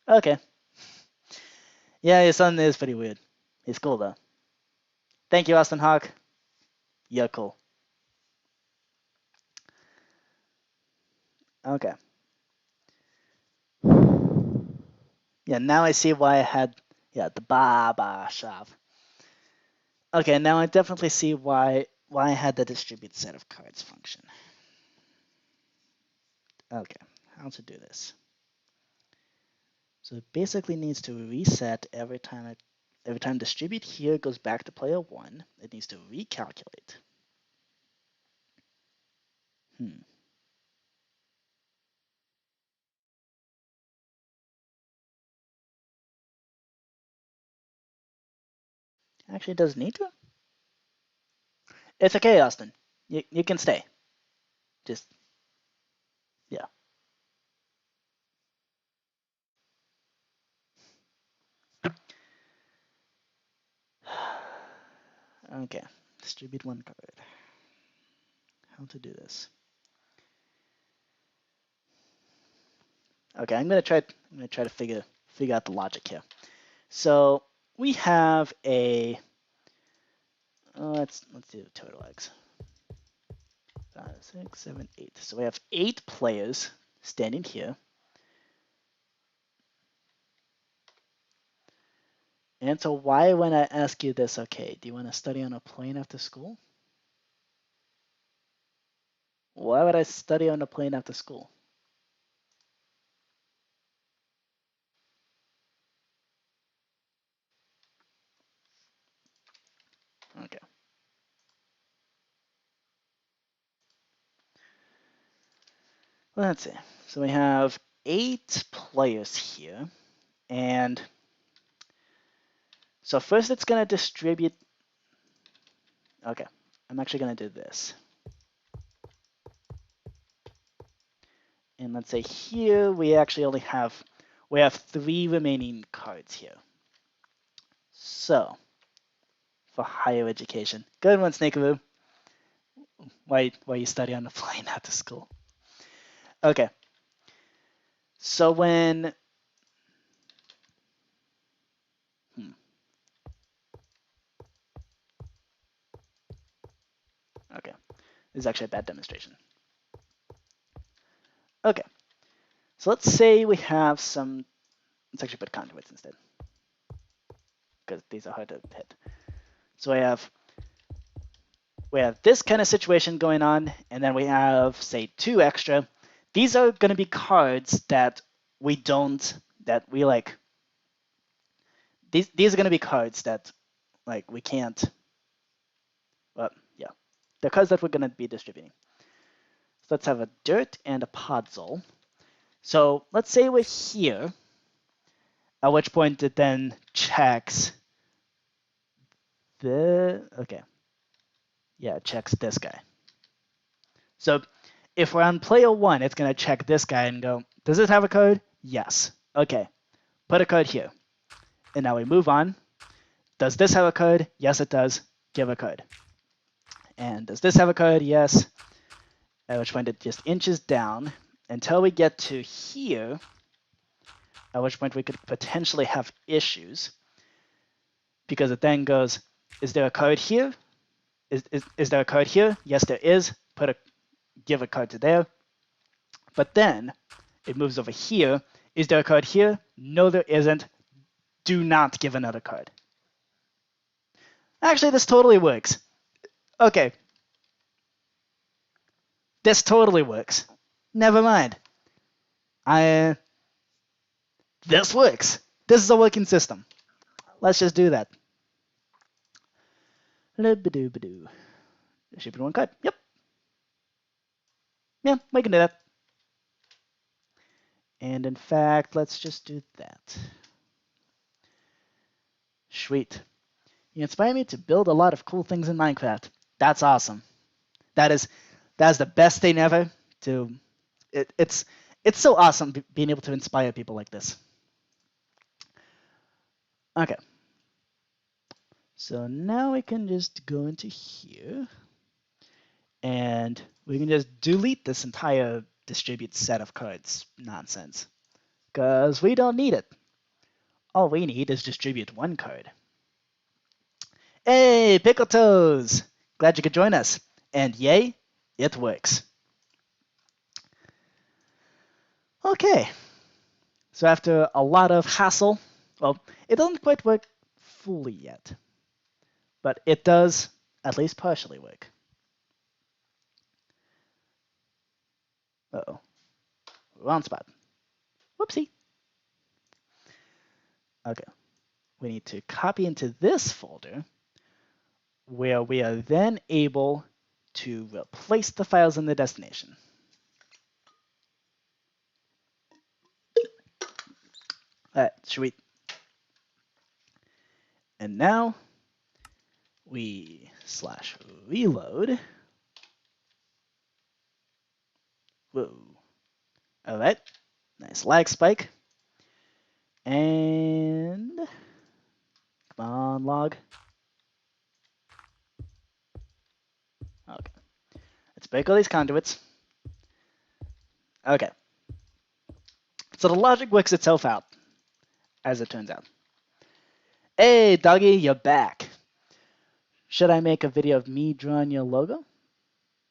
okay. Yeah, your son is pretty weird. He's cool though. Thank you, Austin Hawk. You're cool. Okay. Yeah, now I see why I had, yeah, the barber shop. Okay, now I definitely see why I had the distribute set of cards function. Okay, how to do this. So it basically needs to reset every time distribute here goes back to player one, it needs to recalculate. Actually, it doesn't need to. It's okay, Austin. You can stay. Just, yeah. Okay, distribute one card. How to do this? Okay, I'm gonna try to figure out the logic here. So we have a let's do total eggs. 5, 6, 7, 8. So we have 8 players standing here. And so why, when I ask you this, okay, do you want to study on a plane after school? Why would I study on a plane after school? Okay. Let's see. So we have 8 players here. And so first it's going to distribute. Okay, I'm actually going to do this. And let's say here we actually only have, we have 3 remaining cards here. So for higher education. Good one, Snakeaboo. Why you study on the plane after school? Okay. So when okay, this is actually a bad demonstration. Okay. So let's say we have some, let's actually put conduits instead, because these are hard to hit. So we have this kind of situation going on, and then we have, say, 2 extra. These are going to be cards that we like. These are going to be cards that, like, we can't. Well, yeah, they're cards that we're going to be distributing. So let's have a dirt and a podzol. So let's say we're here, at which point it then checks okay. Yeah, it checks this guy. So if we're on player 1, it's going to check this guy and go, does it have a code? Yes. Okay, put a code here. And now we move on. Does this have a code? Yes, it does. Give a code. And does this have a code? Yes. At which point it just inches down until we get to here, at which point we could potentially have issues, because it then goes, is there a code here? Is there a code here? Yes, there is. Give a code to there. But then it moves over here. Is there a code here? No, there isn't. Do not give another code. Actually, this totally works. Okay. This totally works. Never mind. This works. This is a working system. Let's just do that. Distribute one card. Yep. Yeah, we can do that. And in fact, let's just do that. Sweet. You inspire me to build a lot of cool things in Minecraft. That's awesome. That's the best thing ever. It's so awesome being able to inspire people like this. Okay. So now we can just go into here and we can just delete this entire distribute set of cards nonsense because we don't need it. All we need is distribute one card. Hey, Pickle Toes! Glad you could join us. And yay, it works. Okay. So after a lot of hassle, well, it doesn't quite work fully yet, but it does at least partially work. Uh-oh. Wrong spot. Whoopsie. Okay. We need to copy into this folder where we are then able to replace the files in the destination. Alright, sweet. And now we /reload. Whoa. Alright. Nice lag spike. And come on, log. Okay. Let's break all these conduits. Okay. So the logic works itself out, as it turns out. Hey, doggy, you're back. Should I make a video of me drawing your logo?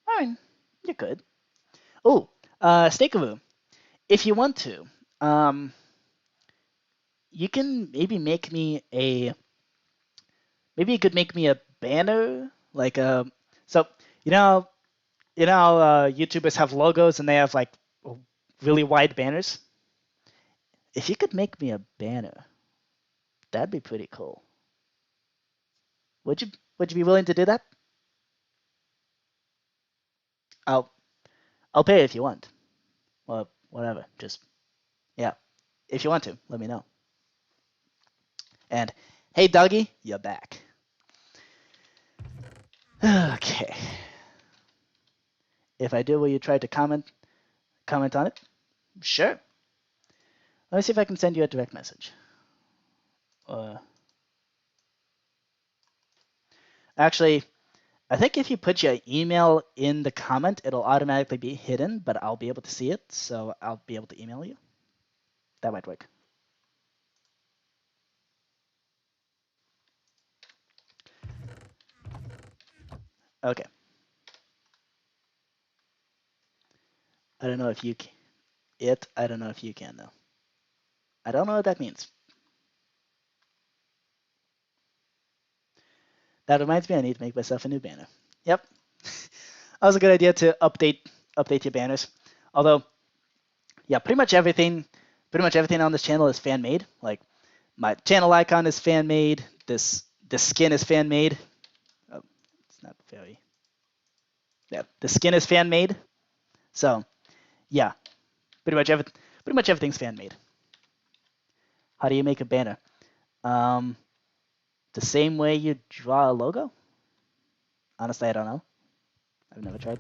Fine, you could. Oh, Snakearoo, if you want to, you can maybe make me maybe you could make me a banner, like so you know how YouTubers have logos and they have like really wide banners. If you could make me a banner, that'd be pretty cool. Would you be willing to do that? I'll pay if you want. Well, whatever. Just yeah. If you want to, let me know. And hey, doggy, you're back. Okay. If I do, will you try to comment on it? Sure. Let me see if I can send you a direct message. Actually, I think if you put your email in the comment, it'll automatically be hidden, but I'll be able to see it, so I'll be able to email you. That might work. Okay. I don't know if you can. I don't know if you can, though. I don't know what that means. That reminds me, I need to make myself a new banner. Yep. That was a good idea to update your banners. Although, yeah, pretty much everything on this channel is fan made. Like my channel icon is fan made. This skin is fan made. Oh, it's not very. Yeah, the skin is fan made. So, yeah, pretty much everything's fan made. How do you make a banner? The same way you draw a logo? Honestly, I don't know. I've never tried.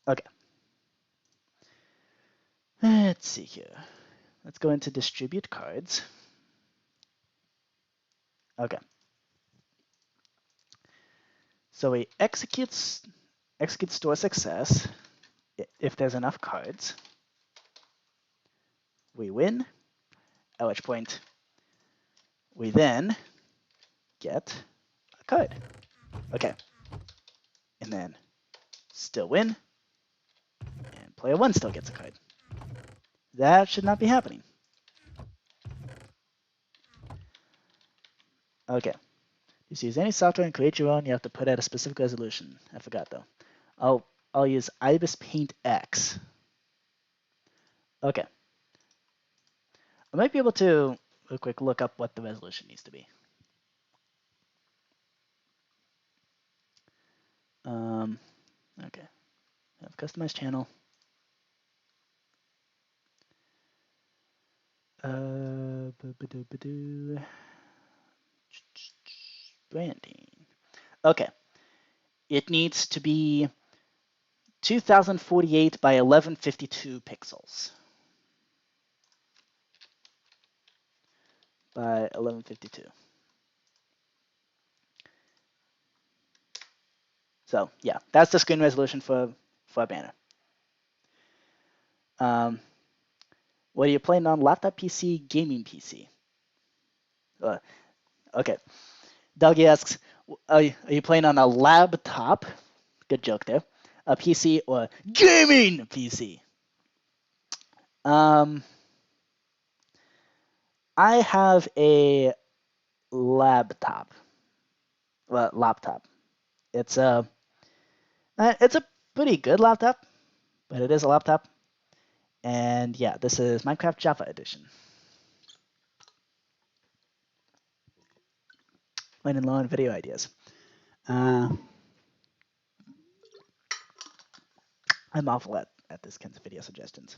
Okay. Let's see here. Let's go into distribute cards. Okay. So we execute store success if there's enough cards. We win, at which point we then get a card. Okay. And then still win, and player 1 still gets a card. That should not be happening. Okay. Just use any software and create your own. You have to put at a specific resolution. I forgot though. I'll use Ibis Paint X. Okay. I might be able to real quick look up what the resolution needs to be. Okay. I have customized channel. Branding. Okay. It needs to be 2048 by 1152 pixels. By 1152. So yeah, that's the screen resolution for a banner. What are you playing on? Laptop PC, gaming PC? Okay. Dougie asks, are you playing on a laptop? Good joke there. A PC or gaming PC? I have a laptop. Well, laptop. It's a pretty good laptop, but it is a laptop. And yeah, this is Minecraft Java Edition. Running low on video ideas. I'm awful at this kind of video suggestions.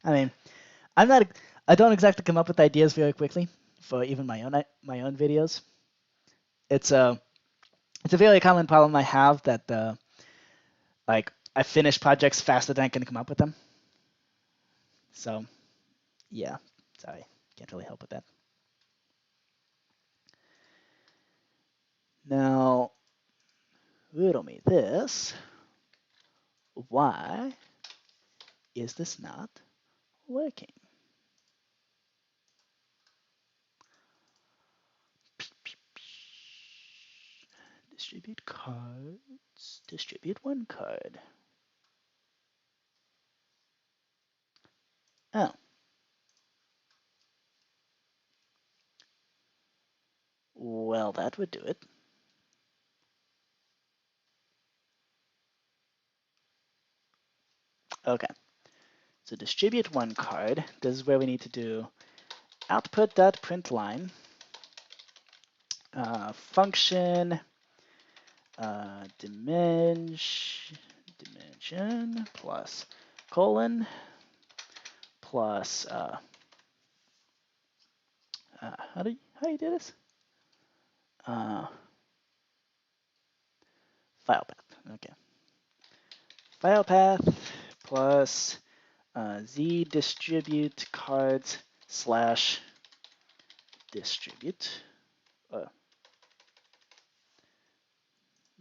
I mean, I don't exactly come up with ideas very quickly for even my own videos. It's a very common problem I have that like I finish projects faster than I can come up with them. So yeah, sorry, can't really help with that. Now, riddle me this. Why is this not working? Distribute cards. Distribute one card. Oh. Well, that would do it. Okay. So distribute one card. This is where we need to do output.println function dimension plus colon plus how do you do this? File path. Okay. File path plus z distribute cards slash distribute.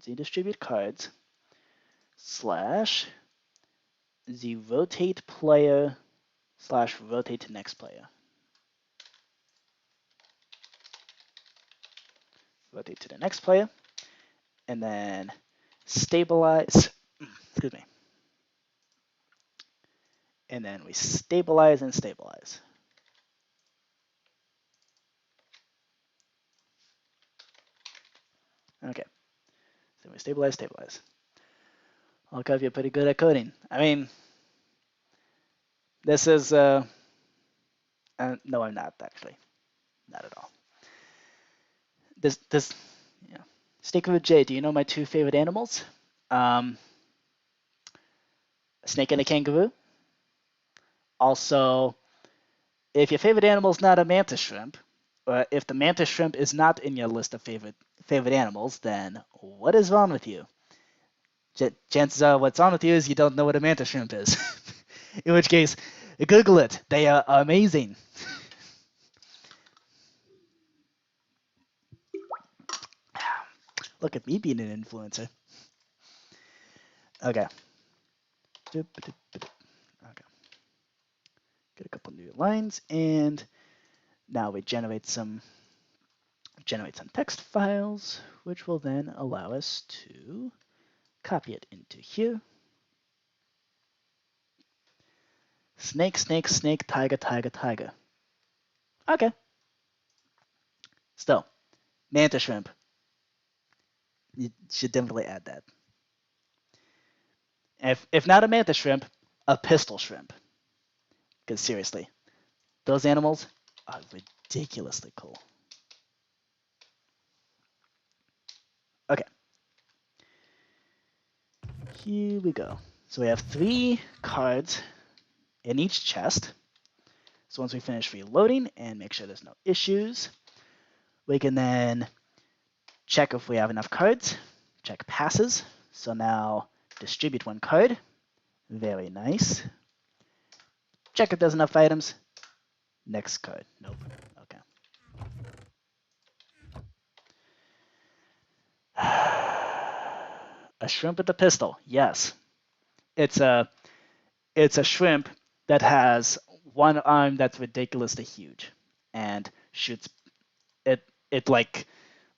Z distribute cards slash z rotate player slash rotate to next player. Rotate to the next player, and then stabilize. Excuse me. And then we stabilize and stabilize. Okay. So we stabilize, stabilize. I'll cover you pretty good at coding. I mean, this is no, I'm not actually, not at all. This, yeah. Snake with J. Do you know my two favorite animals? A snake and a kangaroo. Also, if your favorite animal is not a mantis shrimp, or if the mantis shrimp is not in your list of favorite animals, then what is wrong with you? Chances are what's wrong with you is you don't know what a mantis shrimp is. In which case, Google it. They are amazing. Look at me being an influencer. Okay. Okay. Get a couple new lines, and now we generate some text files, which will then allow us to copy it into here. Snake, snake, snake, tiger, tiger, tiger. Okay. Still, mantis shrimp. You should definitely add that. If not a mantis shrimp, a pistol shrimp. Because seriously, those animals are ridiculously cool. Okay, here we go. So we have 3 cards in each chest. So once we finish reloading and make sure there's no issues, we can then check if we have enough cards, check passes. So now distribute 1 card. Very nice. Check if there's enough items. Next card. Nope. Okay. A shrimp with a pistol. Yes. It's a shrimp that has one arm that's ridiculously huge and shoots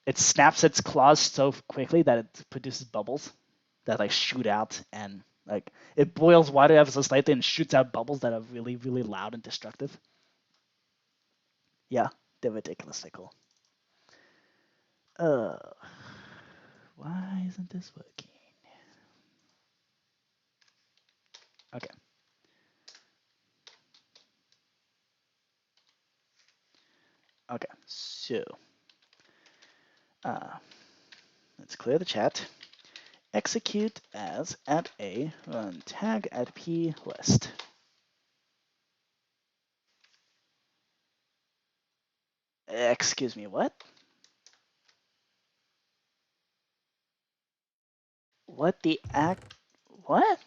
it snaps its claws so quickly that it produces bubbles that like shoot out and like it boils water ever so slightly and shoots out bubbles that are really, really loud and destructive. Yeah, they're ridiculously cool. Uh, why isn't this working? Okay. Okay, so uh, let's clear the chat. Execute as at A, run tag at P list. Excuse me, what? What the act? What?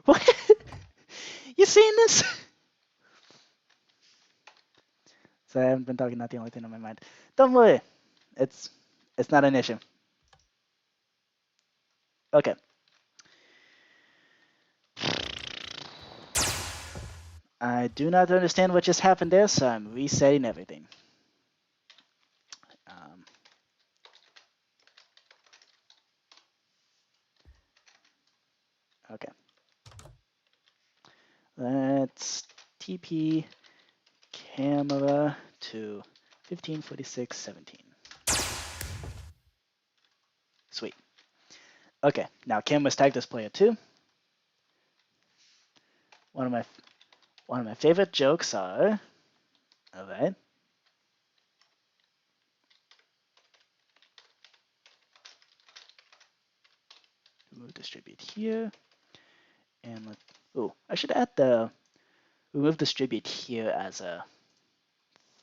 What? You seen this? So I haven't been talking, not the only thing on my mind. Don't worry. It's it's not an issue. Okay. I do not understand what just happened there, so I'm resetting everything. Um, okay. Let's TP camera to 154617. Sweet. Okay, now camera's tagged as player 2. One of my favorite jokes are, all right. Remove distribute here, and let. Oh, I should add the remove distribute here as a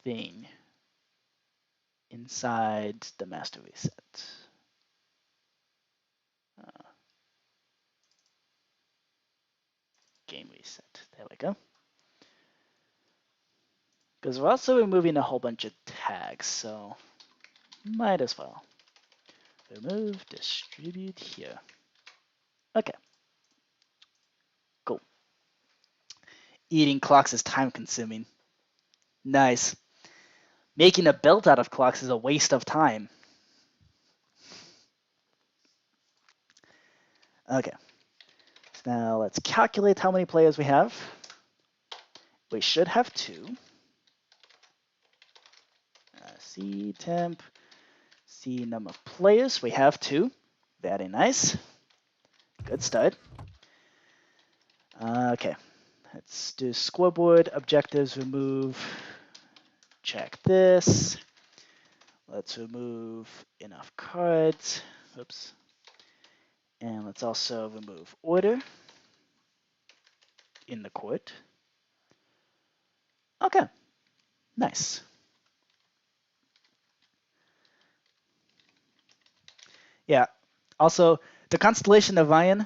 thing inside the master reset. Uh, game reset. There we go. Because we're also removing a whole bunch of tags, so might as well. Remove distribute here. Okay. Cool. Eating clocks is time consuming. Nice. Making a belt out of clocks is a waste of time. Okay. So now let's calculate how many players we have. We should have 2. C temp, C number of players. We have 2. Very nice. Good start. Okay. Let's do scoreboard, objectives, remove, check this. Let's remove enough cards. Oops. And let's also remove order in the court. Okay, nice. Yeah, also the constellation of Orion,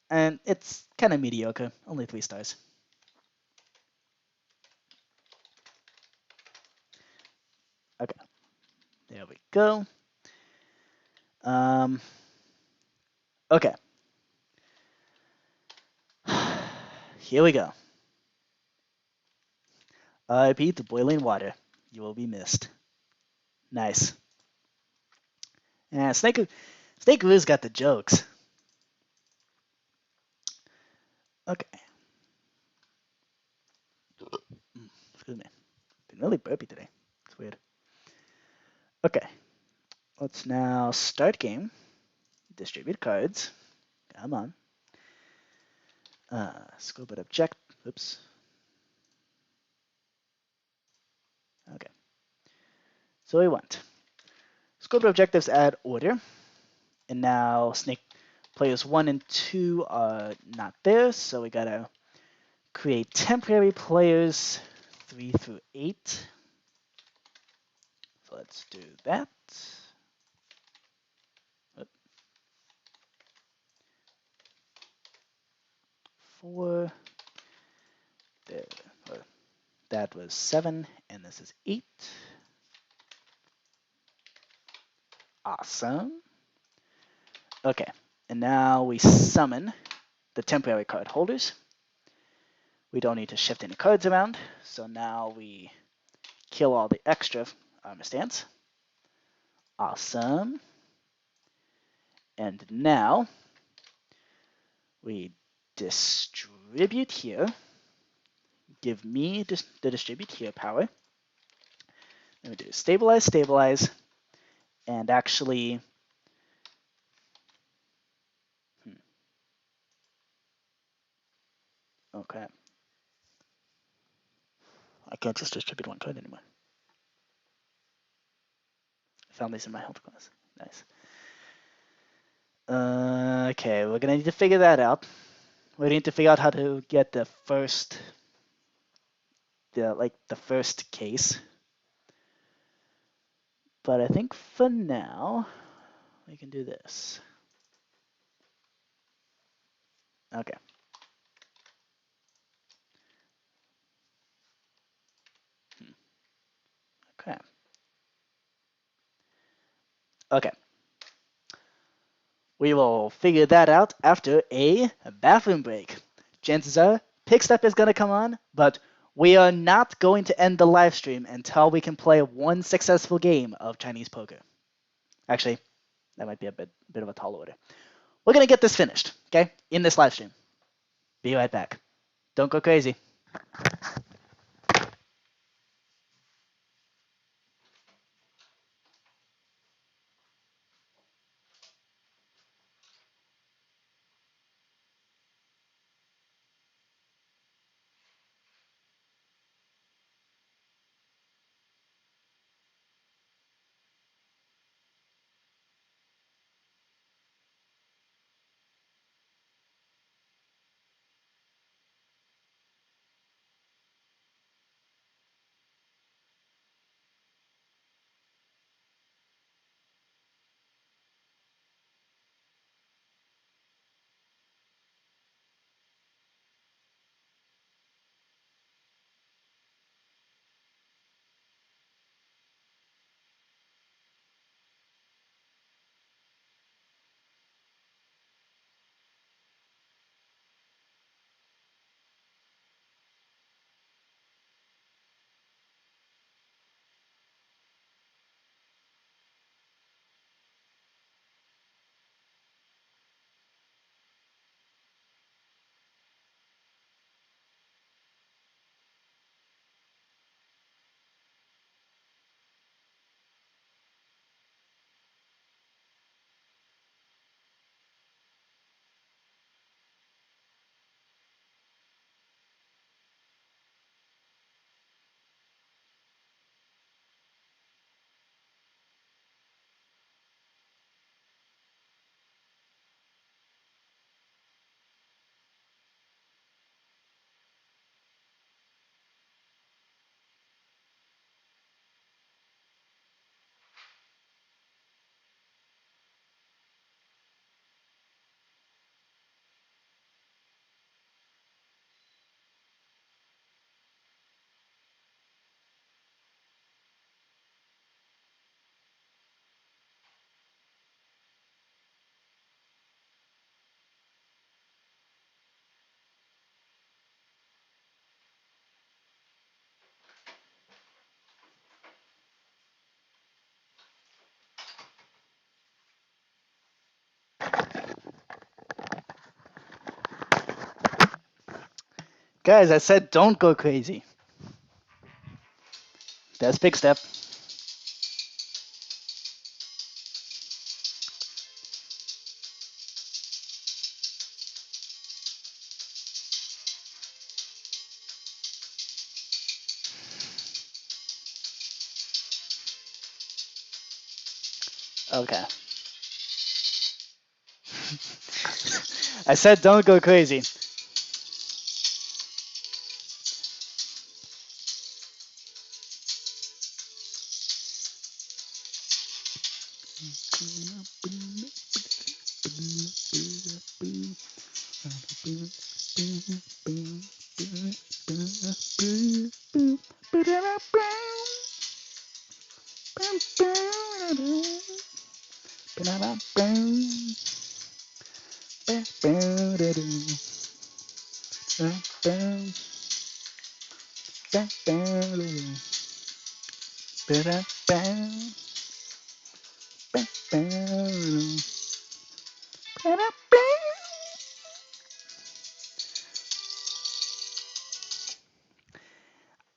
and it's kind of mediocre, only 3 stars. Okay, there we go. Okay. Here we go. RIP to boiling water. You will be missed. Nice. Yeah, Snake Lou's got the jokes. Okay. Excuse me. Been really burpy today. It's weird. Okay. Let's now start game. Distribute cards. Come on. Scope it object. Oops. Okay. So we want scope objectives add order. And now snake players 1 and 2 are not there, so we gotta create temporary players 3 through 8. So let's do that. 4. There. That was 7, and this is 8. Awesome. Okay, and now we summon the temporary card holders. We don't need to shift any cards around, so now we kill all the extra armor stands. Awesome. And now we distribute here. Give me the distribute here power. Then we do stabilize, stabilize, and actually, okay. I can't just distribute one card anymore. I found these in my health class. Nice. Okay, we're gonna need to figure that out. We need to figure out how to get the first case. But I think for now, we can do this. Okay. Okay. Okay. We will figure that out after a bathroom break. Chances are, Pickstep is going to come on, but we are not going to end the live stream until we can play one successful game of Chinese poker. Actually, that might be a bit of a tall order. We're going to get this finished, okay, in this live stream. Be right back. Don't go crazy. Guys, I said don't go crazy. That's Pickstep. Okay. I said don't go crazy.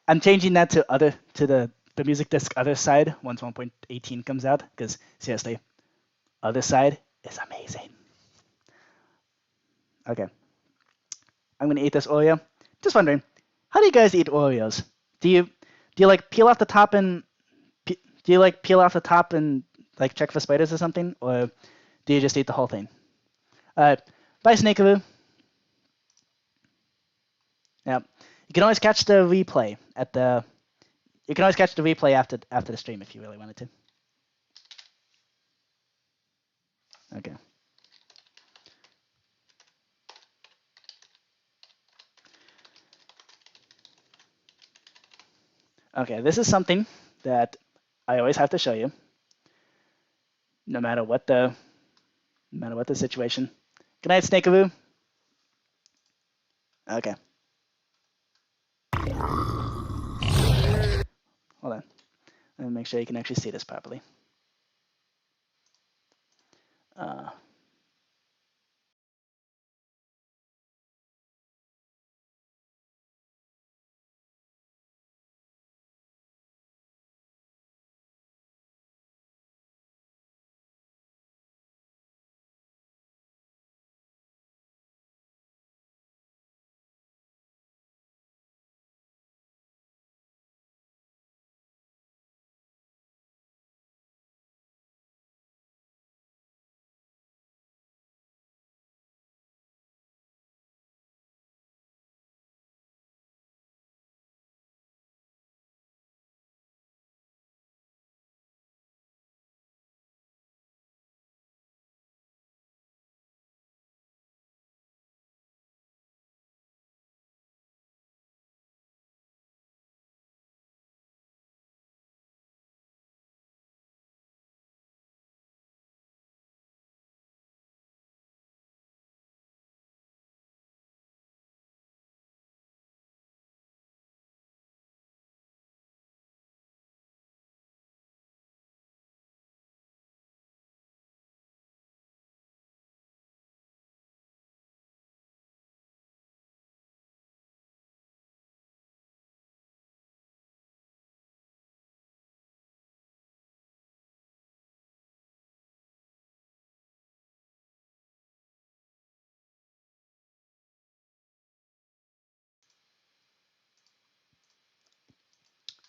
I'm changing that to the music disc other side once 1.18 comes out, because seriously, other side is amazing. Okay, I'm gonna eat this Oreo. Just wondering, how do you guys eat Oreos? Do you like peel off the top and do you like peel off the top and like check for spiders or something, or do you just eat the whole thing? Bye, Snakeaboo. Yeah, you can always catch the replay at the. You can always catch the replay after the stream if you really wanted to. Okay. Okay, this is something that I always have to show you, no matter what the situation. Good night, Snakeaboo. Okay. Hold on. Let me make sure you can actually see this properly. Uh,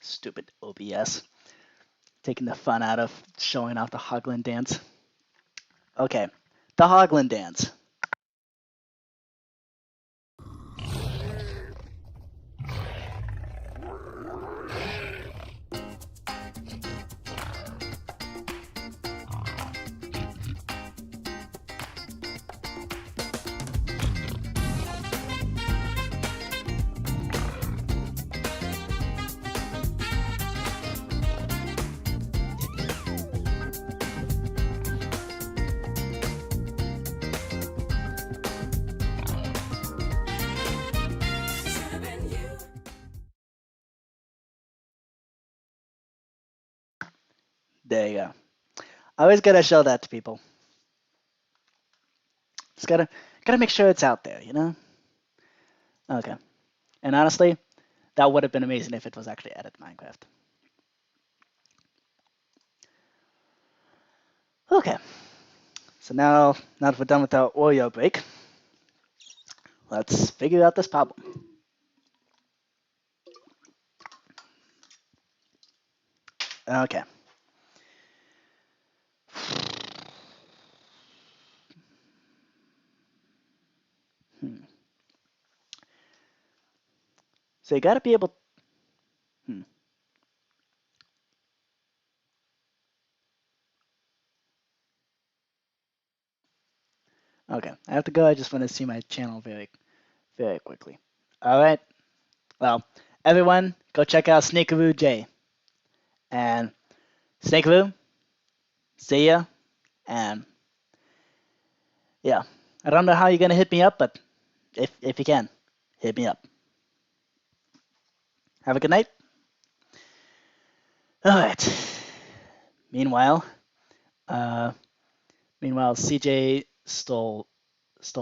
Stupid OBS. Taking the fun out of showing off the Hoglin dance. Okay, the Hoglin dance. There you go. I always gotta show that to people. Just gotta make sure it's out there, you know? Okay. And honestly, that would have been amazing if it was actually added to Minecraft. Okay. So now that we're done with our Oreo break, let's figure out this problem. Okay. So you gotta be able. Hmm. Okay, I have to go. I just want to see my channel very, very quickly. All right. Well, everyone, go check out Snakearoo J. And Snakearoo, see ya. And yeah, I don't know how you're gonna hit me up, but if you can, hit me up. Have a good night. All right. Meanwhile, uh, CJ stole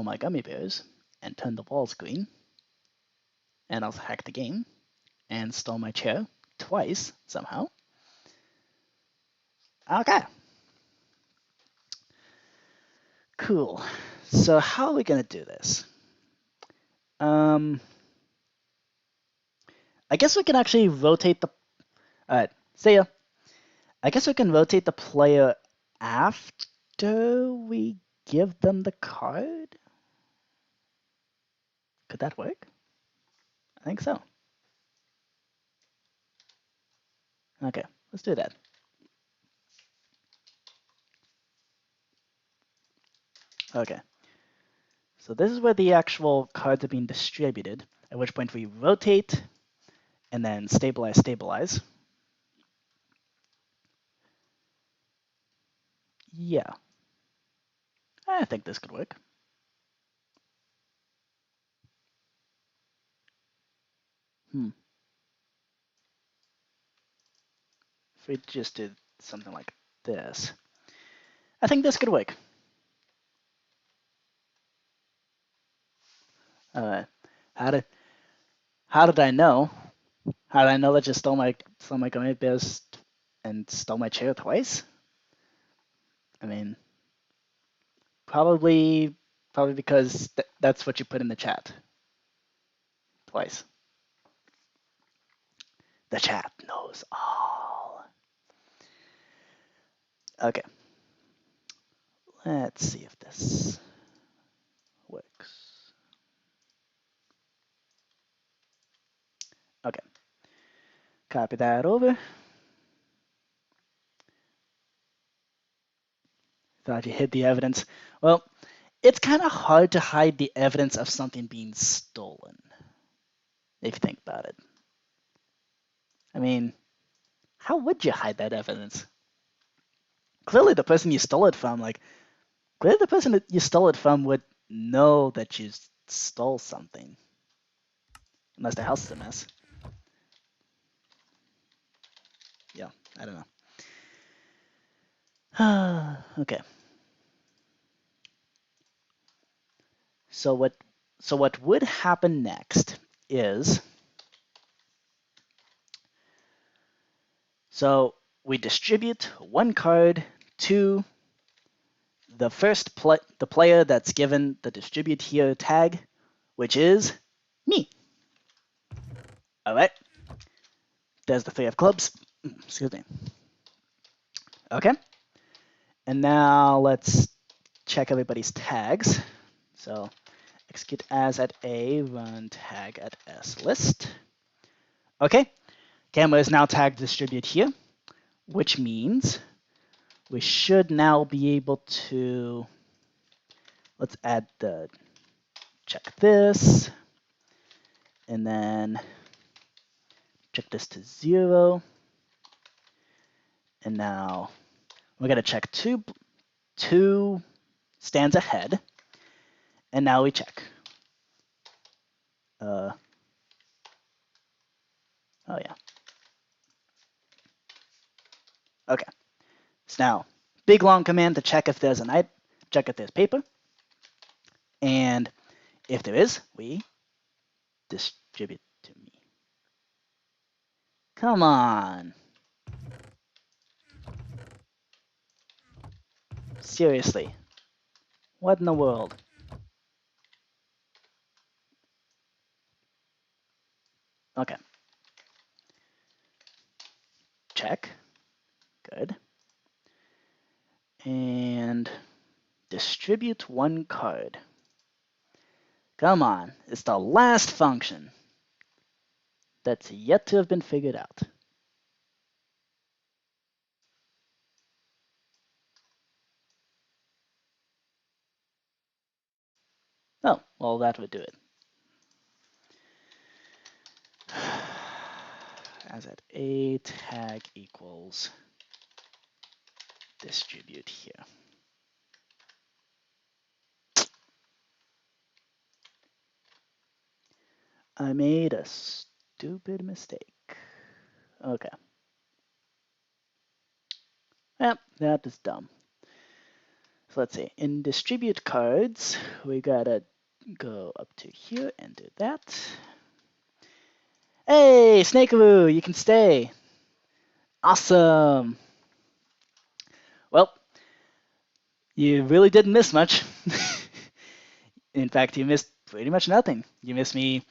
my gummy bears and turned the walls green, and also hacked the game and stole my chair twice somehow. Okay. Cool. So how are we gonna do this? Um, I guess we can actually rotate the. Alright, see ya. I guess we can rotate the player after we give them the card. Could that work? I think so. Okay, let's do that. Okay. So this is where the actual cards are being distributed, at which point we rotate and then stabilize, stabilize. Yeah, I think this could work. If we just did something like this, I think this could work. How did I know? How did I know that you stole my gummy bears and stole my chair twice? I mean, probably because that's what you put in the chat twice. The chat knows all. Okay. Let's see if this works. Okay. Copy that over. Thought you hid the evidence. Well, it's kind of hard to hide the evidence of something being stolen, if you think about it. I mean, how would you hide that evidence? Clearly the person you stole it from, clearly the person that you stole it from would know that you stole something. Unless the house is a mess. Yeah, I don't know. Okay. So what would happen next is, so we distribute one card to the the player that's given the distribute here tag, which is me. All right. There's the 3 of clubs. Excuse me. Okay. And now let's check everybody's tags. So execute as at A, run tag at S list. Okay. Camera is now tagged distribute here, which means we should now be able to, let's add the, check this, and then check this to 0. And now we're going to check two stands ahead. And now we check. Oh yeah. Okay. So now, big long command to check if there's check if there's paper. And if there is, we distribute to me. Come on. Seriously. What in the world? Okay. Check. Good. And distribute one card. Come on. It's the last function. that's yet to have been figured out. Oh, well, that would do it. As at a tag equals distribute here. I made a stupid mistake. Okay. Yep, that is dumb. So let's see. In distribute cards, we gotta go up to here and do that. Hey, Snakeaboo, you can stay. Awesome. Well, you really didn't miss much. In fact, you missed pretty much nothing. You missed me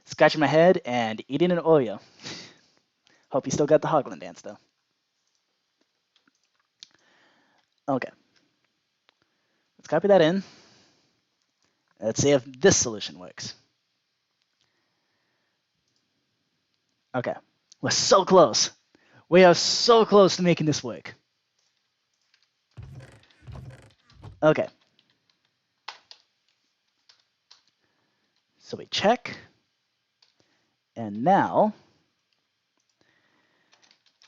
scratching my head and eating an Oreo. Hope you still got the Hoglin dance, though. Okay. Let's copy that in. Let's see if this solution works. Okay. We're so close. We are so close to making this work. Okay. So we check. And now,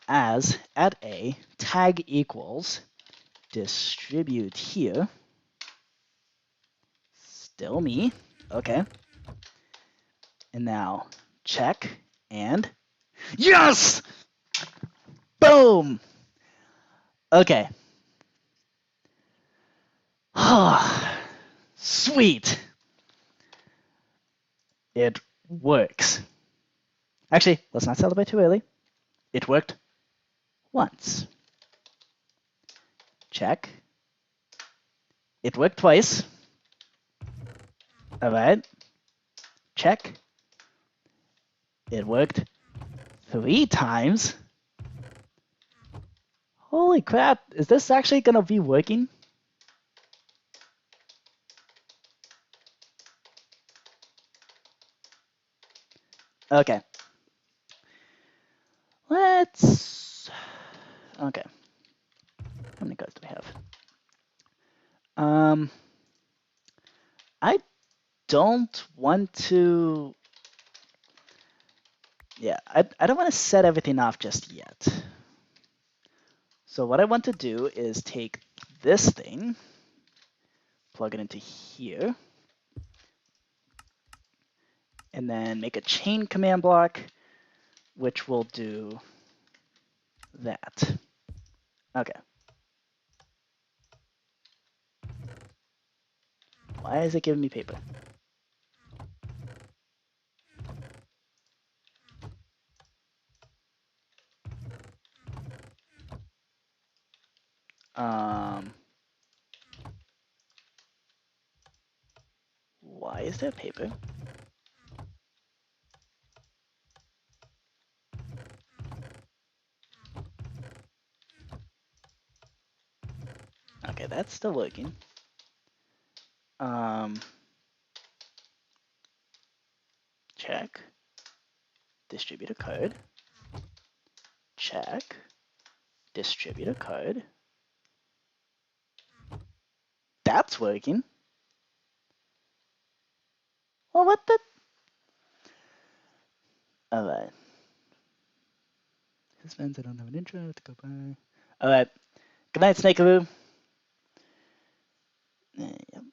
as at a tag equals distribute here, still me. Okay. And now check and yes! Boom! Okay. Sweet. It works. Actually, let's not celebrate too early. It worked once. Check. It worked twice. All right. Check. It worked 3 times. Holy crap. Is this actually going to be working? Okay. Let's... Okay. How many cards do we have? I don't want to... Yeah, I don't want to set everything off just yet. So what I want to do is take this thing, plug it into here, and then make a chain command block, which will do that. Okay. Why is it giving me paper? Why is there paper? Okay, that's still working. Check. Distributor code. Check. Distributor code. That's working. Well, what the? Alright. This means I don't have an intro to go by. Alright. Good night, Snakeaboo. Yep.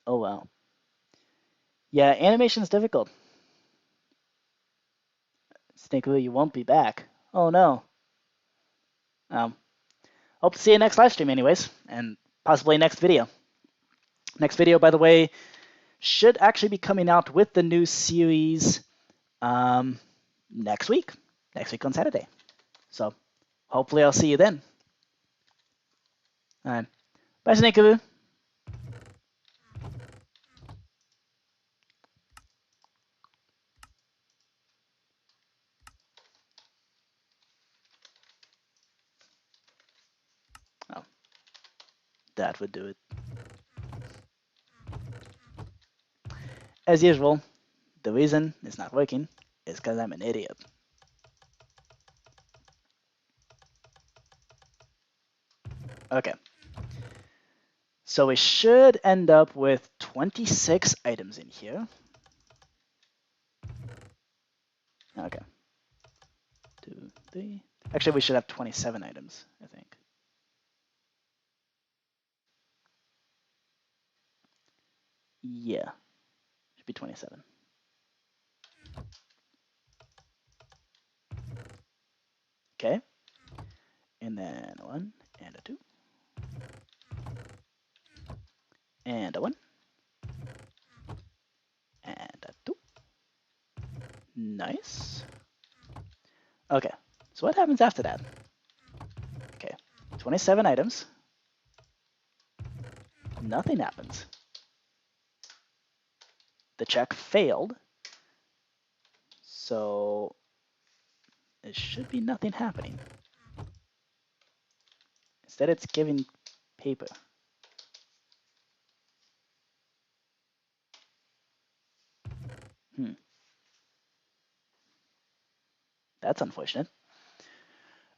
Oh, wow. Yeah, animation is difficult. Snakeaboo, you won't be back. Oh, no. Hope to see you next live stream anyways, and possibly next video. Next video, by the way, should actually be coming out with the new series next week on Saturday. So hopefully I'll see you then. All right. Bye, Snakeaboo. Oh, that would do it. As usual, The reason it's not working is because I'm an idiot. Okay. So we should end up with 26 items in here. Okay. 2, 3. Actually, we should have 27 items, I think. Yeah. Should be 27. Okay. And then 1 and a 2. And a 1. And a 2. Nice. Okay. So what happens after that? Okay. 27 items. Nothing happens. The check failed. So it should be nothing happening. Instead, it's giving paper. That's unfortunate.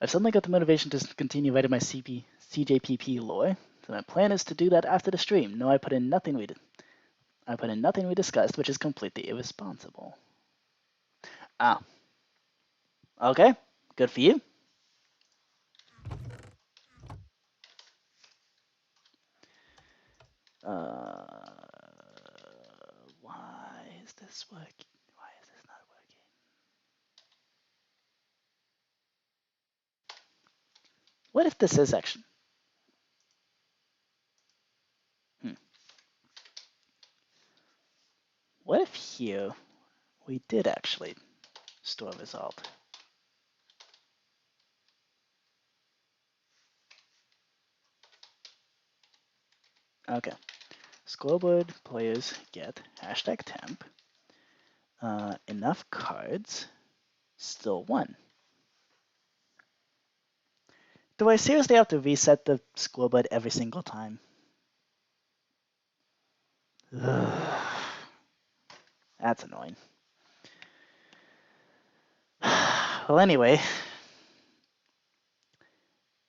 I've suddenly got the motivation to continue writing my CJPP lore, so my plan is to do that after the stream. No, I put in nothing we discussed, which is completely irresponsible. Ah. Okay. Good for you. Why is this working? Why is this not working? What if this is action? What if here we did actually store a result? Okay. Scoreboard players get #temp. Enough cards, still 1. Do I seriously have to reset the scoreboard every single time? Ugh. That's annoying. Well, anyway,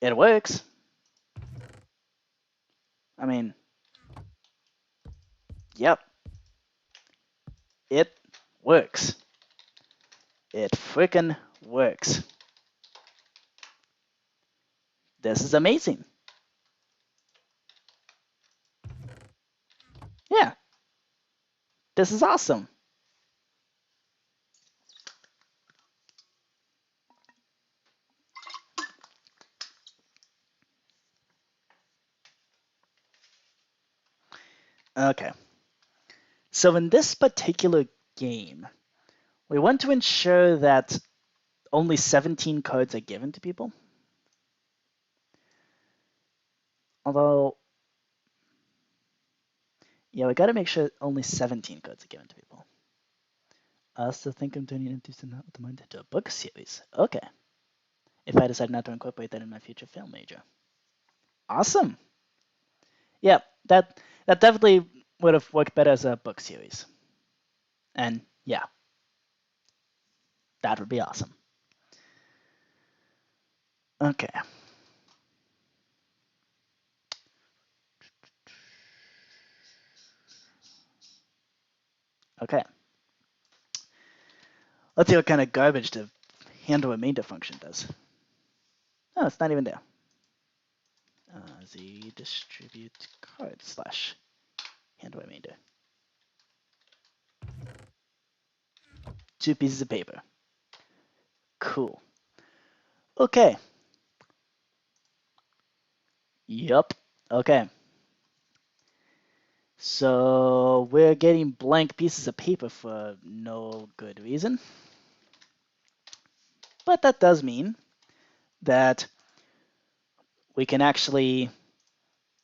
it works. I mean, yep, it works. It freaking works. This is amazing. Yeah, this is awesome. Okay. So in this particular game, we want to ensure that only 17 cards are given to people. Although, yeah, we got to make sure only 17 cards are given to people. I also think I'm turning into a book series. Okay. If I decide not to incorporate that in my future film major. Awesome. Yeah, that definitely would have worked better as a book series. And yeah, that would be awesome. Okay. Okay. Let's see what kind of garbage the handle remainder function does. Oh, it's not even there. Z distribute card slash handle remainder. 2 pieces of paper. Cool. Okay. Yup. Okay. So we're getting blank pieces of paper for no good reason. But that does mean that we can actually,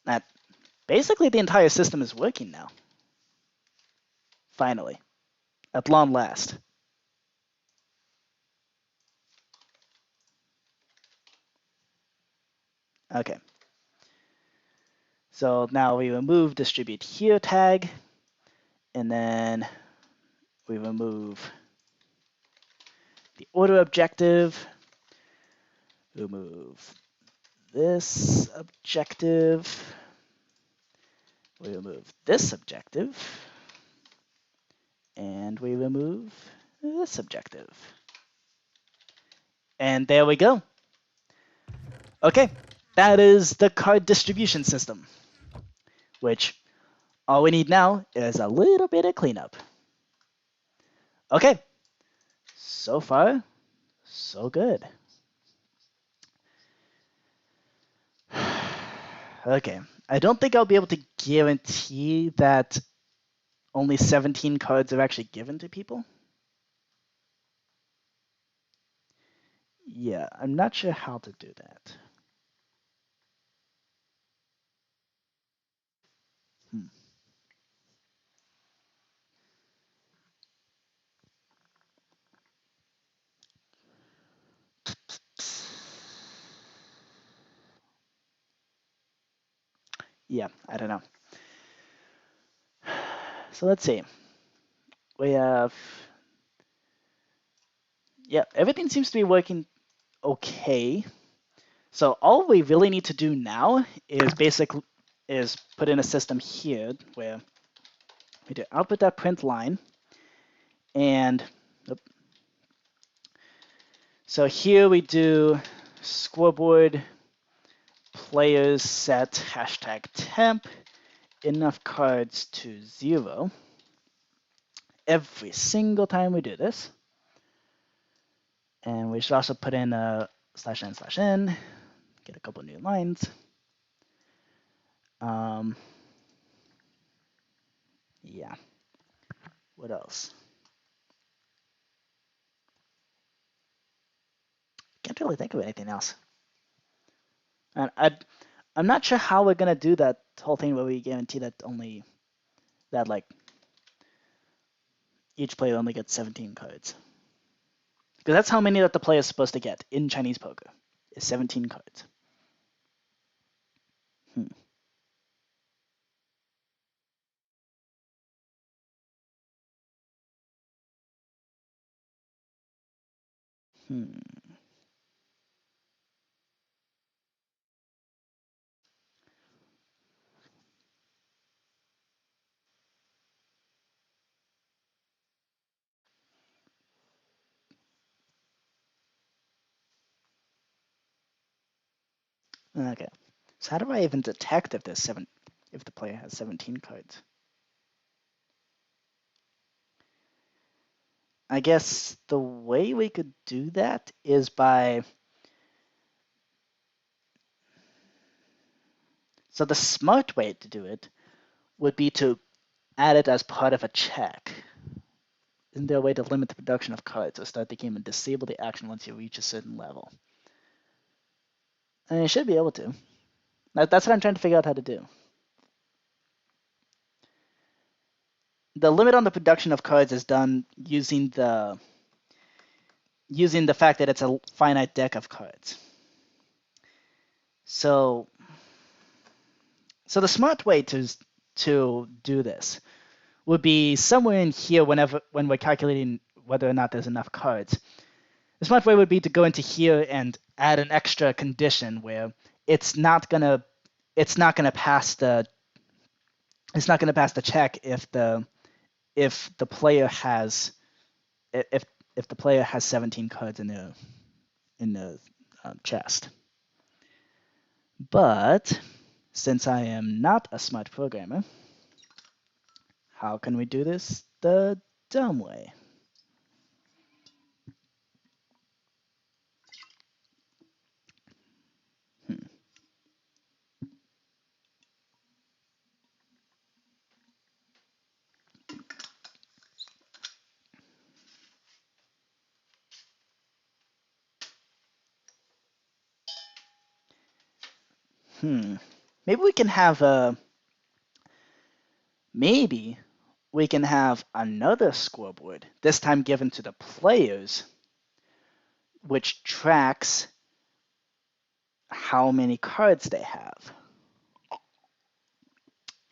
that basically the entire system is working now. Finally. At long last. Okay. So now we remove distribute here tag, and then We remove the order objective. Remove this objective. We remove this objective. And we remove this objective. And there we go. Okay, that is the card distribution system, which all we need now is a little bit of cleanup. Okay, so far, so good. Okay, I don't think I'll be able to guarantee that only 17 cards are actually given to people. Yeah, I'm not sure how to do that. Yeah, I don't know. So let's see. We have, yeah, everything seems to be working okay. So all we really need to do now is put in a system here where we do output.print line, and so here we do scoreboard players set hashtag temp enough cards to 0 every single time we do this. And we should also put in a /n/n, get a couple new lines. Yeah. What else? Can't really think of anything else. And I'm not sure how we're gonna do that whole thing where we guarantee that like each player only gets 17 cards. Because that's how many that the player is supposed to get in Chinese poker, is 17 cards. Okay. So how do I even detect if the player has 17 cards? I guess the way we could do that is by, so the smart way to do it would be to add it as part of a check. Isn't there a way to limit the production of cards or start the game and disable the action once you reach a certain level? And you should be able to. That's what I'm trying to figure out how to do. The limit on the production of cards is done using the fact that it's a finite deck of cards. So the smart way to do this would be somewhere in here when we're calculating whether or not there's enough cards. The smart way would be to go into here and add an extra condition where it's not gonna pass the check if the player has 17 cards in the chest. But since I am not a smart programmer, how can we do this the dumb way? Maybe we can have another scoreboard, this time given to the players, which tracks how many cards they have.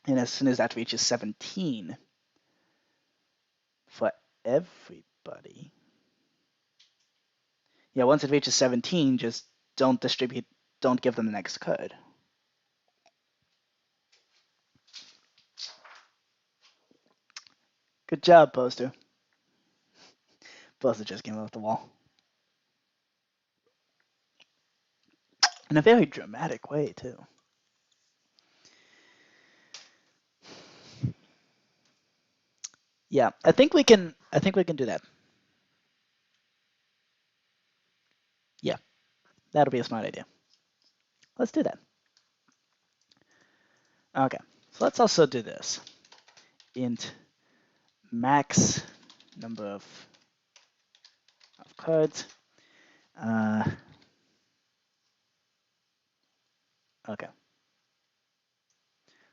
And as soon as that reaches 17, for everybody. Yeah, once it reaches 17, just don't give them the next code. Good job, Poster. Poster just came off the wall. In a very dramatic way, too. Yeah, I think we can do that. Yeah, that'll be a smart idea. Let's do that. Okay, so let's also do this. Int max number of cards. Okay.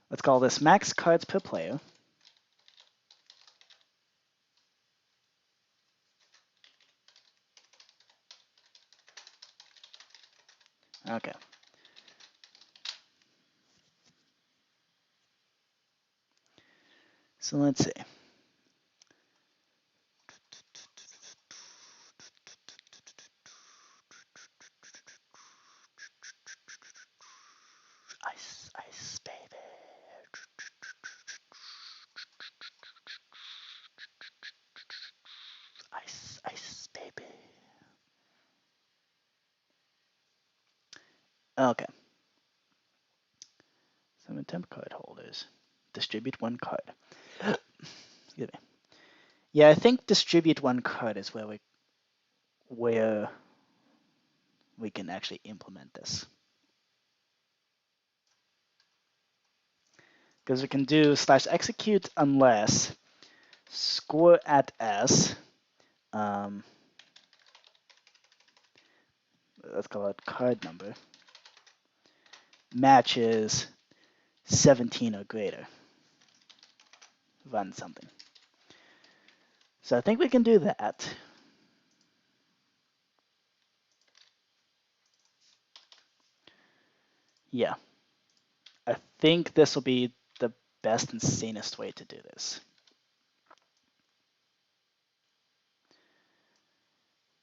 Let's call this max cards per player. Okay. So let's see. Ice, ice, baby. Ice, ice, baby. Okay. Some temp card holders. Distribute one card. Excuse me. Yeah, I think distribute one card is where we can actually implement this. Because we can do /execute unless score at S, let's call it card number, matches 17 or greater. Run something. So I think we can do that. Yeah. I think this will be the best and sanest way to do this.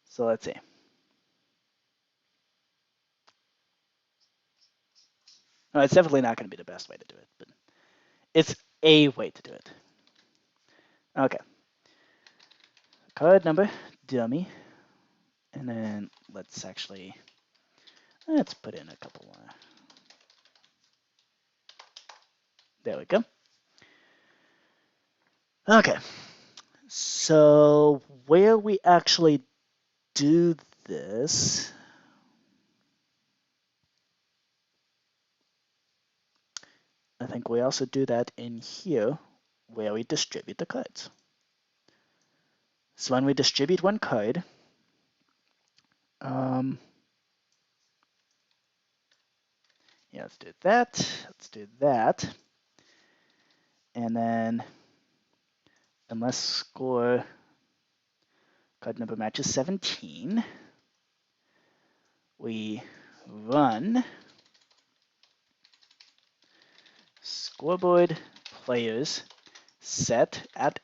So let's see. No, it's definitely not going to be the best way to do it, but it's a way to do it. Okay. Card number, dummy. And then let's put in a couple more. There we go. Okay. So where we actually do this, I think we also do that in here where we distribute the cards. So when we distribute one card, yeah, let's do that. Let's do that. And then unless score card number matches 17, we run scoreboard players set at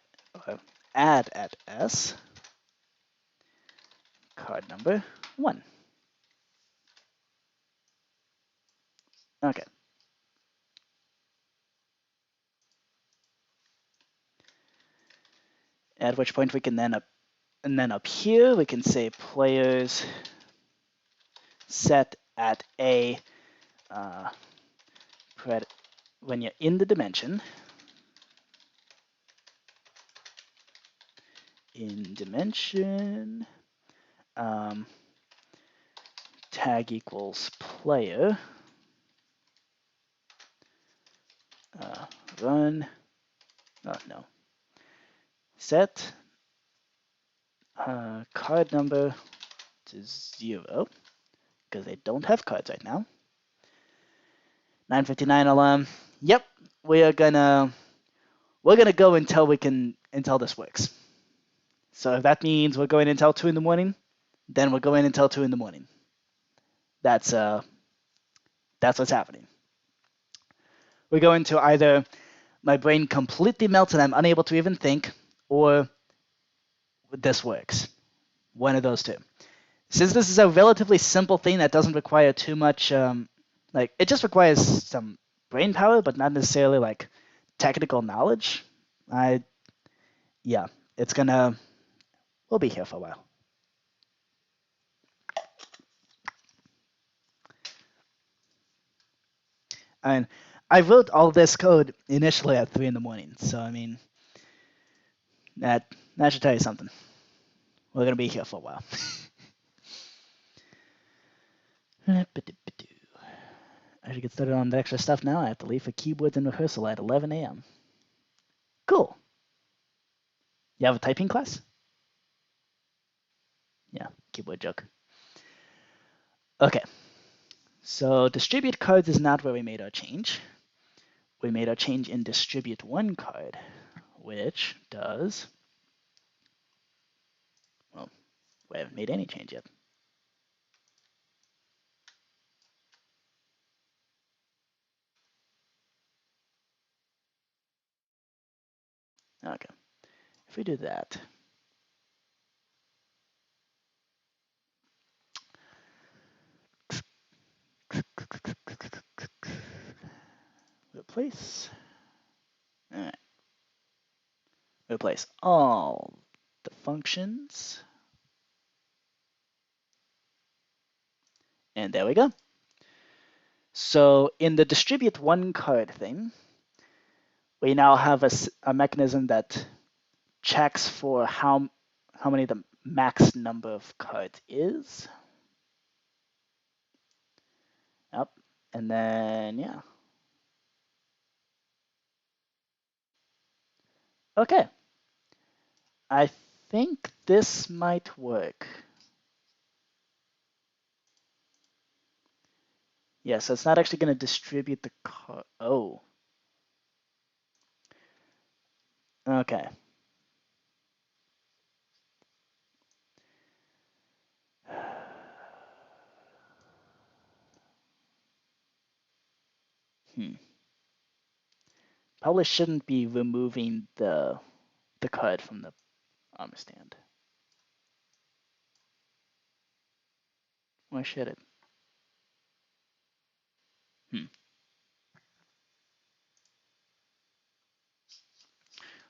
add at S card number 1. Okay. At which point we can then up here we can say players set at A when you're in the dimension. In dimension tag equals player run set card number to 0 because they don't have cards right now. 9:59 alarm. Yep, we're gonna go until this works. So if that means we're going until 2 in the morning, then we're going until 2 in the morning. That's what's happening. We're going to either my brain completely melts and I'm unable to even think, or this works. One of those two. Since this is a relatively simple thing that doesn't require too much, like it just requires some brain power, but not necessarily like technical knowledge. Yeah, it's gonna. We'll be here for a while. And I wrote all this code initially at 3 in the morning, so I mean, that should tell you something. We're gonna be here for a while. I should get started on the extra stuff now. I have to leave for keyboards and rehearsal at 11 a.m. Cool. You have a typing class? Yeah, keyboard joke. Okay. So distribute cards is not where we made our change. We made our change in distribute one card, which does, well, we haven't made any change yet. Okay. If we do that, replace, all right. Replace all the functions, and there we go. So in the distribute one card thing, we now have a mechanism that checks for how many the max number of cards is. Yep. And then, yeah. Okay. I think this might work. Yeah, so it's not actually going to distribute the card. Oh. Okay. Probably shouldn't be removing the card from the armor stand. Why should it?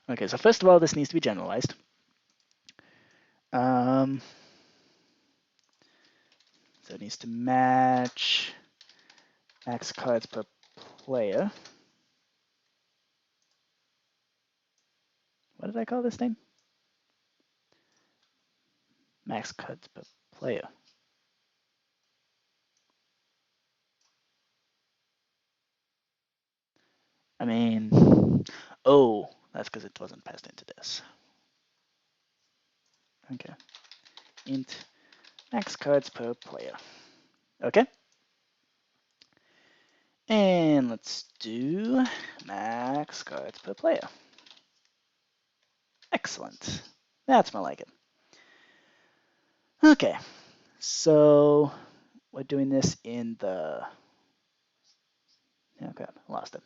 Okay, so first of all, this needs to be generalized. So it needs to match max cards per player. What did I call this thing? Max cards per player. I mean, oh, that's because it wasn't passed into this. Okay. Int max cards per player. Okay. And let's do max cards per player. Excellent. That's more like it. Okay. So we're doing this in the. Oh crap, lost it.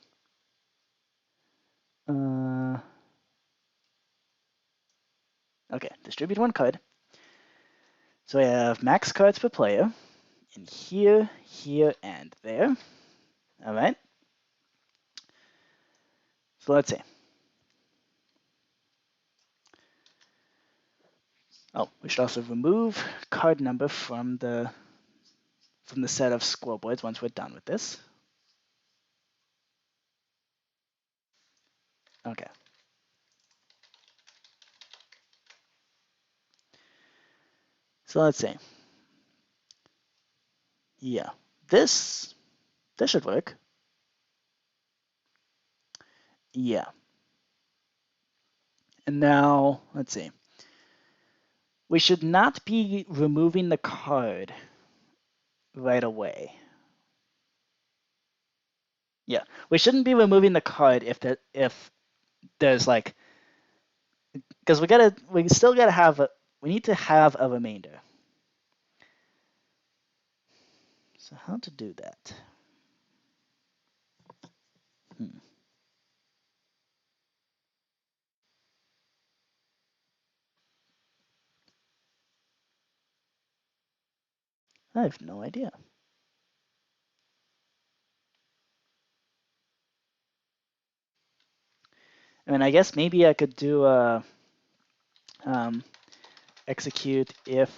Okay, distribute one card. So we have max cards per player in here, here, and there. All right. So let's see. Oh, we should also remove card number from the set of scoreboards once we're done with this. Okay. So let's see. Yeah, this should work. Yeah. And now, let's see. We should not be removing the card right away. Yeah, we shouldn't be removing the card if there's like, because we still gotta have we need to have a remainder. So how to do that? I have no idea. I mean, I guess maybe I could do a execute if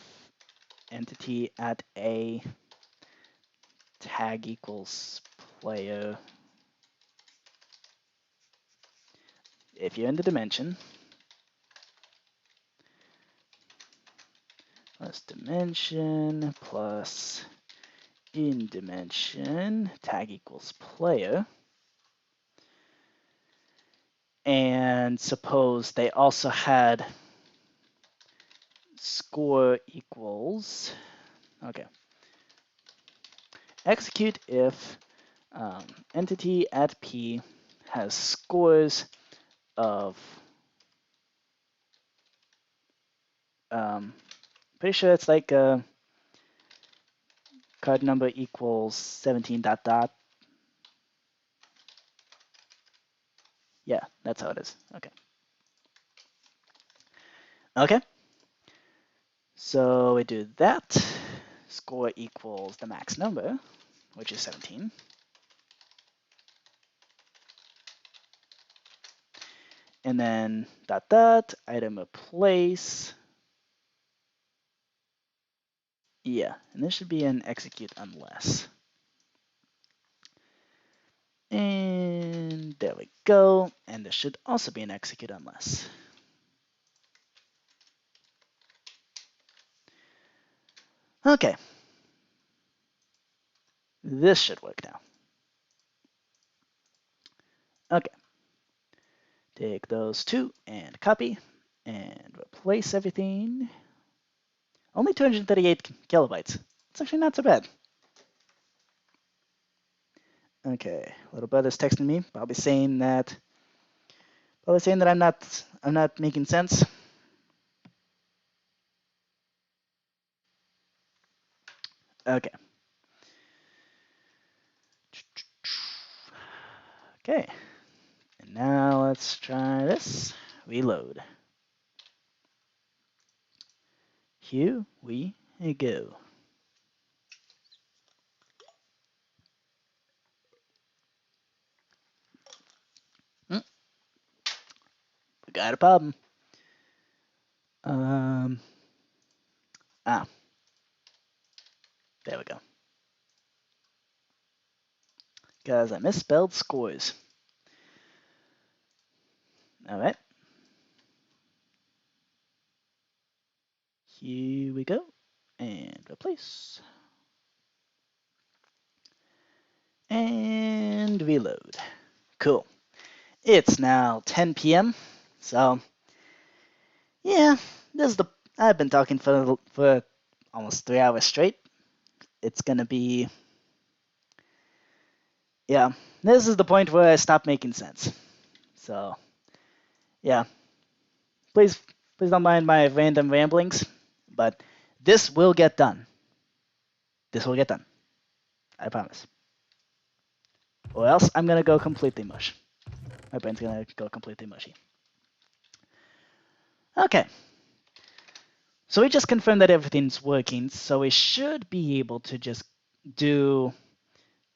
entity at a tag equals player. If you're in the dimension, plus dimension plus in dimension tag equals player. And suppose they also had score equals, okay. Execute if entity at P has scores of, pretty sure it's like card number equals 17 dot dot. Yeah, that's how it is. Okay. Okay. So we do that. Score equals the max number, which is 17. And then dot dot, item of place. Yeah, and this should be an execute unless. And there we go. And this should also be an execute unless. Okay. This should work now. Okay. Take those two and copy and replace everything. Only 238 kilobytes. It's actually not so bad. Okay, little brother's texting me, probably saying that I'm not making sense. Okay. Okay. And now let's try this. Reload. Here we go. We got a problem. There we go. Because I misspelled scores. All right. Here we go. And replace. And reload. Cool. It's now 10 p.m. So, yeah, this is the. I've been talking for almost 3 hours straight. It's gonna be. Yeah, this is the point where I stop making sense. So, yeah, please don't mind my random ramblings, but this will get done. This will get done. I promise. Or else I'm gonna go completely mush. My brain's gonna go completely mushy. Okay. So we just confirmed that everything's working, so we should be able to just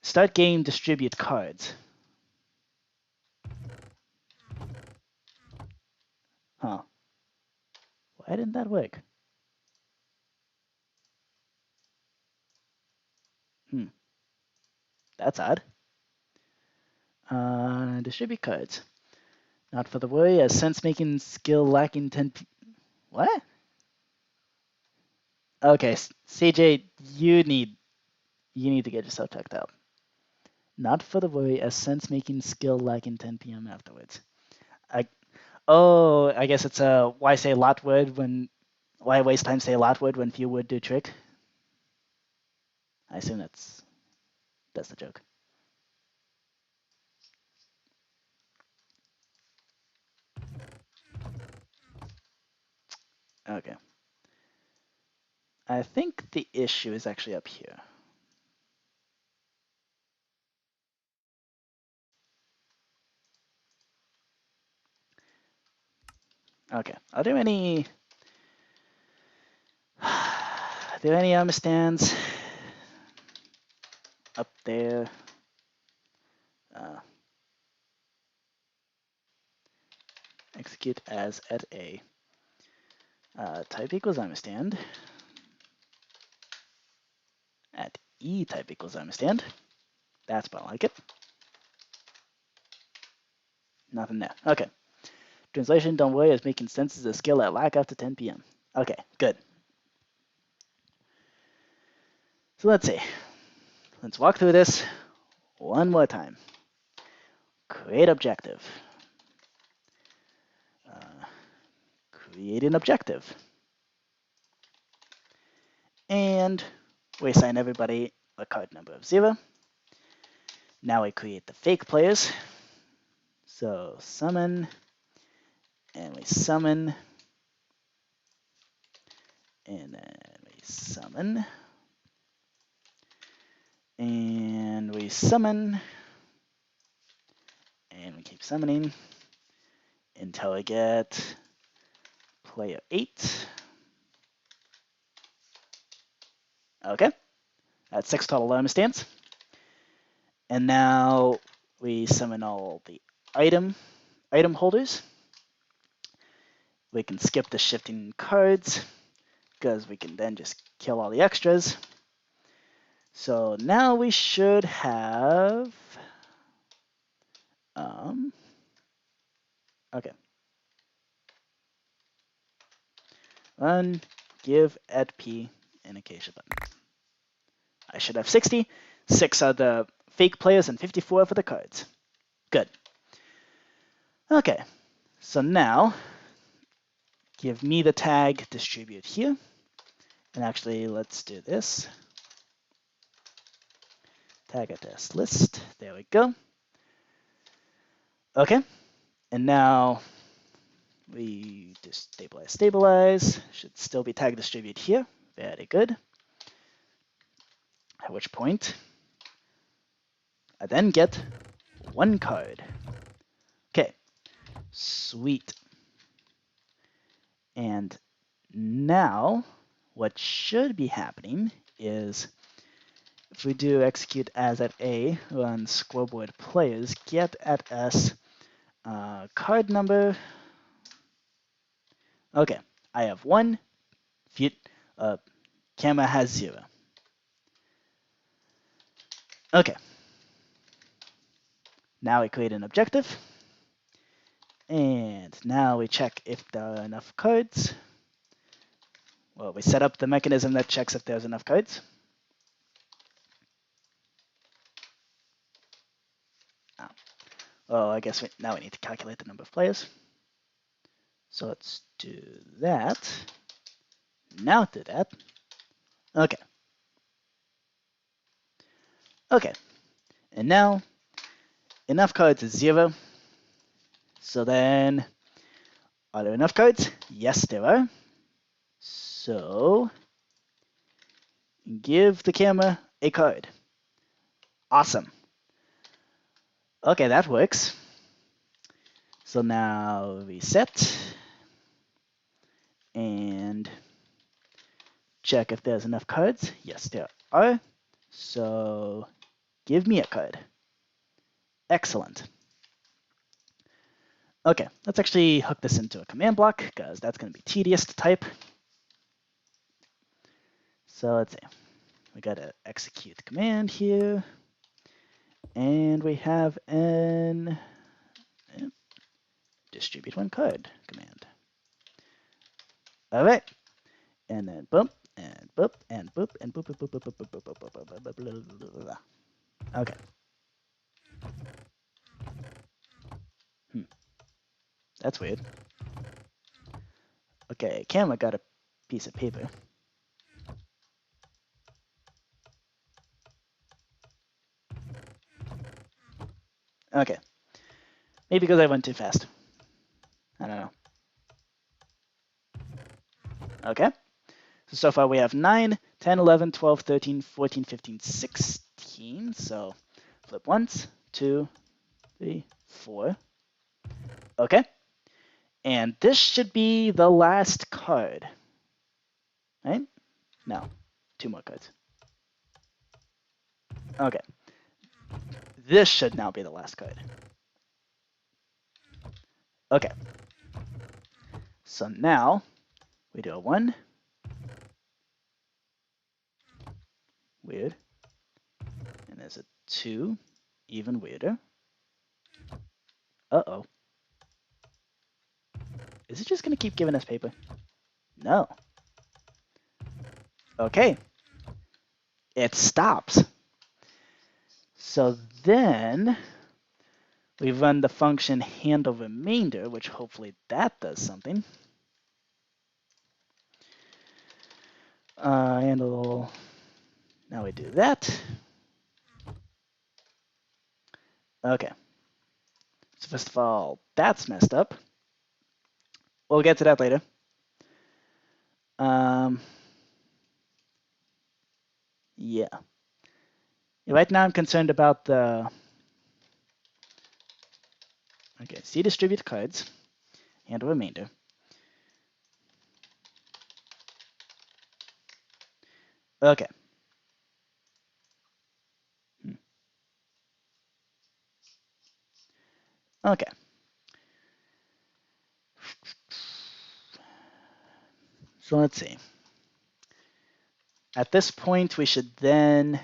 start getting distribute cards. Huh. Why didn't that work? That's odd. Distribute cards. Not for the worry, a sense-making skill lacking 10. What? Okay, CJ, you need to get yourself checked out. Not for the worry, a sense-making skill lacking 10 p.m. afterwards. I guess it's a why say a lot word when why waste time say a lot word when few would do trick. I assume that's the joke. Okay. I think the issue is actually up here. Okay. Are there any understands? execute as at A. Type equals understand. At E type equals understand. That's more like it. Nothing there. Okay. Translation, don't worry, is making sense as a skill at lack after 10 p.m. Okay, good. So let's see. Let's walk through this one more time. Create objective. Create an objective. And we assign everybody a card number of 0. Now we create the fake players. So summon, and we summon, and then we summon, and we summon, and we keep summoning until we get player 8. Okay, that's 6 total understands. And now we summon all the item holders. We can skip the shifting cards because we can then just kill all the extras. So now we should have, okay. Run, give, add P, and acacia button. I should have 60. 6 are the fake players and 54 for the cards. Good. Okay, so now give me the tag distribute here. And actually, let's do this. Tag at list. There we go. Okay, and now we just stabilize. Should still be tag distribute here. Very good. At which point, I then get 1 card. Okay, sweet. And now what should be happening is if we do execute as at A, run scoreboard players, get at S, card number. Okay, I have 1, camera has 0. Okay, now we create an objective, and now we check if there are enough cards. Well, we set up the mechanism that checks if there's enough cards. Well, I guess now we need to calculate the number of players. So let's do that. Now do that. Okay. Okay. And now, enough cards is 0. So then, are there enough cards? Yes, there are. So, give the camera a card. Awesome. Okay, that works. So now reset and check if there's enough cards. Yes, there are. So give me a card. Excellent. Okay, let's actually hook this into a command block because that's going to be tedious to type. So let's see. We got to execute command here. And we have an distribute 1 card command. All right. And then boop, and boop, and boop, and boop, boop, boop, boop, boop, boop, boop, boop, boop, boop, boop, boop. Okay. That's weird. Okay, camera got a piece of paper. Okay. Maybe because I went too fast. I don't know. Okay. So far we have 9, 10, 11, 12, 13, 14, 15, 16. So flip once, 2, 3, 4. Okay. And this should be the last card. Right? No. 2 more cards. Okay. This should now be the last card. Okay. So now we do a 1. Weird. And there's a 2. Even weirder. Uh-oh. Is it just going to keep giving us paper? No. Okay. It stops. So then we run the function handle remainder, which hopefully that does something. Handle. Now we do that. Okay. So first of all, that's messed up. We'll get to that later. Yeah. Right now I'm concerned about the... Okay, see distribute cards, handle remainder. Okay. Okay. So let's see. At this point, we should then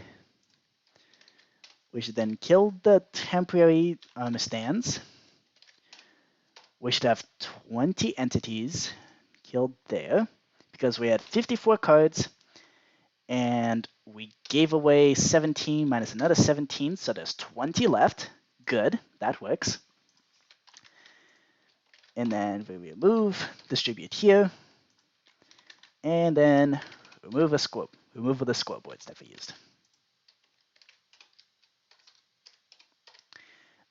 kill the temporary stands. We should have 20 entities killed there because we had 54 cards and we gave away 17 minus another 17, so there's 20 left. Good, that works. And then we remove, distribute here, and then remove the scoreboards that we used.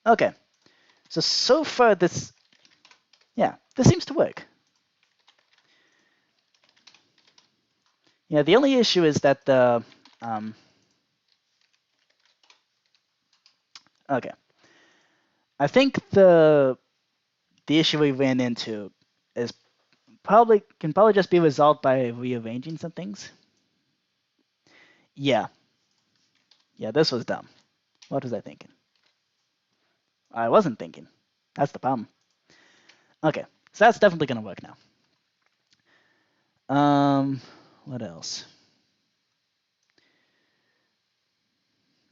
Okay, so far this seems to work. Yeah, the only issue is that the okay. I think the issue we ran into is can probably just be resolved by rearranging some things. Yeah. Yeah, this was dumb. What was I thinking? I wasn't thinking. That's the problem. Okay, so that's definitely gonna work now. What else?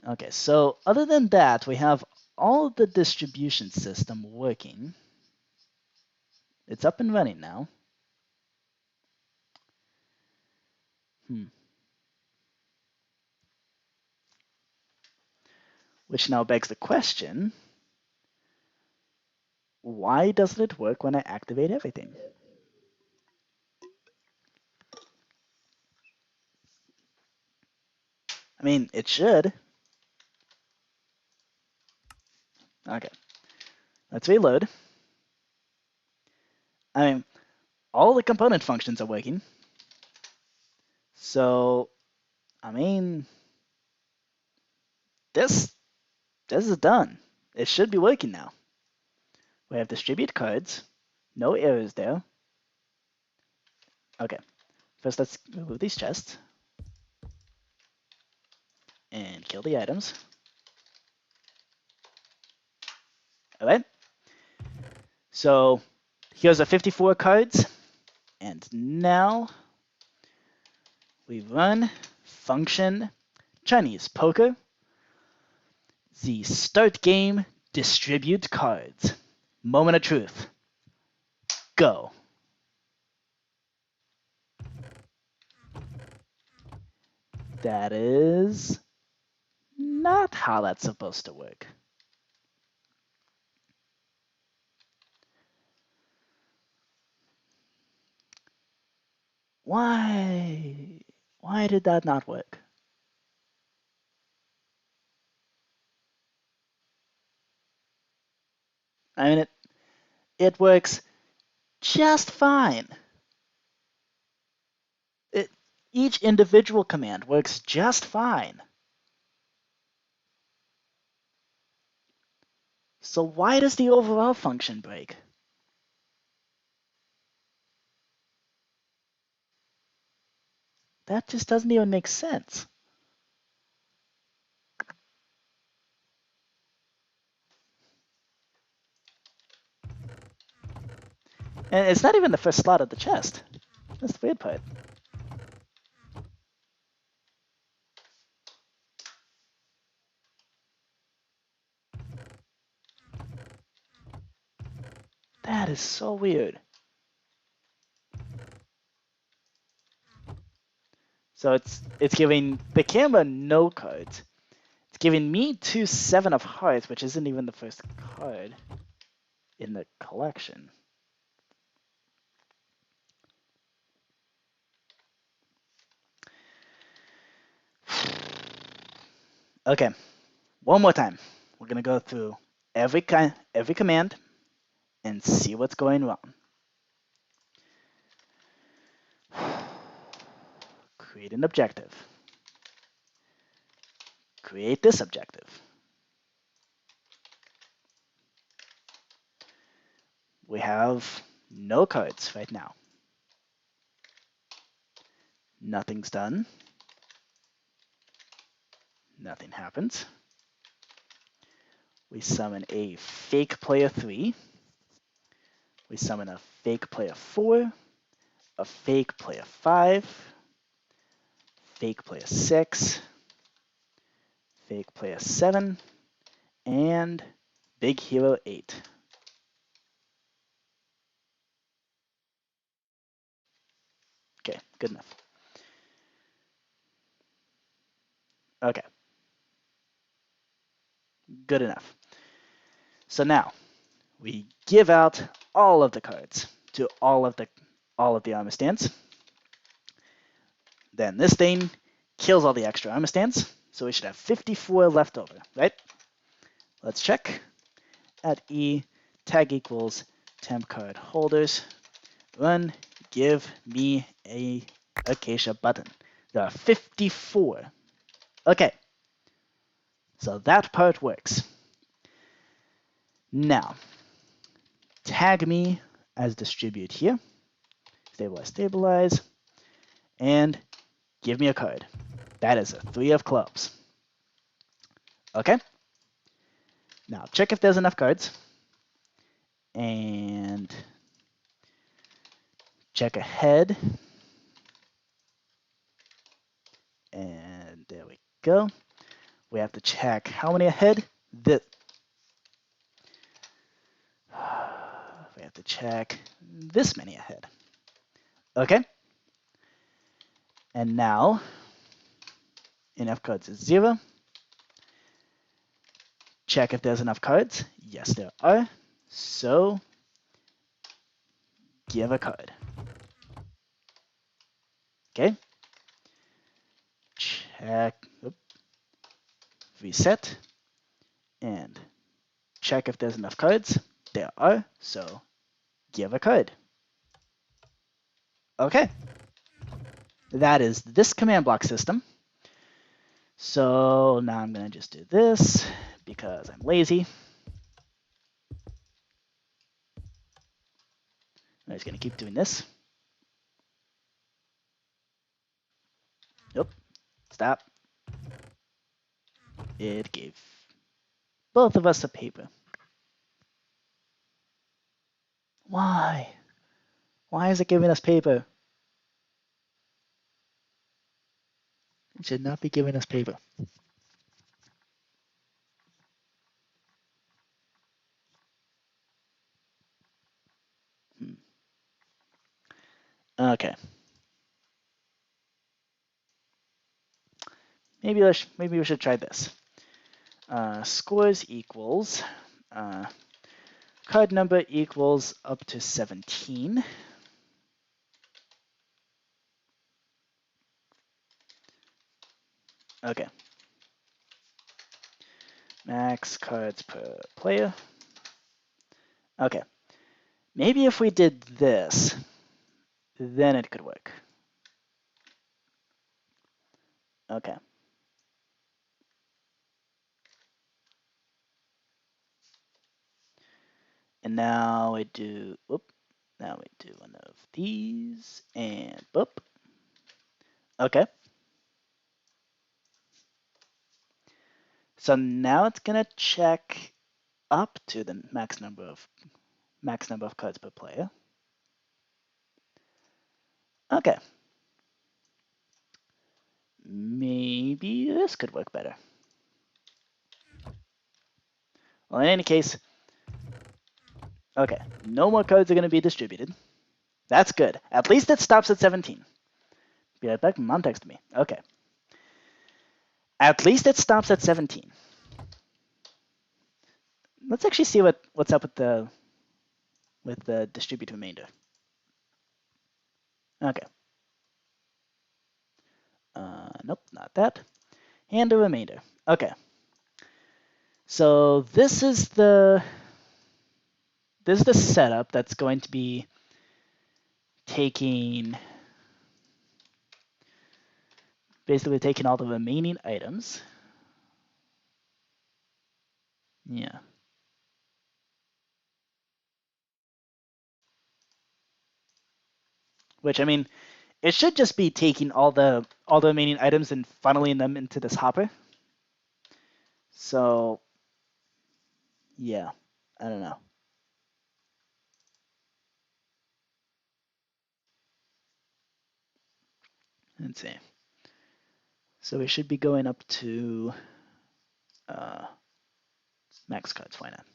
Okay, so other than that, we have all of the distribution system working. It's up and running now. Which now begs the question, why doesn't it work when I activate everything? I mean, it should. Okay, let's reload. I mean, all the component functions are working. So, I mean, this is done. It should be working now. We have distribute cards. No errors there. Okay, first let's remove these chests. And kill the items. Alright. So, here's the 54 cards. And now we run function Chinese poker. The start game distribute cards. Moment of truth. Go. That is not how that's supposed to work. Why? Why did that not work? I mean, it works just fine. Each individual command works just fine. So why does the overall function break? That just doesn't even make sense. And it's not even the first slot of the chest. That's the weird part. That is so weird. So it's giving the camera no cards. It's giving me 2 7 of hearts, which isn't even the first card in the collection. Okay, one more time. We're gonna go through every command and see what's going wrong. Create an objective. Create this objective. We have no cards right now. Nothing's done. Nothing happens. We summon a fake player 3. We summon a fake player 4, a fake player 5, fake player 6, fake player 7, and big hero 8. Okay, good enough. Okay, good enough. So now we give out all of the cards to all of the armor stands. Then this thing kills all the extra armor stands, so we should have 54 left over, right? Let's check. At E, tag equals temp card holders. Run, give me a acacia button. There are 54. Okay, so that part works. Now, tag me as distribute here. Stabilize, and give me a card. That is a 3 of clubs. Okay. Now check if there's enough cards. And check ahead. And there we go. We have to check how many ahead. We have to check this many ahead. Okay. And now enough cards is 0. Check if there's enough cards. Yes, there are. So give a card. Okay. Check. Reset. And check if there's enough cards. There are. So give a card. Okay. That is this command block system. So now I'm going to just do this because I'm lazy. I'm just going to keep doing this. Nope. Stop. It gave both of us a paper. Why? Why is it giving us paper? It should not be giving us paper. Okay. Maybe we should try this. Scores equals card number equals up to 17. Okay. Max cards per player. Okay. Maybe if we did this, then it could work. Okay. And now we do, now we do one of these and boop. Okay. So now it's gonna check up to the max number of cards per player. Okay. Maybe this could work better. Well, in any case, okay, no more codes are going to be distributed. That's good. At least it stops at 17. Be right back. Mom texted me. Okay. At least it stops at 17. Let's actually see what's up with the distribute remainder. Okay. Nope, not that. And the remainder. Okay. So this is the setup that's going to be basically taking all the remaining items. Yeah. Which, I mean, it should just be taking all the remaining items and funneling them into this hopper. So yeah, I don't know. Let's see. So we should be going up to max cards. Why not?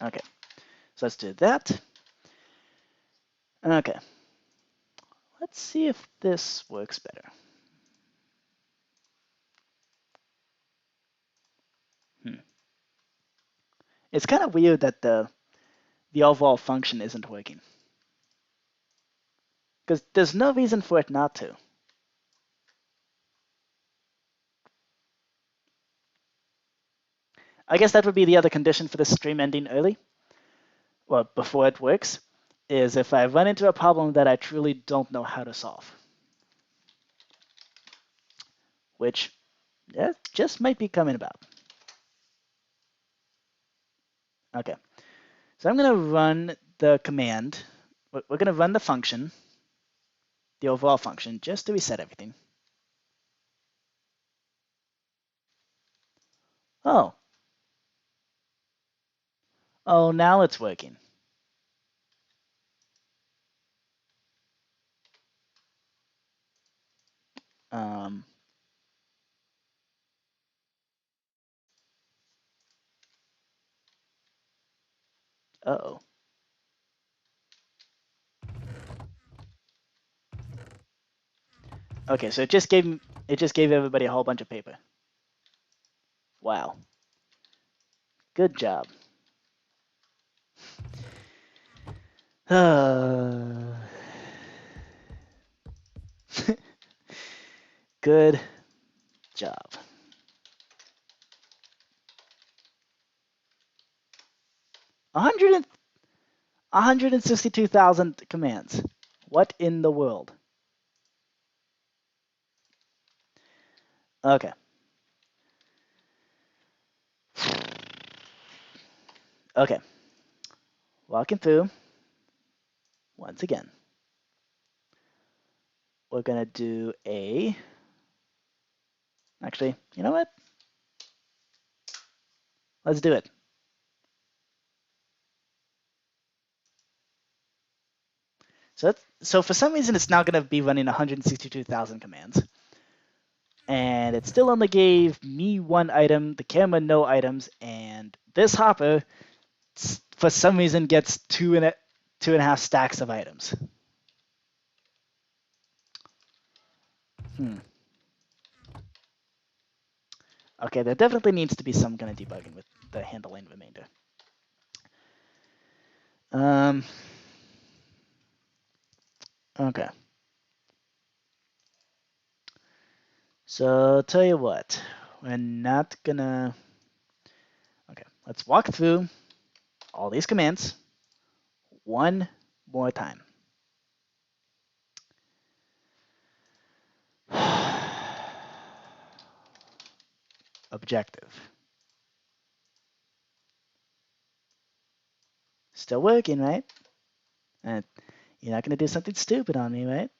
Okay, so let's do that. Okay, let's see if this works better. It's kind of weird that the overall function isn't working, because there's no reason for it not to. I guess that would be the other condition for the stream ending early, well, before it works, is if I run into a problem that I truly don't know how to solve. Which just might be coming about. Okay, so I'm going to run the command. We're going to run the function, the overall function, just to reset everything. Oh. Oh, now it's working. Um, uh-oh. Okay, so it just gave everybody a whole bunch of paper. Wow. Good job. Good job. 162,000 commands. What in the world? Okay. Okay. Walking through. Once again. We're going to do a... Actually, you know what? Let's do it. So for some reason, it's now going to be running 162,000 commands. And it still only gave me one item, the camera no items, and this hopper, for some reason, gets two and a half stacks of items. Okay, there definitely needs to be some kind of debugging with the handling remainder. Okay. So tell you what, we're not gonna. Okay, let's walk through all these commands one more time. Objective. Still working, right? And you're not gonna do something stupid on me, right?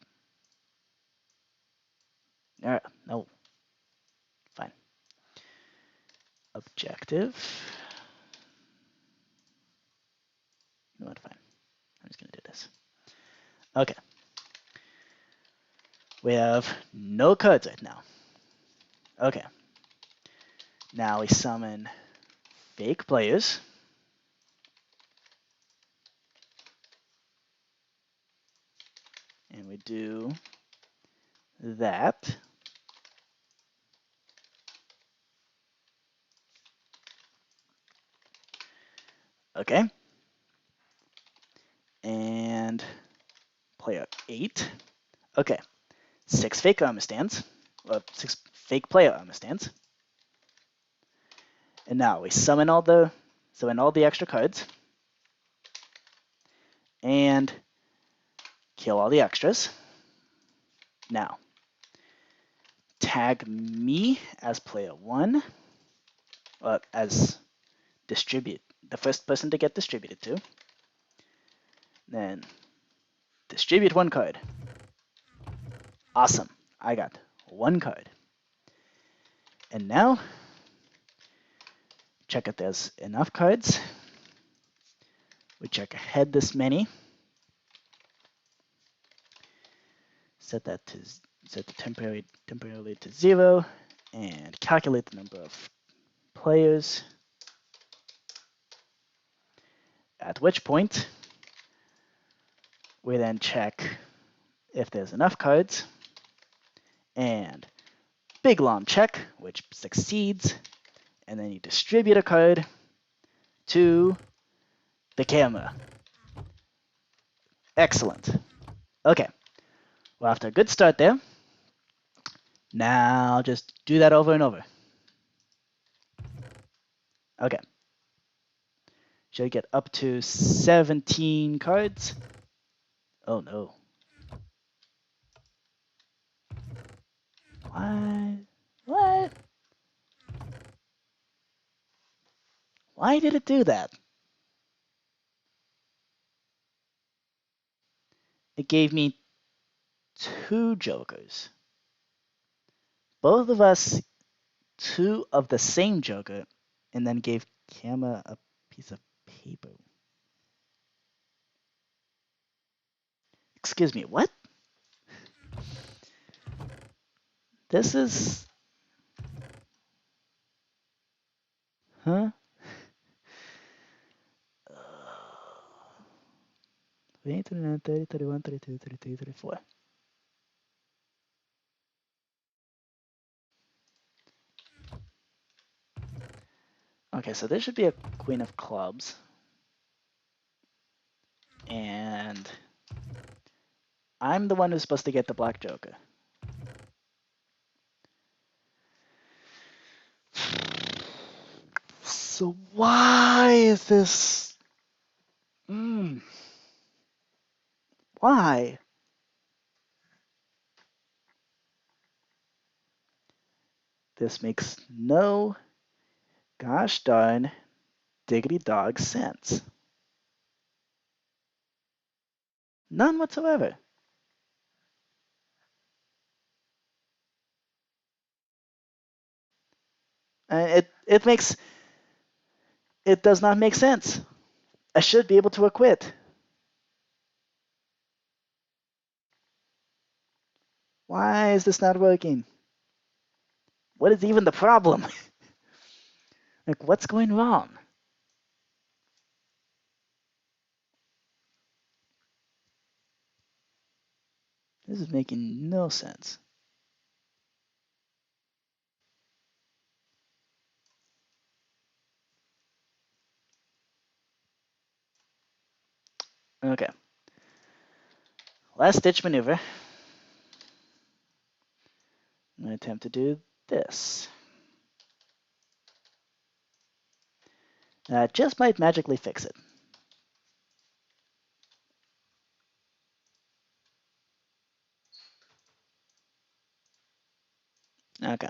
No. Fine. Objective. Okay. We have no cards right now. Okay. Now we summon fake players. And we do that. Okay. And player 8. Okay. 6 fake armor stands. 6 fake player armor stands. And now we summon all the extra cards. And kill all the extras. Now, tag me as player 1, as the first person to get distributed to. Then distribute 1 card. Awesome, I got 1 card. And now, check if there's enough cards. We check ahead this many. Set the temporarily to 0, and calculate the number of players. At which point, we then check if there's enough cards, and big long check, which succeeds, and then you distribute a card to the camera. Excellent. Okay, well, after a good start there, now just do that over and over. Okay. Should get up to 17 cards. Oh no. What? Why did it do that? It gave me 2 jokers. Both of us 2 of the same joker, and then gave Kama a piece of paper. Excuse me, what? This is... Huh? 28, 29, 30, 31, 32, 33, 34. Okay, so there should be a Queen of Clubs. And I'm the one who's supposed to get the Black Joker. So why is this... Why? This makes no gosh darn diggity dog sense. None whatsoever. It does not make sense. I should be able to acquit. Why is this not working? What is even the problem? Like, what's going wrong? This is making no sense. Okay. Last ditch maneuver. I'm going to attempt to do this. That just might magically fix it. Okay.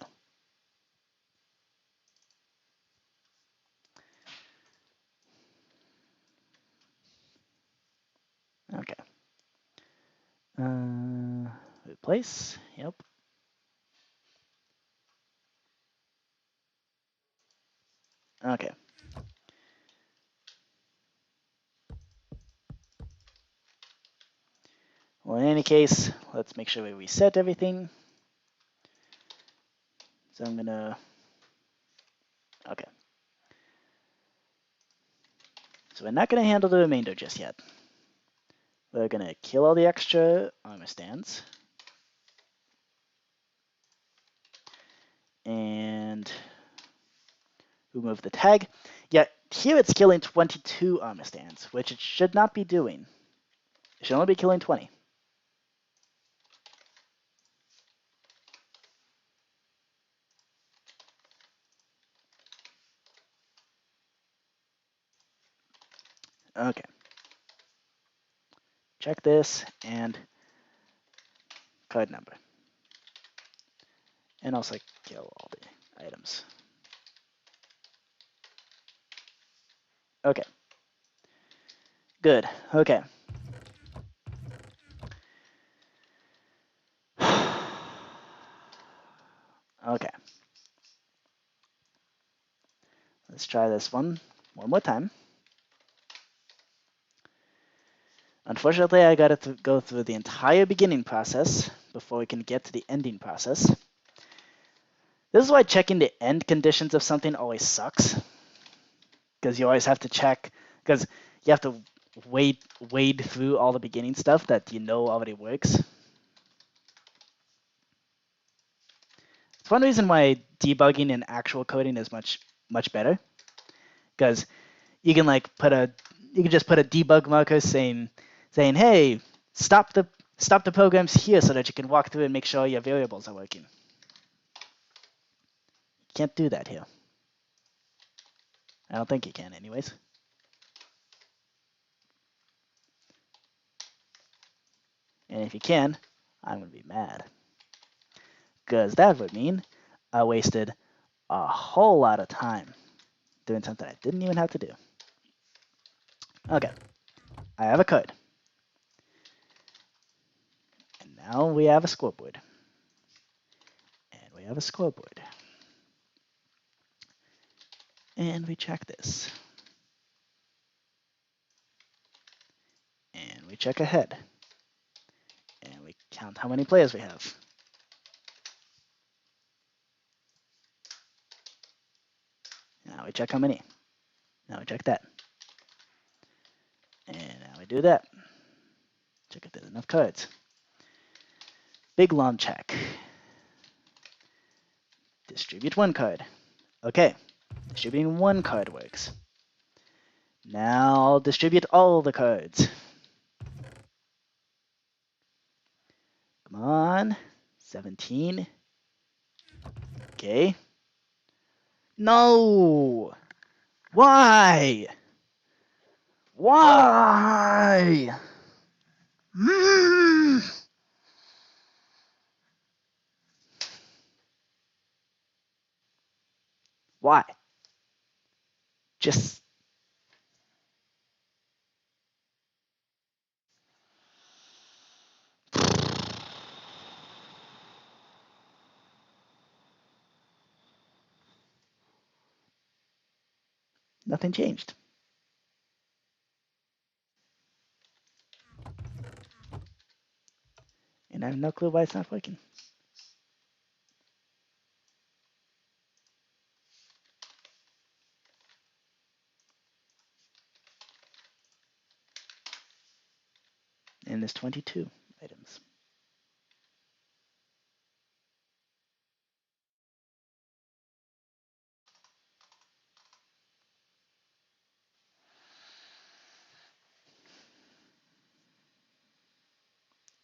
Okay. Replace. Yep. Okay. Well, in any case, let's make sure we reset everything. So I'm gonna, okay. So we're not gonna handle the remainder just yet. We're gonna kill all the extra armor stands. And remove the tag. Yeah, here it's killing 22 armor stands, which it should not be doing. It should only be killing 20. Okay. Check this and card number. And also kill all the items. Okay. Good. Okay. Okay. Let's try this one more time. Unfortunately, I got to go through the entire beginning process before we can get to the ending process. This is why checking the end conditions of something always sucks. Because you always have to check, because you have to wade through all the beginning stuff that you know already works. It's one reason why debugging in actual coding is much better. Because you can just put a debug marker saying, hey, stop the programs here so that you can walk through and make sure your variables are working. You can't do that here. I don't think you can anyways. And if you can, I'm going to be mad. Because that would mean I wasted a whole lot of time doing something I didn't even have to do. Okay, I have a code. And now we have a scoreboard. And we have a scoreboard. And we check this. And we check ahead. And we count how many players we have. Now we check how many. Now we check that. And now we do that. Check if there's enough cards. Big long check. Distribute one card. Okay, distributing one card works. Now distribute all the cards. Come on, 17. Okay. No! Why? Why? Why? Just... Nothing changed. And I have no clue why it's not working. And there's 22 items.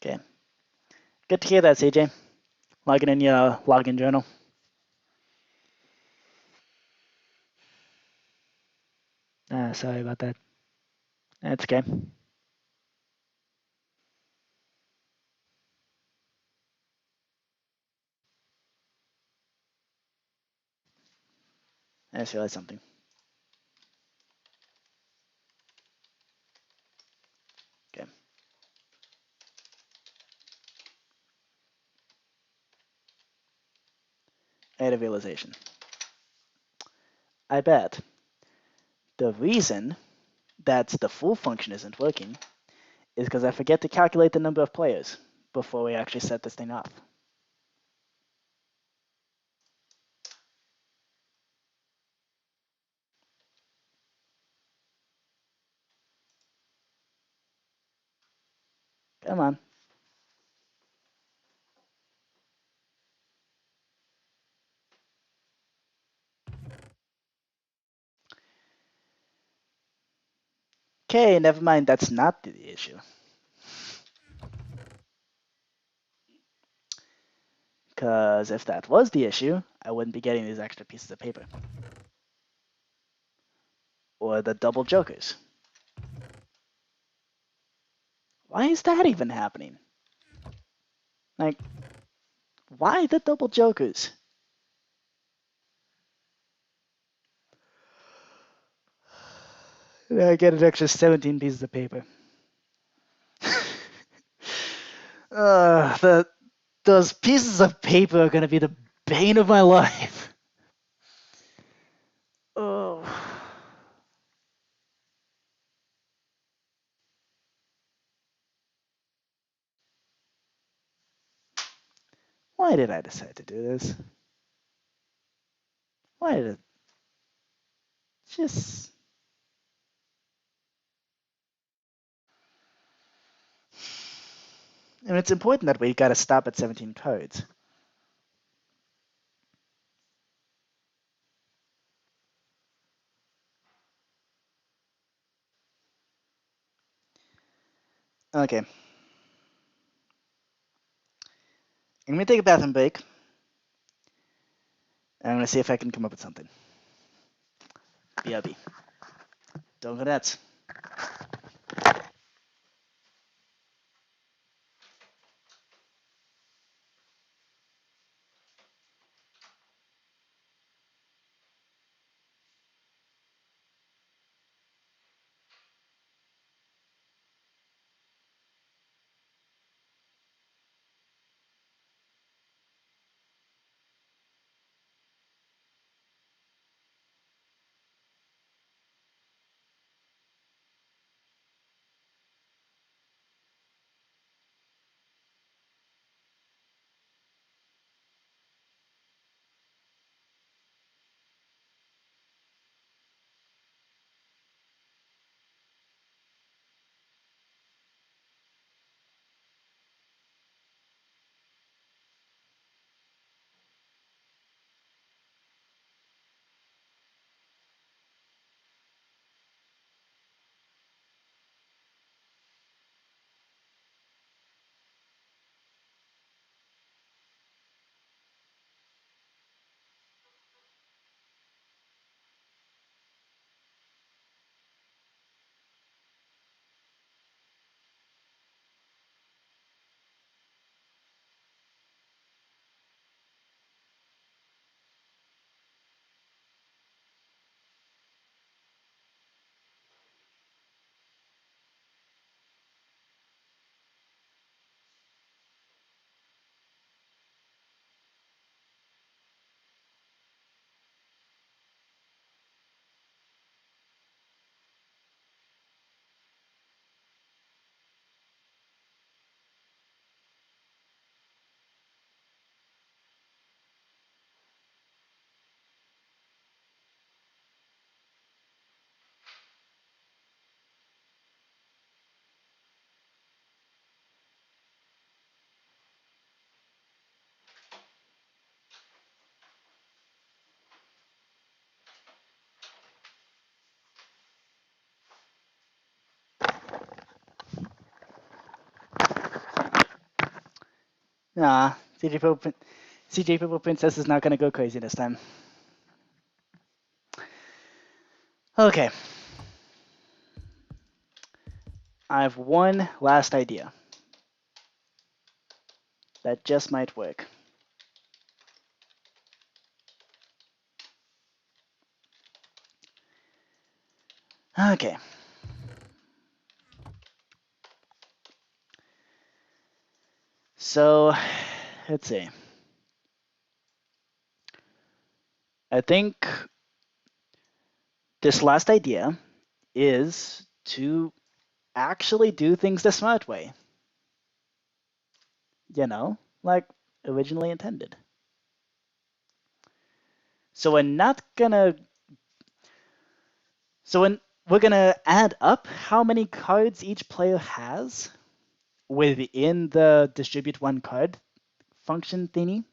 Okay. Good to hear that, CJ. Logging in your login journal. Sorry about that. That's okay. I just realized something. Okay. I had a realization. I bet the reason that the full function isn't working is because I forget to calculate the number of players before we actually set this thing off. Come on. Okay, never mind. That's not the issue. Because if that was the issue, I wouldn't be getting these extra pieces of paper. Or the double jokers. Why is that even happening? Like, why the double jokers? I get an extra 17 pieces of paper. Those pieces of paper are going to be the bane of my life. Oh. Why did I decide to do this? Why did it just... And it's important that we got to stop at 17 cards. Okay. I'm going to take a bathroom break. And I'm going to see if I can come up with something. BRB. Don't go nuts. Nah, CJ Purple Princess is not going to go crazy this time. Okay. I have one last idea that just might work. Okay. So, let's see. I think this last idea is to actually do things the smart way. Like originally intended. So we're not gonna. So we're gonna add up how many cards each player has within the distribute one card function thingy,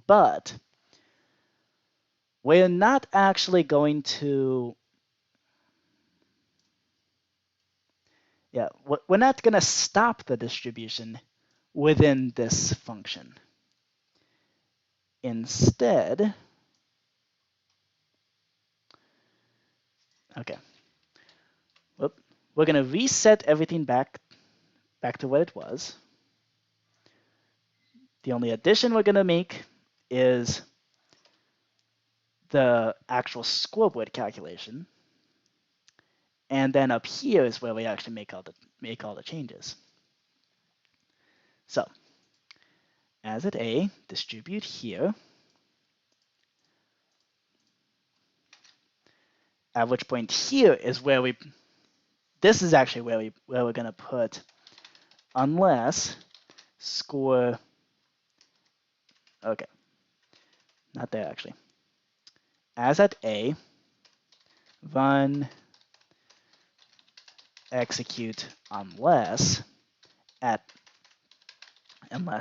but we're not actually going to. Yeah, we're not gonna stop the distribution within this function. Instead, okay, we're gonna reset everything back to what it was. The only addition we're gonna make is the actual scoreboard calculation, and then up here is where we actually make all the changes. So, as at A, distribute here, at which point here is where this is actually where we're gonna put unless score. Okay, not there actually. As at A, run execute unless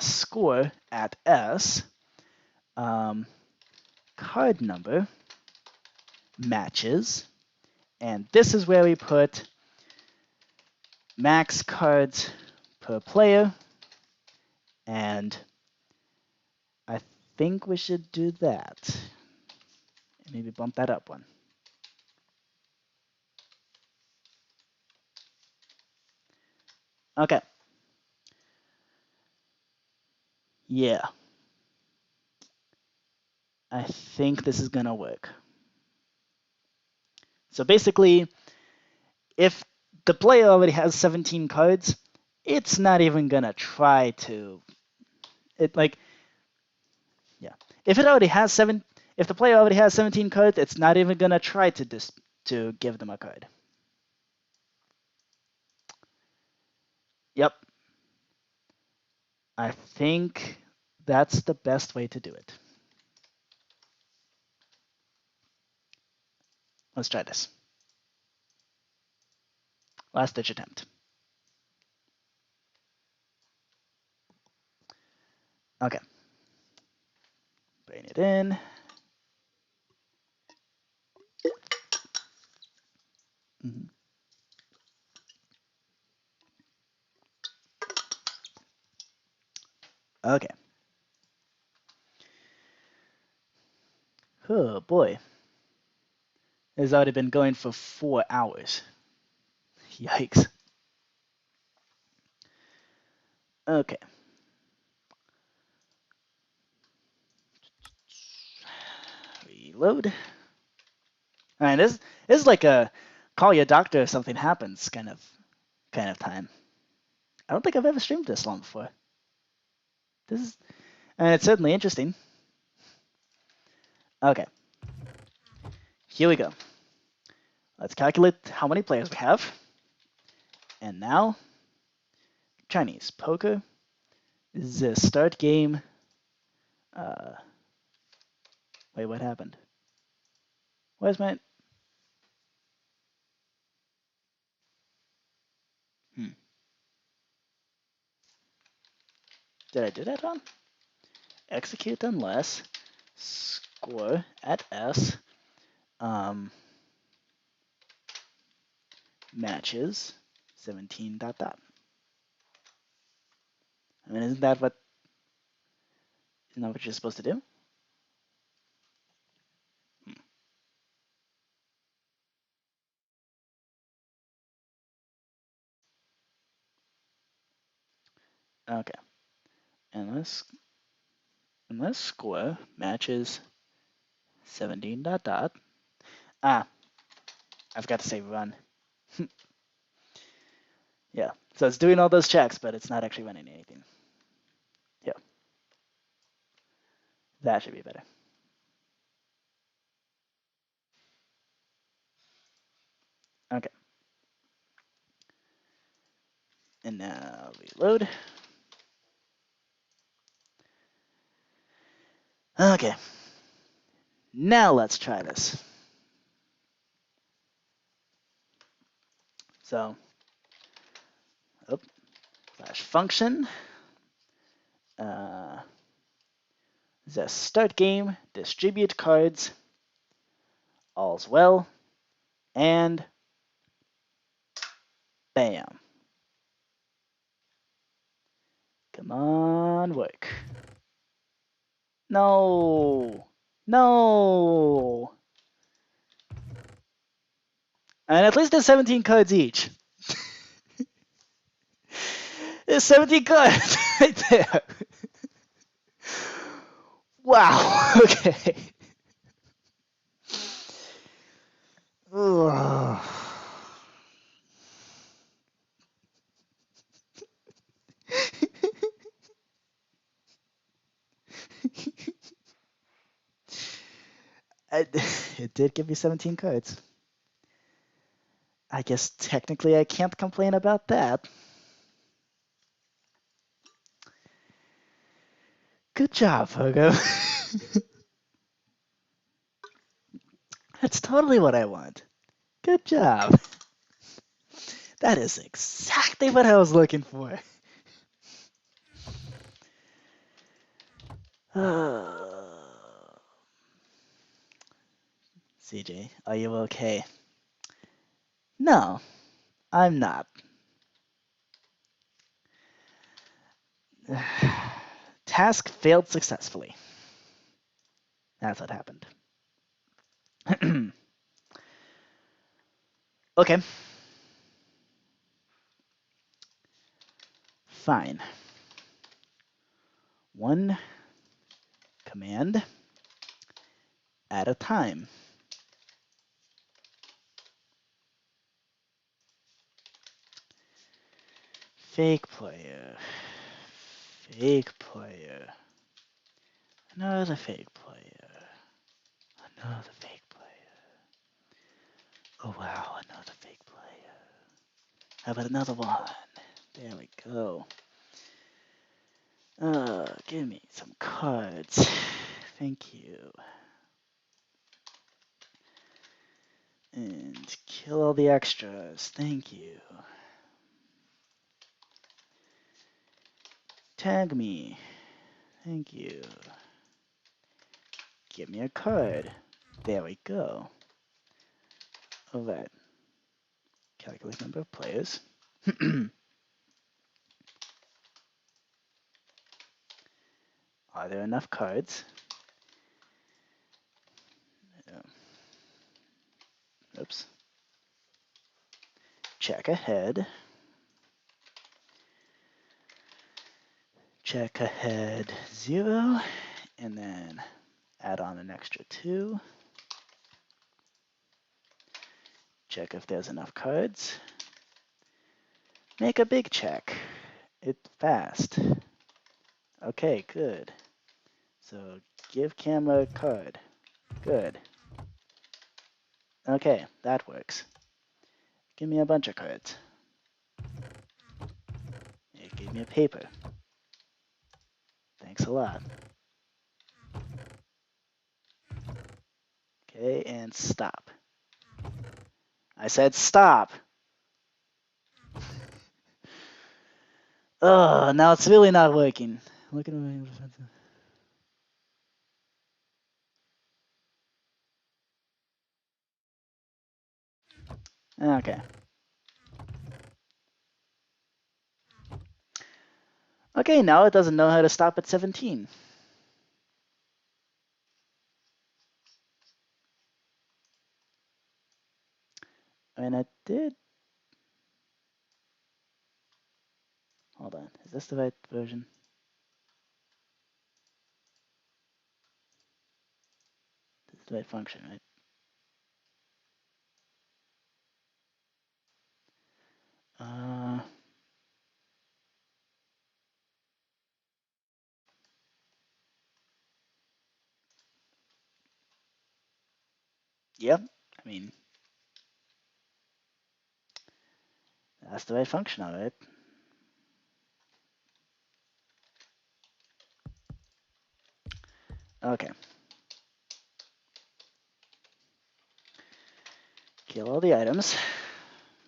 score at S, card number matches, and this is where we put max cards per player, and I think we should do that. Maybe bump that up one. Okay. Yeah. I think this is gonna work. So basically, if the player already has 17 cards, it's not even gonna try to. Yeah. If the player already has 17 cards, it's not even gonna try to give them a card. Yep. I think that's the best way to do it. Let's try this. Last ditch attempt. Okay. Bring it in. Mm-hmm. Okay. Oh boy. It's already been going for 4 hours. Yikes. Okay. Reload. All right, this is like a call your doctor if something happens kind of time. I don't think I've ever streamed this long before. And it's certainly interesting. Okay. Here we go. Let's calculate how many players we have. And now, Chinese poker. This is a start game. Wait, what happened? Where's my... Did I do that wrong? Execute unless score at S matches 17 dot dot. I mean, isn't that what you're supposed to do? Okay. Unless score matches 17 dot dot. Ah, I forgot to say run. Yeah, so it's doing all those checks, but it's not actually running anything. Yeah, that should be better. Okay. And now reload. Okay. Now let's try this. So, slash function. The start game, distribute cards, all's well, and bam. Come on, work. No. No. And at least there's 17 cards each. There's 17 cards right there. Wow. Okay. Ugh. It did give me 17 cards. I guess technically I can't complain about that. Good job, Pogo. That's totally what I want. Good job. That is exactly what I was looking for. CJ, are you okay? No, I'm not. Task failed successfully. That's what happened. Okay. Fine. One command at a time. Fake player. Fake player. Another fake player. Another fake player. Oh wow, another fake player. How about another one? There we go. Give me some cards. Thank you. And kill all the extras. Thank you. Tag me. Thank you. Give me a card. There we go. Alright. Calculate number of players. Are there enough cards? Oops. Check ahead. Check ahead 0. And then add on an extra 2. Check if there's enough cards. Make a big check. It's fast. Okay, good. So give camera a card. Good. Okay, that works. Give me a bunch of cards. It gave me a paper. Thanks a lot. Okay, and stop. I said stop. Oh, now it's really not working. Look at my defensive. Okay. Okay, now it doesn't know how to stop at 17. I mean, I did. Hold on. Is this the right version? This is the right function, right? Yep. I mean, that's the right function of it. Okay. Kill all the items.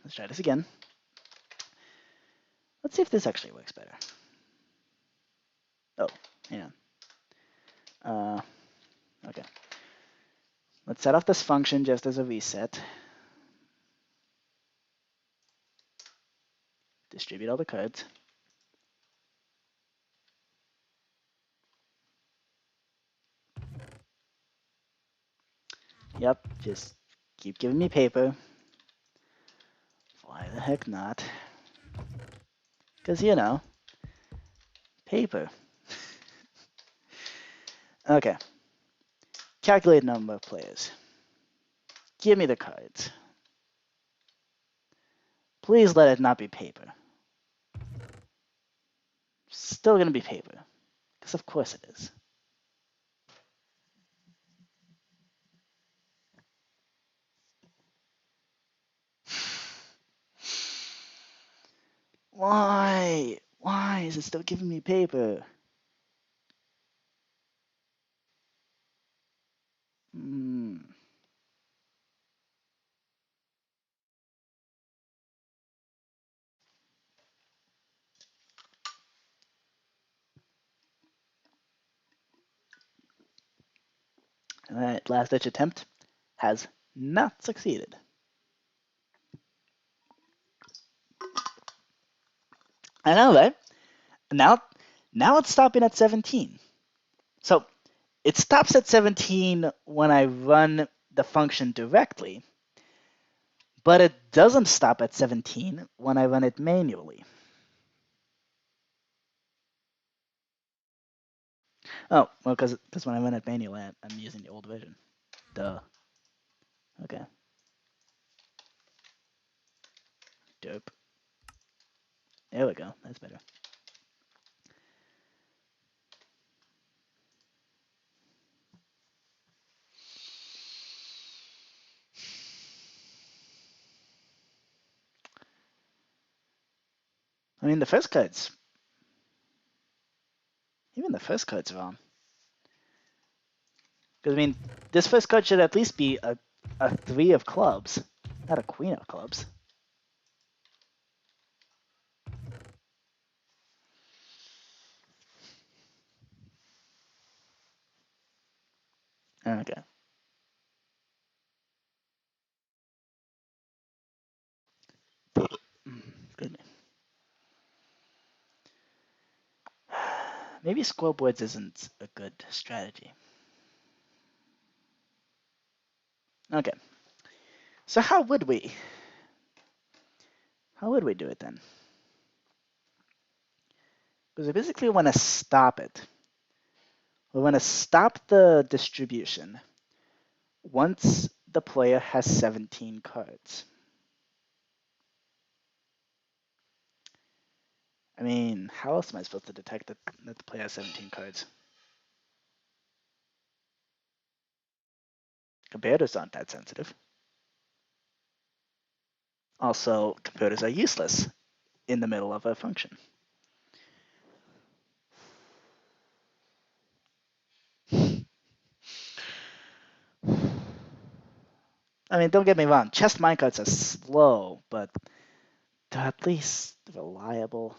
Let's try this again. Let's see if this actually works better. Oh, hang on. Okay. Let's set off this function just as a reset. Distribute all the cards. Yep, just keep giving me paper. Why the heck not? Because, you know, paper. Okay. Calculate number of players. Give me the cards. Please let it not be paper. Still gonna be paper. Because of course it is. Why? Why is it still giving me paper? Hmm. Alright, last ditch attempt has not succeeded. I know, right? Now it's stopping at 17. So it stops at 17 when I run the function directly, but it doesn't stop at 17 when I run it manually. Oh, well, because when I run it manually, I'm using the old version. Duh. Okay. Dope. There we go. That's better. I mean, the first card's... Even the first card's wrong. Because, I mean, this first card should at least be a 3 of clubs, not a queen of clubs. Okay. Good. Maybe scoreboards isn't a good strategy. Okay. So how would we? How would we do it then? Because we basically want to stop it. We want to stop the distribution once the player has 17 cards. I mean, how else am I supposed to detect that the player has 17 cards? Computers aren't that sensitive. Also, computers are useless in the middle of a function. I mean, don't get me wrong, chess minecarts are slow, but they're at least reliable.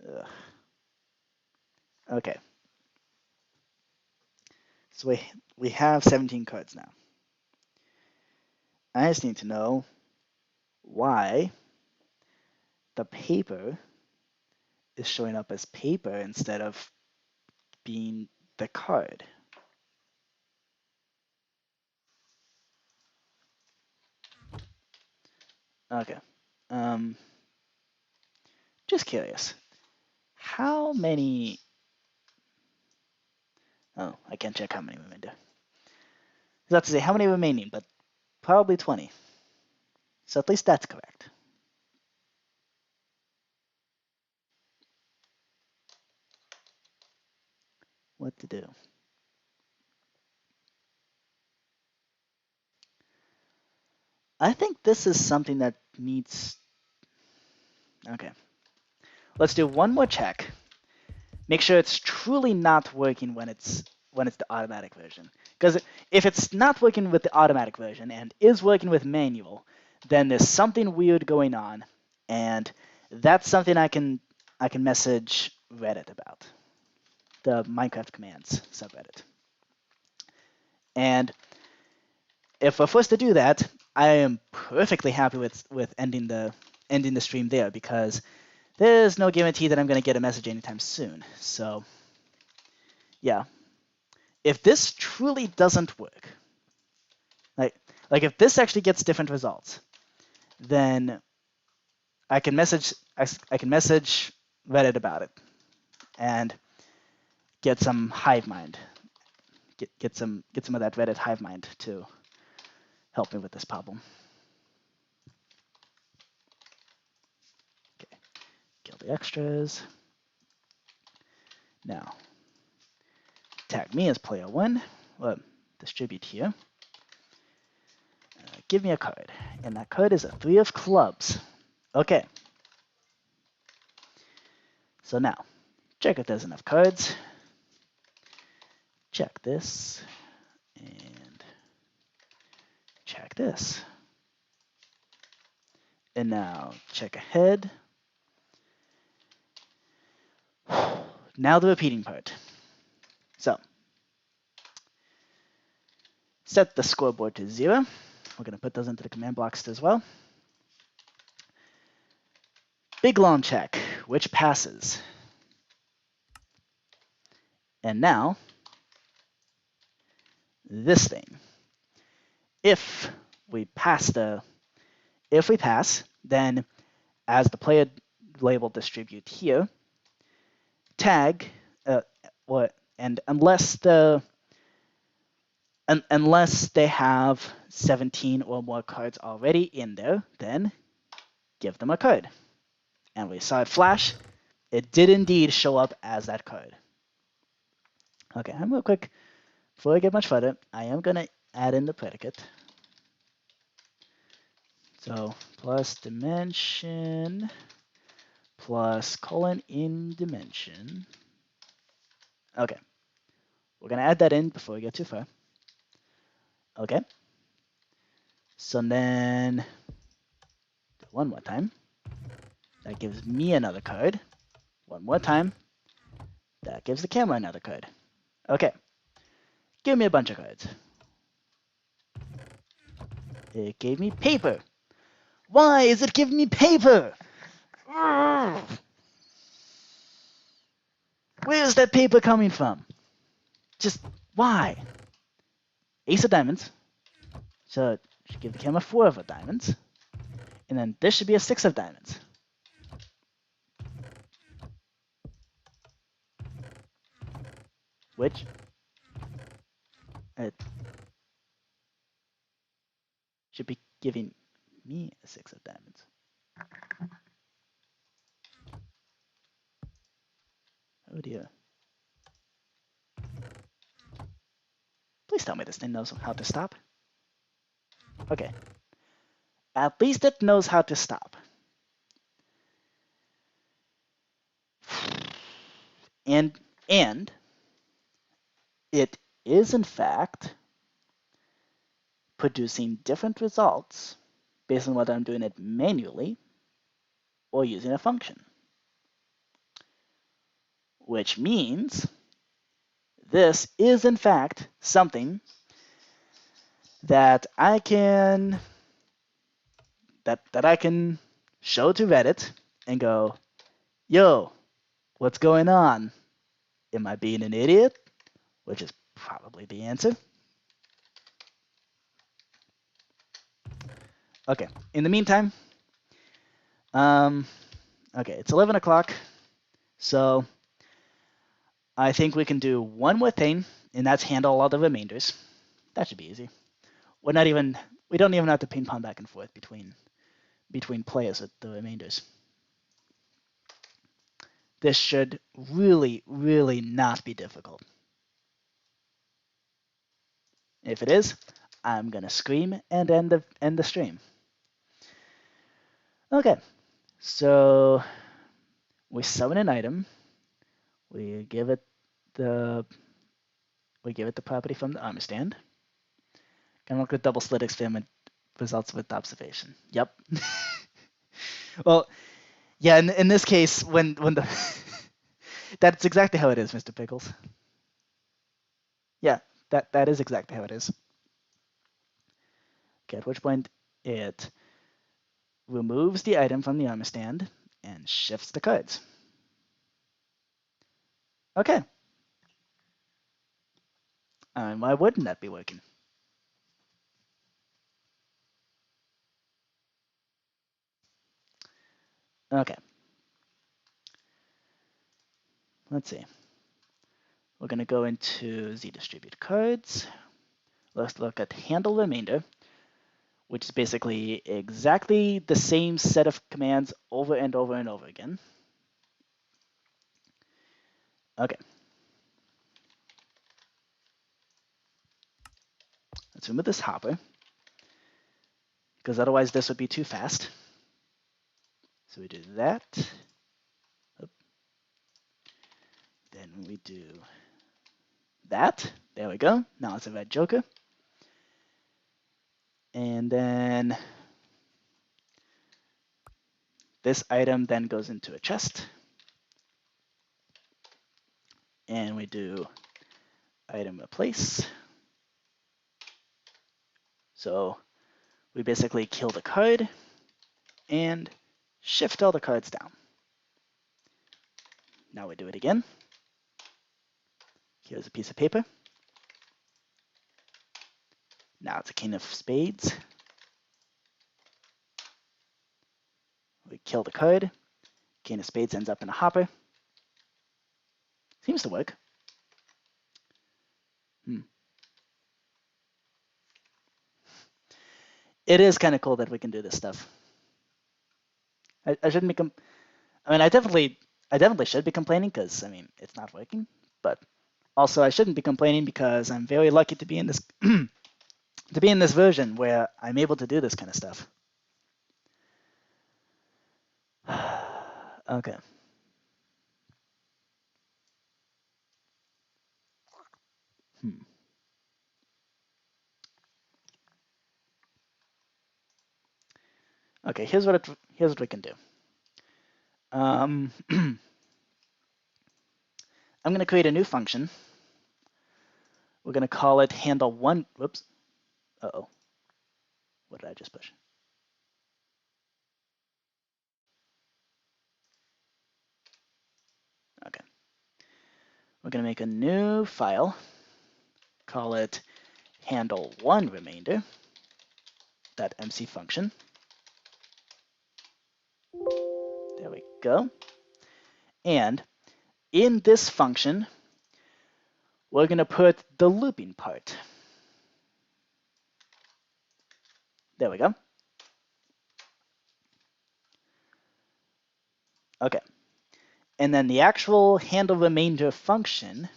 Ugh. Okay. So we have 17 cards now. I just need to know why the paper is showing up as paper instead of being the card. Okay. Just curious. How many... Oh, I can't check how many women do. I was about to say how many remaining, but probably 20. So at least that's correct. What to do? I think this is something that needs... Okay. Let's do one more check. make sure it's truly not working when it's the automatic version. Because if it's not working with the automatic version and is working with manual, then there's something weird going on, and that's something I can message Reddit about, the Minecraft commands subreddit. And if we're forced to do that, I am perfectly happy with ending the stream there, because there's no guarantee that I'm going to get a message anytime soon. So yeah, if this truly doesn't work, like if this actually gets different results, then I can message Reddit about it and get some hive mind, get some of that Reddit hive mind to help me with this problem. Okay, kill the extras. Now tag me as player 1. Well, distribute here. Give me a card, and that card is a 3 of clubs. Okay. So now, check if there's enough cards. Check this, and check this. And now check ahead. Now the repeating part. So, set the scoreboard to 0. We're going to put those into the command blocks as well. Big long check, which passes. And now, this thing. If we pass, then as the player label distribute here, tag, and unless they have 17 or more cards already in there, then give them a card. And we saw it flash. It did indeed show up as that card. Okay, I'm real quick. Before I get much further, I am going to add in the predicate. So plus dimension plus colon in dimension. Okay, we're going to add that in before we get too far. Okay, so then one more time. That gives me another card. One more time. That gives the camera another card. Okay, give me a bunch of cards. It gave me paper. Why is it giving me paper? Where's that paper coming from? Just why? Ace of diamonds. So it should give the camera 4 of diamonds. And then this should be a 6 of diamonds. Which it should be giving me a 6 of diamonds. Oh dear. Please tell me this thing knows how to stop. Okay. At least it knows how to stop. And it is in fact producing different results based on whether I'm doing it manually or using a function. Which means this is in fact something that I can show to Reddit and go, yo, what's going on? Am I being an idiot? Which is probably the answer. Okay, in the meantime, okay, it's 11 o'clock, so I think we can do one more thing, and that's handle all the remainders. That should be easy. We don't even have to ping pong back and forth between players with the remainders. This should really, really not be difficult. If it is, I'm gonna scream and end the stream. Okay, so we summon an item, We give it the property from the armor stand. Can look at double slit experiment results with observation. Yep. Well, yeah. In this case, when the that's exactly how it is, Mr. Pickles. Yeah, that is exactly how it is. Okay, at which point it removes the item from the armor stand and shifts the cards. Okay. And why wouldn't that be working? Okay. Let's see. We're going to go into the distribute cards. Let's look at handle remainder, which is basically exactly the same set of commands over and over and over again. Okay. Let's remove this hopper, because otherwise this would be too fast. So we do that. Then we do that. There we go. Now it's a red joker. And then this item then goes into a chest. And we do item replace. So we basically kill the card and shift all the cards down. Now we do it again. Here's a piece of paper. Now it's a king of spades. We kill the card. King of spades ends up in a hopper. Seems to work. It is kind of cool that we can do this stuff. I shouldn't be. I mean, I definitely should be complaining because I mean it's not working. But also I shouldn't be complaining because I'm very lucky to be in this to be in this version where I'm able to do this kind of stuff. Okay. Okay, here's what we can do. I'm going to create a new function. We're going to call it handle one. Whoops. Uh-oh. What did I just push? Okay. We're going to make a new file. Call it handle one remainder. .mc function. There we go. And in this function, we're going to put the looping part. There we go. Okay. And then the actual handle remainder function,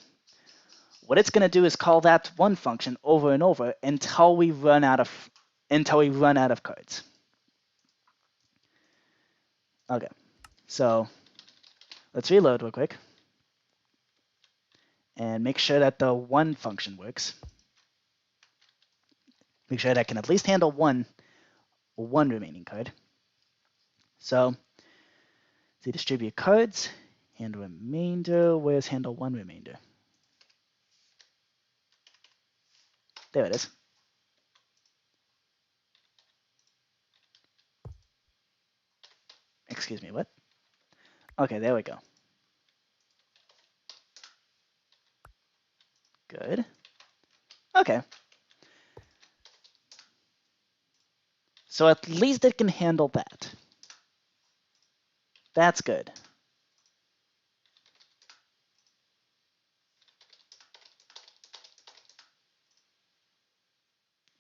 what it's going to do is call that one function over and over until we run out of cards. Okay. So let's reload real quick and make sure that the one function works. Make sure that I can at least handle one remaining card. So the distribute cards, handle remainder. Where's handle one remainder? There it is. Excuse me, what? Okay, there we go. Good. Okay. So at least it can handle that. That's good.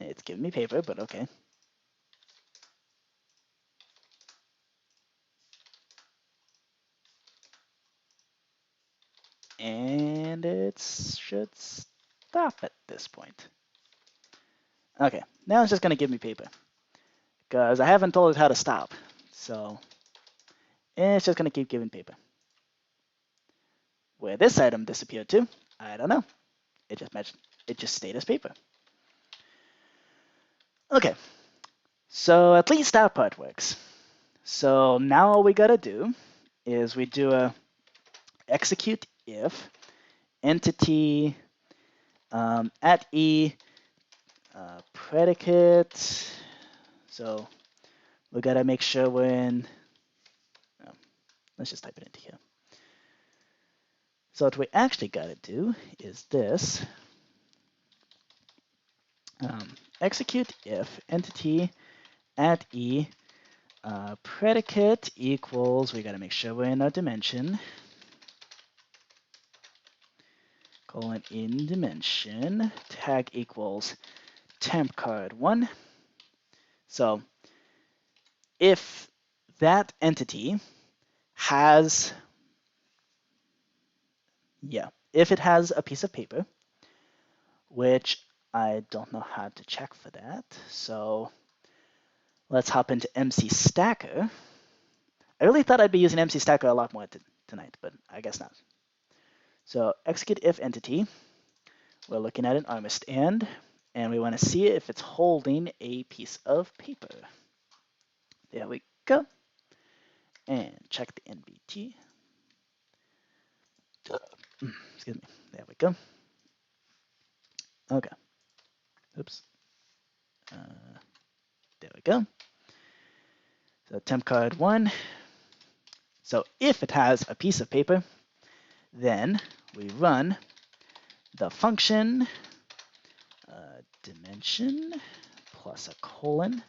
It's giving me paper, but okay. And it should stop at this point. Okay, now it's just going to give me paper. Because I haven't told it how to stop. So it's just going to keep giving paper. Where this item disappeared to, I don't know. It just stayed as paper. Okay, so at least that part works. So now all we gotta do is we do a execute if entity at e predicate. So we gotta make sure we're in. Oh, let's just type it into here. So what we actually gotta do is this. Execute if entity at e predicate equals, we got to make sure we're in our dimension, colon in dimension, tag equals temp card 1. So if that entity has, if it has a piece of paper, which I don't know how to check for that, so let's hop into MC Stacker. I really thought I'd be using MC Stacker a lot more tonight, but I guess not. So execute if entity, we're looking at an armor stand, and we want to see if it's holding a piece of paper. There we go. And check the NBT. Excuse me. There we go. Okay. Oops. There we go. So temp card 1. So if it has a piece of paper, then we run the function dimension plus a colon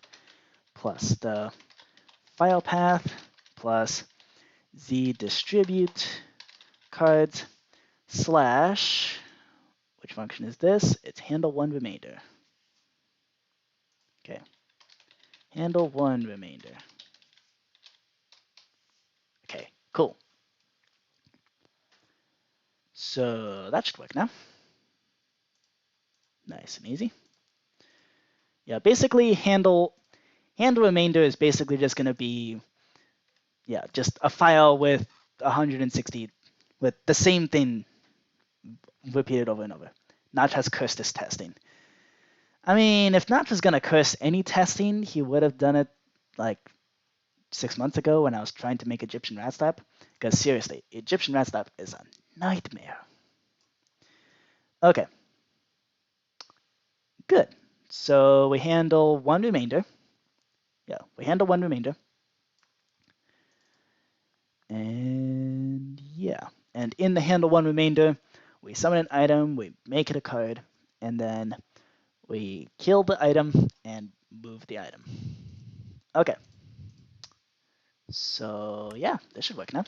plus the file path plus the distribute cards slash, which function is this? It's handle one remainder. Okay, handle one remainder. Okay, cool. So that should work now. Nice and easy. Yeah, basically handle remainder is basically just going to be, just a file with 160, with the same thing repeated over and over. Notch has cursed this testing. I mean, if Notch was going to curse any testing, he would have done it like 6 months ago when I was trying to make Egyptian rat slap. Because seriously, Egyptian rat slap is a nightmare. Okay. Good. So we handle one remainder. Yeah, we handle one remainder. And yeah. And in the handle one remainder, we summon an item, we make it a card, and then we kill the item and move the item. Okay. So yeah, this should work now.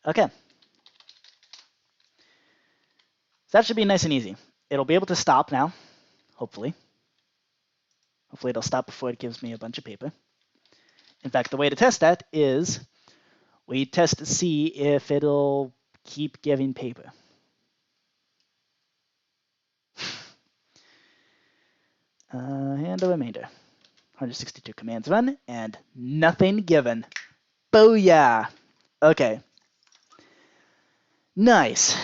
Okay. So that should be nice and easy. It'll be able to stop now, hopefully. Hopefully it'll stop before it gives me a bunch of paper. In fact, the way to test that is we test to see if it'll keep giving paper. And a remainder. 162 commands run and nothing given. Booyah! Okay. Nice.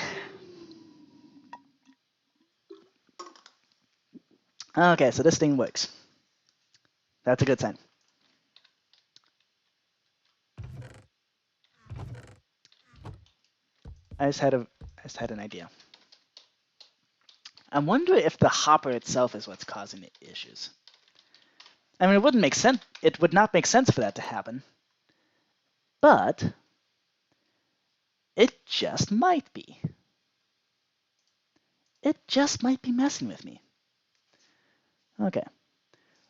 Okay, so this thing works. That's a good sign. I just had an idea. I wonder if the hopper itself is what's causing the issues. I mean, it wouldn't make sense. It would not make sense for that to happen. But it just might be. It just might be messing with me. Okay.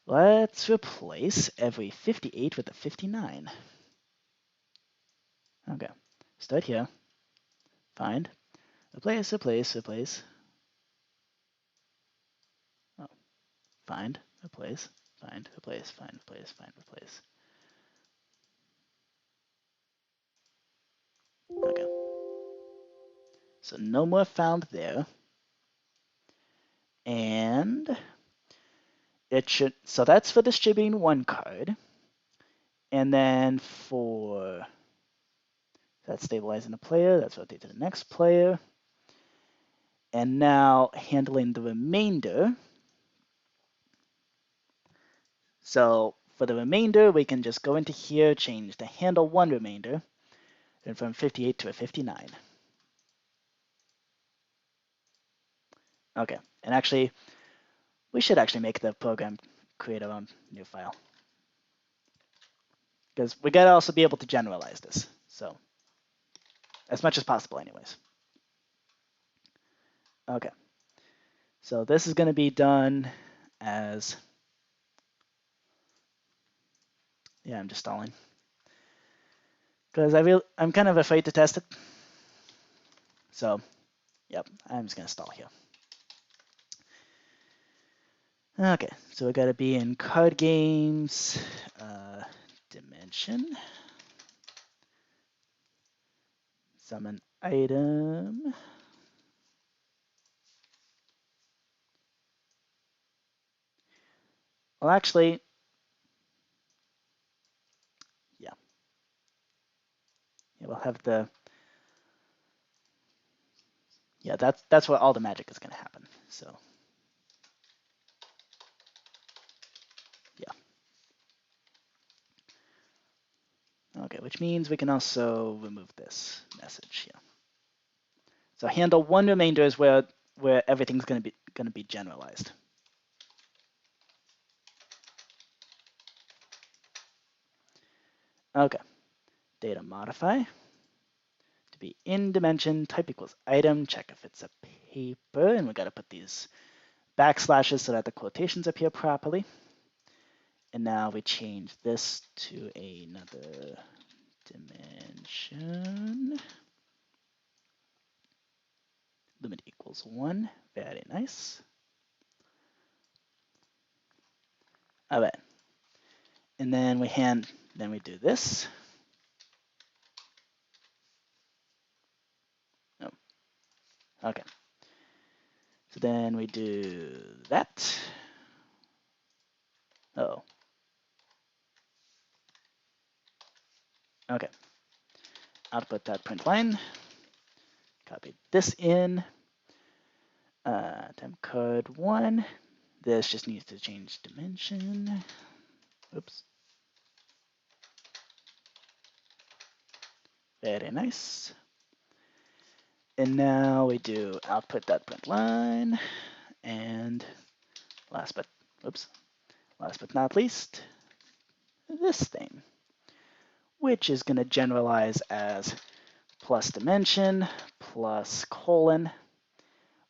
Let's replace every 58 with a 59. Okay. Start here. Find. Replace, replace, replace. Oh. Find, replace, find, replace, find, replace, find, replace. Okay. So no more found there. And it should, so that's for distributing one card. And then for that's stabilizing the player, that's rotate to the next player. And now handling the remainder. So for the remainder, we can just go into here, change the handle 1 remainder, and from 58 to a 59. Okay, and actually, we should actually make the program create our own new file. Because we gotta also be able to generalize this. So, as much as possible anyways. Okay. So this is gonna be done as, yeah, I'm just stalling. Because I'm kind of afraid to test it. So, yep, I'm just gonna stall here. Okay, so we gotta be in card games, dimension, summon item. Well, actually, yeah, we'll have the, yeah, that's where all the magic is gonna happen. So, yeah. Okay, which means we can also remove this message here. So handle 1 remainder is where everything's gonna be generalized. Okay, data modify to be in dimension, type equals item, check if it's a paper, and we gotta put these backslashes so that the quotations appear properly. And now we change this to another dimension. Limit equals 1, very nice. All right, and then we do this. Oh, okay. So then we do that. Oh. Okay. Output that print line. Copy this in. Temp code 1. This just needs to change dimension. Oops. Very nice. And now we do output that print line. And last but not least, this thing, which is going to generalize as plus dimension plus colon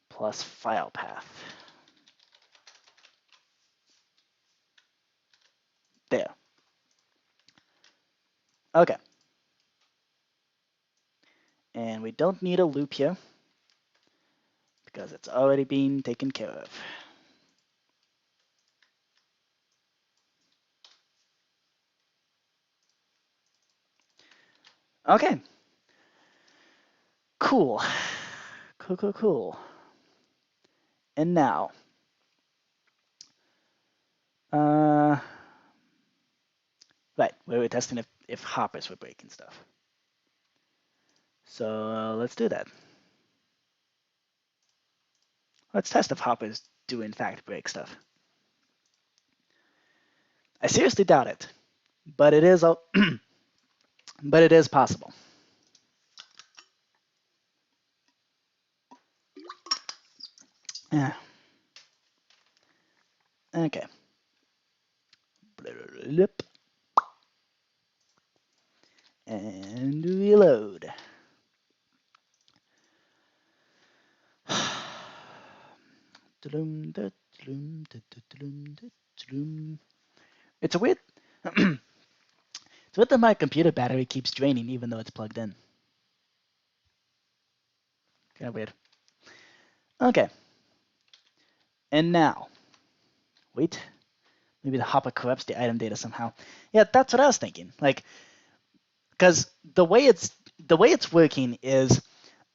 plus file path. There. Okay. And we don't need a loop here because it's already being taken care of. Okay. Cool. Cool. And now, right, we were testing if hoppers were breaking stuff. So let's do that. Let's test if hoppers do in fact break stuff. I seriously doubt it, but it is but it is possible. Yeah. Okay. And reload. It's a weird. It's weird that my computer battery keeps draining even though it's plugged in. Kind of weird. Okay. And now, wait. Maybe the hopper corrupts the item data somehow. Yeah, that's what I was thinking. Like, because the way it's working is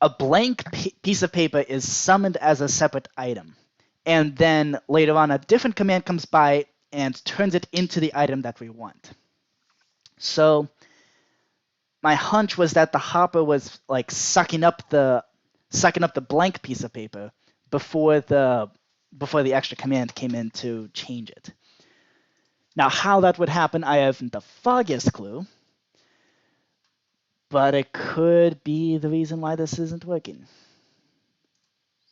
a blank piece of paper is summoned as a separate item, and then later on a different command comes by and turns it into the item that we want. So my hunch was that the hopper was like sucking up the blank piece of paper before the extra command came in to change it. Now, how that would happen, I haven't the foggiest clue, but it could be the reason why this isn't working.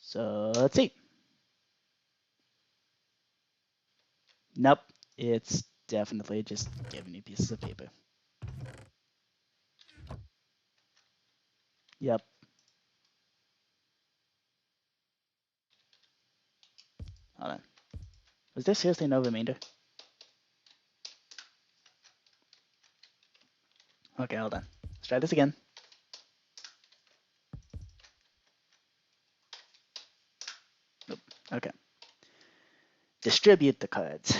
So let's see. Nope, it's definitely just giving you pieces of paper. Yep. Hold on. Was there seriously no remainder? Okay, hold on. Let's try this again. Nope. Okay. Distribute the cards.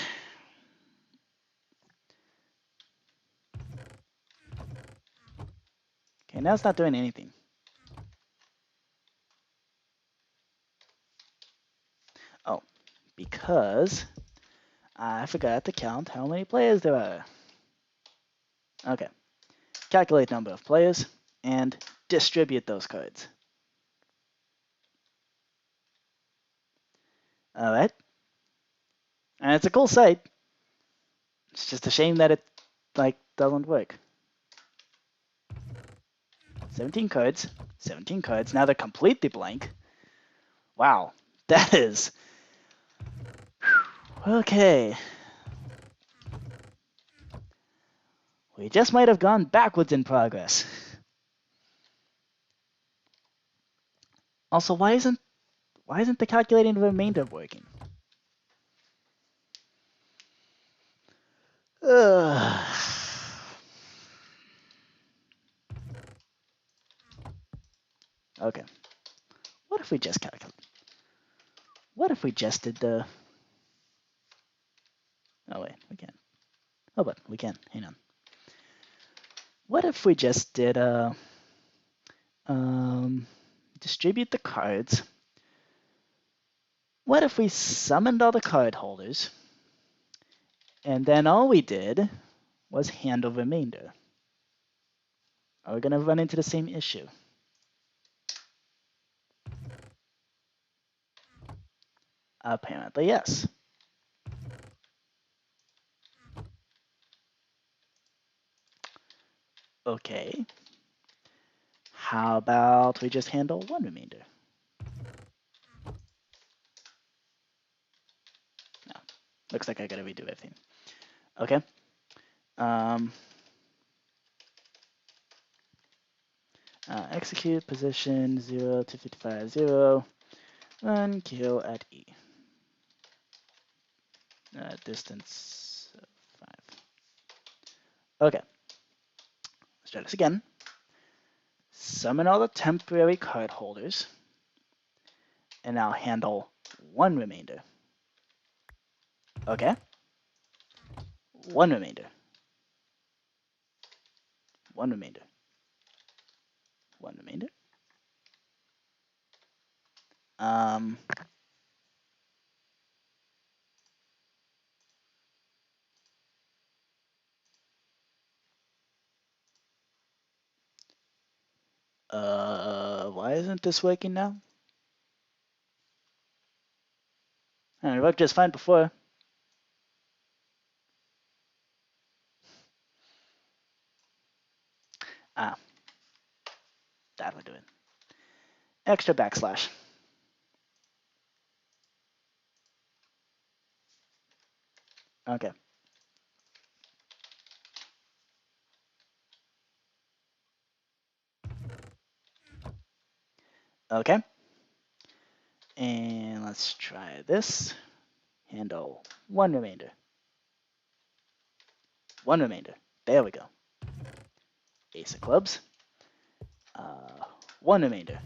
Okay, now it's not doing anything. Oh, because I forgot to count how many players there are. Okay. Calculate number of players and distribute those cards. All right. And it's a cool site. It's just a shame that it doesn't work. 17 cards. 17 cards. Now they're completely blank. Wow. That is... Okay. We just might have gone backwards in progress. Also, why isn't the calculating the remainder working? Ugh. Okay. What if we just calculate? What if we just did the... Oh wait, we can't. Oh, but we can. Hang on. What if we just did distribute the cards? What if we summoned all the card holders, and then all we did was handle remainder? Are we gonna run into the same issue? Apparently, yes. Okay. How about we just handle one remainder? No. Looks like I gotta redo everything. Okay. Execute position 0 to 55 0. Run kill at E. Distance 5. Okay. Let's try this again. Summon all the temporary card holders, and now handle one remainder. Okay. One remainder. One remainder. One remainder. Why isn't this working now? It worked just fine before. Ah, that would do it. Extra backslash. Okay. Okay. And let's try this. Handle one remainder. One remainder. There we go. Ace of clubs. One remainder.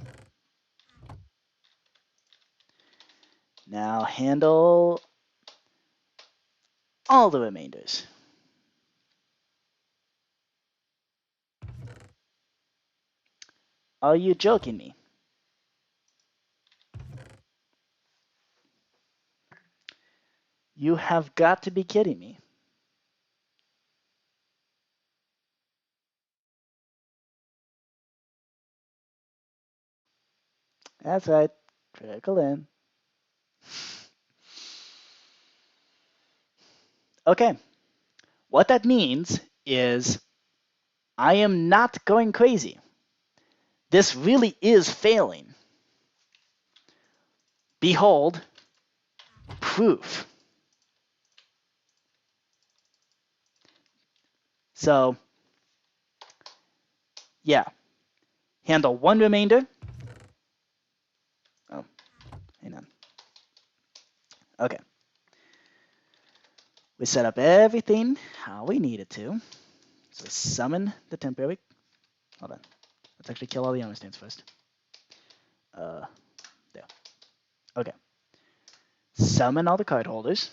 Now handle all the remainders. Are you joking me? You have got to be kidding me. That's right. Critical in. Okay. What that means is I am not going crazy. This really is failing. Behold, proof. So, yeah. Handle one remainder. Oh, hang on. Okay. We set up everything how we needed to. So summon the temporary. Hold on. Let's actually kill all the understands first. There. Okay. Summon all the card holders.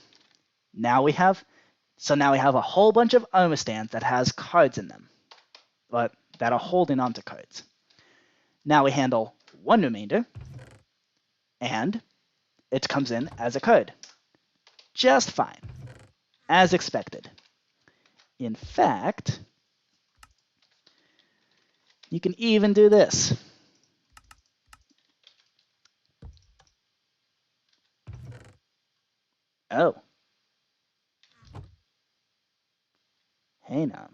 Now we have a whole bunch of armor stands that has cards in them, but that are holding onto cards. Now we handle one remainder, and it comes in as a card. Just fine, as expected. In fact, you can even do this. Oh, hang on.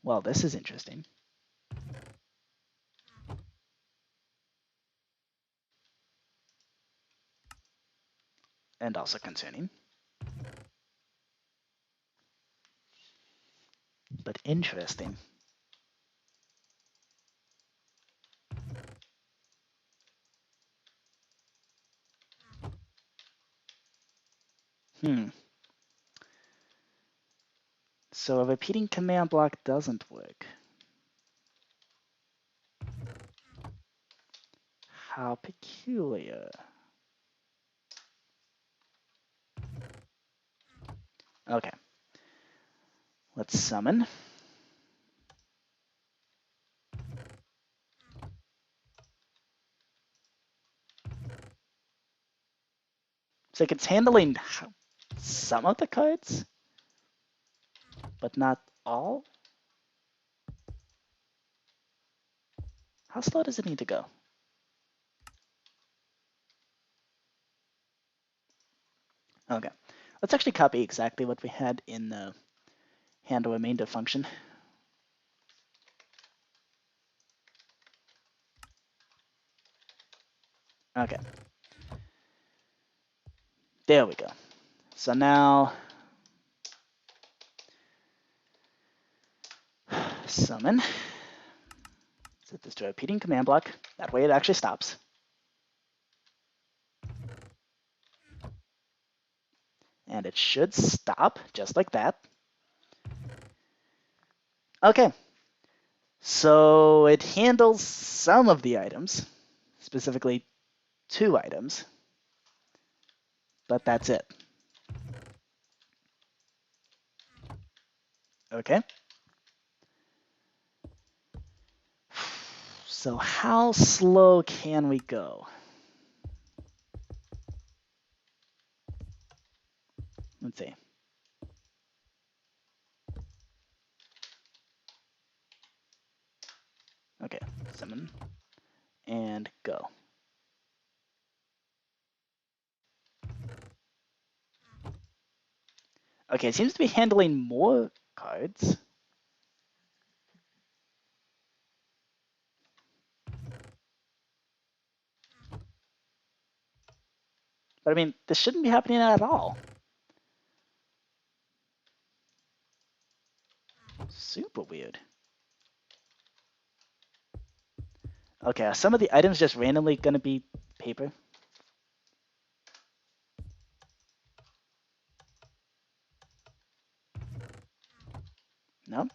Well, this is interesting. And also concerning. But interesting. So a repeating command block doesn't work. How peculiar. Okay. Let's summon. So it's handling some of the cards, but not all? How slow does it need to go? Okay. Let's actually copy exactly what we had in the handle remainder function. Okay. There we go. So now summon. Set this to a repeating command block. That way it actually stops. And it should stop just like that. Okay. So it handles some of the items, specifically 2 items, but that's it. Okay. So how slow can we go? Let's see. Okay, summon and go. Okay, it seems to be handling more cards. But I mean, this shouldn't be happening at all. Super weird. Okay, are some of the items just randomly gonna be paper? No?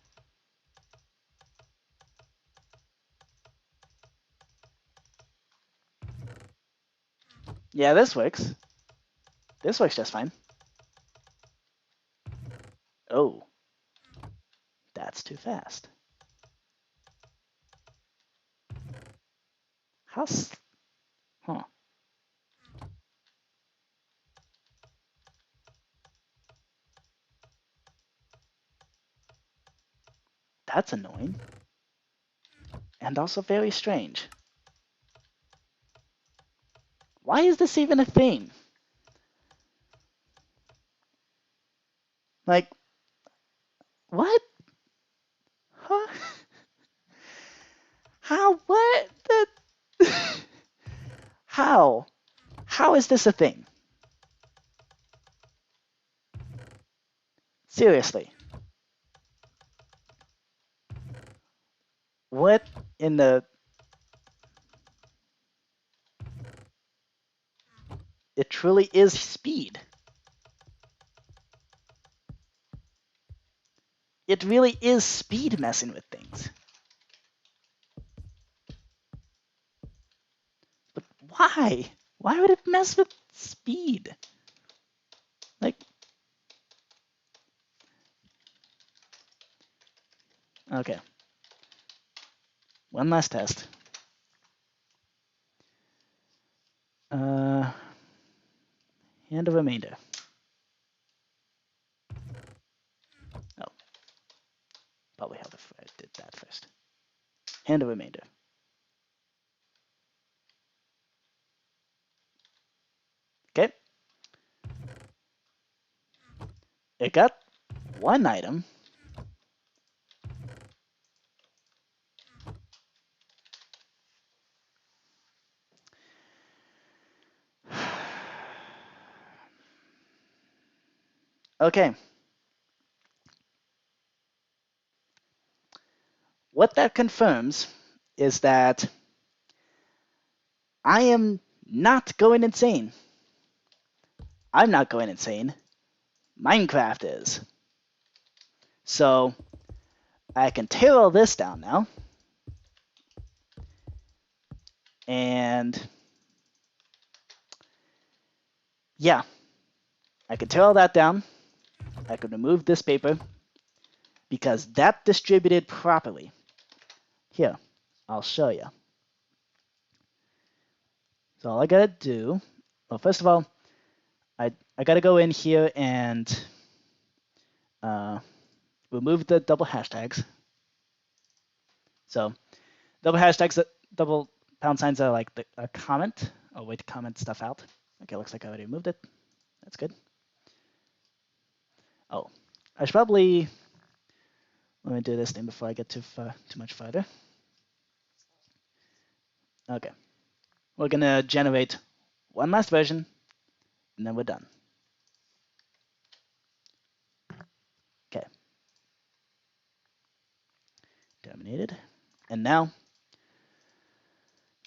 Yeah, this works. This works just fine. Oh, that's too fast. How huh. That's annoying. and also very strange. Why is this even a thing? Like, what? Huh? How? What? How? How is this a thing? Seriously. What in the... It truly is speed. It really is speed messing with things. But why? Why would it mess with speed? Like, okay. One last test. Hand of remainder. Oh, probably how I did that first. Hand of remainder. Okay. It got one item. Okay. What that confirms is that I am not going insane. I'm not going insane. Minecraft is. So I can tear all this down now. And yeah, I can tear all that down. I can remove this paper because that distributed properly. Here, I'll show you. So all I gotta do, well, first of all, I gotta go in here and remove the double hashtags. So double hashtags, double pound signs are like a comment, a way to comment stuff out. Okay, looks like I already removed it. That's good. Oh, I should probably, let me do this thing before I get too much further. Okay, we're gonna generate one last version, and then we're done. Okay, terminated. And now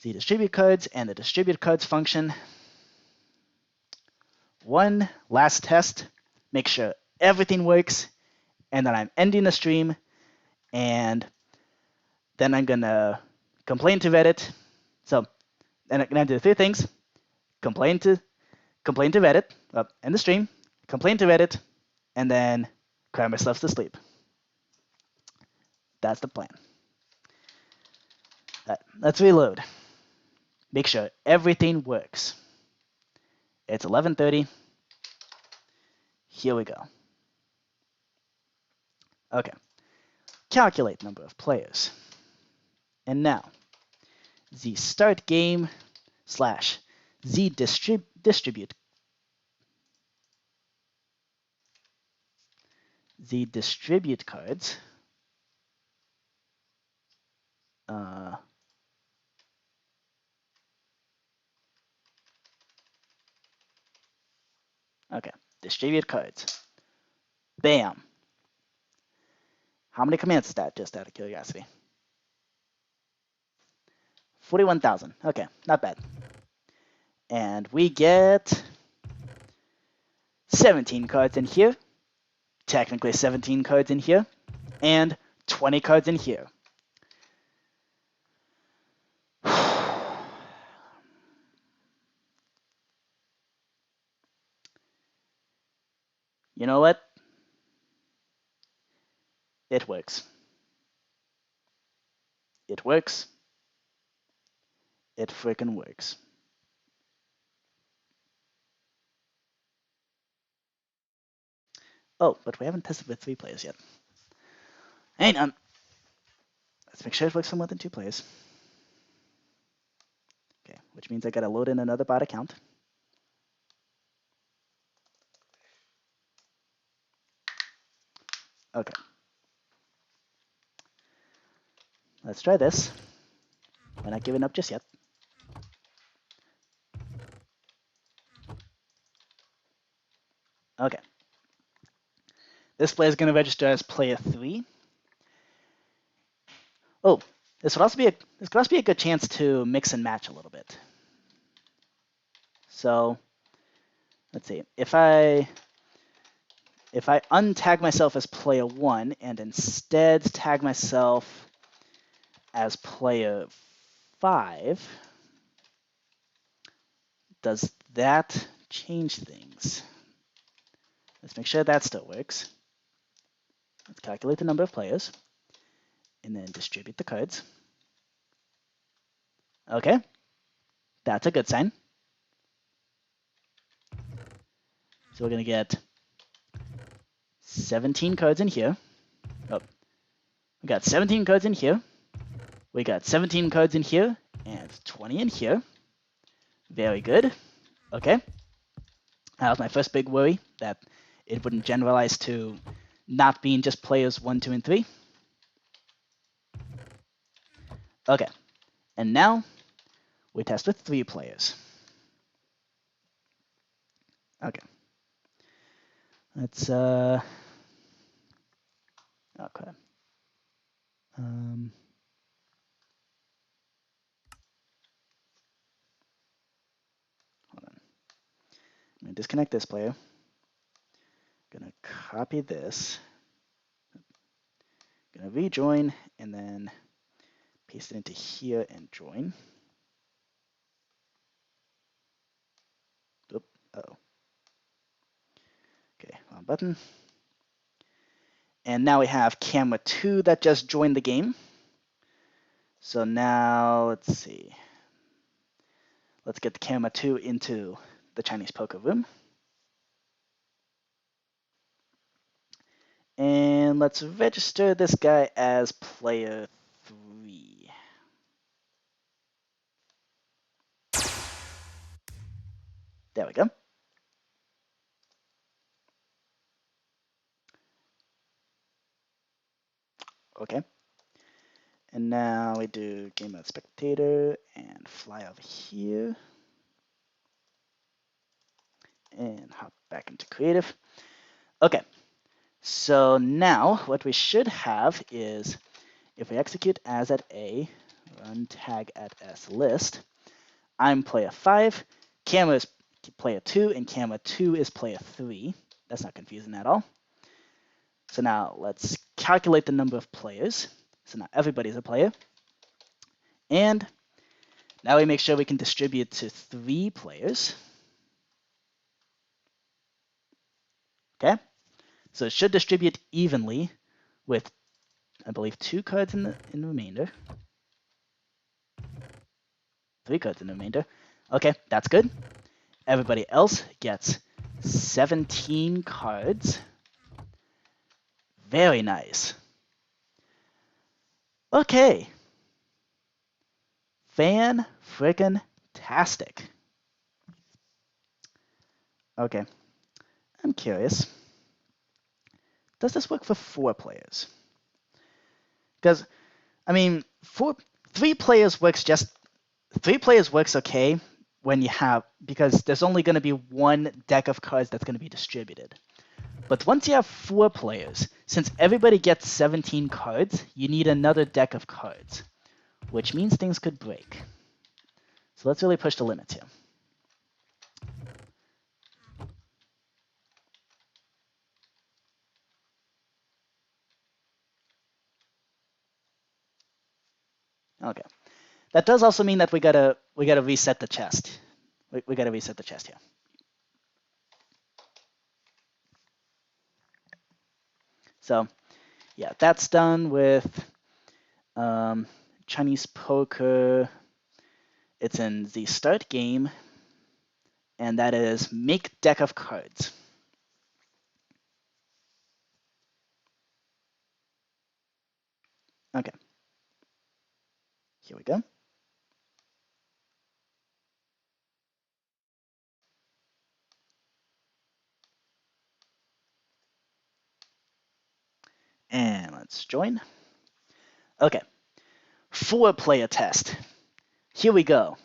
the distribute codes and the distribute codes function. One last test, make sure everything works, and then I'm ending the stream, and then I'm gonna complain to Reddit. So then I'm gonna do three things: complain to Reddit, end the stream, complain to Reddit, and then cry myself to sleep. That's the plan. Let's reload. Make sure everything works. It's 11:30. Here we go. Okay. Calculate number of players. And now, the start game slash the distribute. The distribute cards. Okay, distribute cards. Bam. How many commands is that, just out of curiosity? 41,000. Okay, not bad. And we get 17 cards in here. Technically 17 cards in here. And 20 cards in here. You know what? It works. It works. It freaking works. Oh, but we haven't tested with 3 players yet. Hang on. Let's make sure it works for more than 2 players. Okay, which means I gotta load in another bot account. Okay. Let's try this. We're not giving up just yet. Okay. This player is going to register as player 3. Oh, this could also be a good chance to mix and match a little bit. So let's see. If I untag myself as player 1 and instead tag myself as player 5, does that change things? Let's make sure that still works. Let's calculate the number of players and then distribute the cards. Okay, that's a good sign. So we're going to get 17 cards in here. Oh, we got 17 cards in here. We got 17 cards in here and 20 in here. Very good. Okay. That was my first big worry, that it wouldn't generalize to not being just players 1, 2, and 3. Okay. And now we test with 3 players. Okay. Let's okay. Hold on. I'm gonna disconnect this player. Gonna copy this. Gonna rejoin and then paste it into here and join. Oop, uh-oh. Okay, wrong button. And now we have camera 2 that just joined the game. So now, let's see. Let's get the camera 2 into the Chinese poker room. And let's register this guy as player 3. There we go. Okay. And now we do game mode spectator and fly over here. And hop back into creative. Okay. So now what we should have is, if we execute as at A, run tag at S list, I'm player 5, camera is player 2, and camera 2 is player 3. That's not confusing at all. So now let's calculate the number of players. So now everybody's a player. And now we make sure we can distribute to 3 players. Okay? So it should distribute evenly with, I believe, 2 cards in the remainder. 3 cards in the remainder. Okay, that's good. Everybody else gets 17 cards. Very nice. Okay. Fan-frickin-tastic. Okay. I'm curious. Does this work for 4 players? Because, I mean, 3 players works okay when you have, because there's only going to be 1 deck of cards that's going to be distributed. But once you have 4 players, since everybody gets 17 cards, you need another deck of cards, which means things could break. So let's really push the limits here. Okay. That does also mean that we gotta reset the chest. We gotta reset the chest here. So, yeah, that's done with Chinese poker. It's in the start game, and that is make deck of cards. Okay. Here we go. And let's join. Okay, 4-player test. Here we go.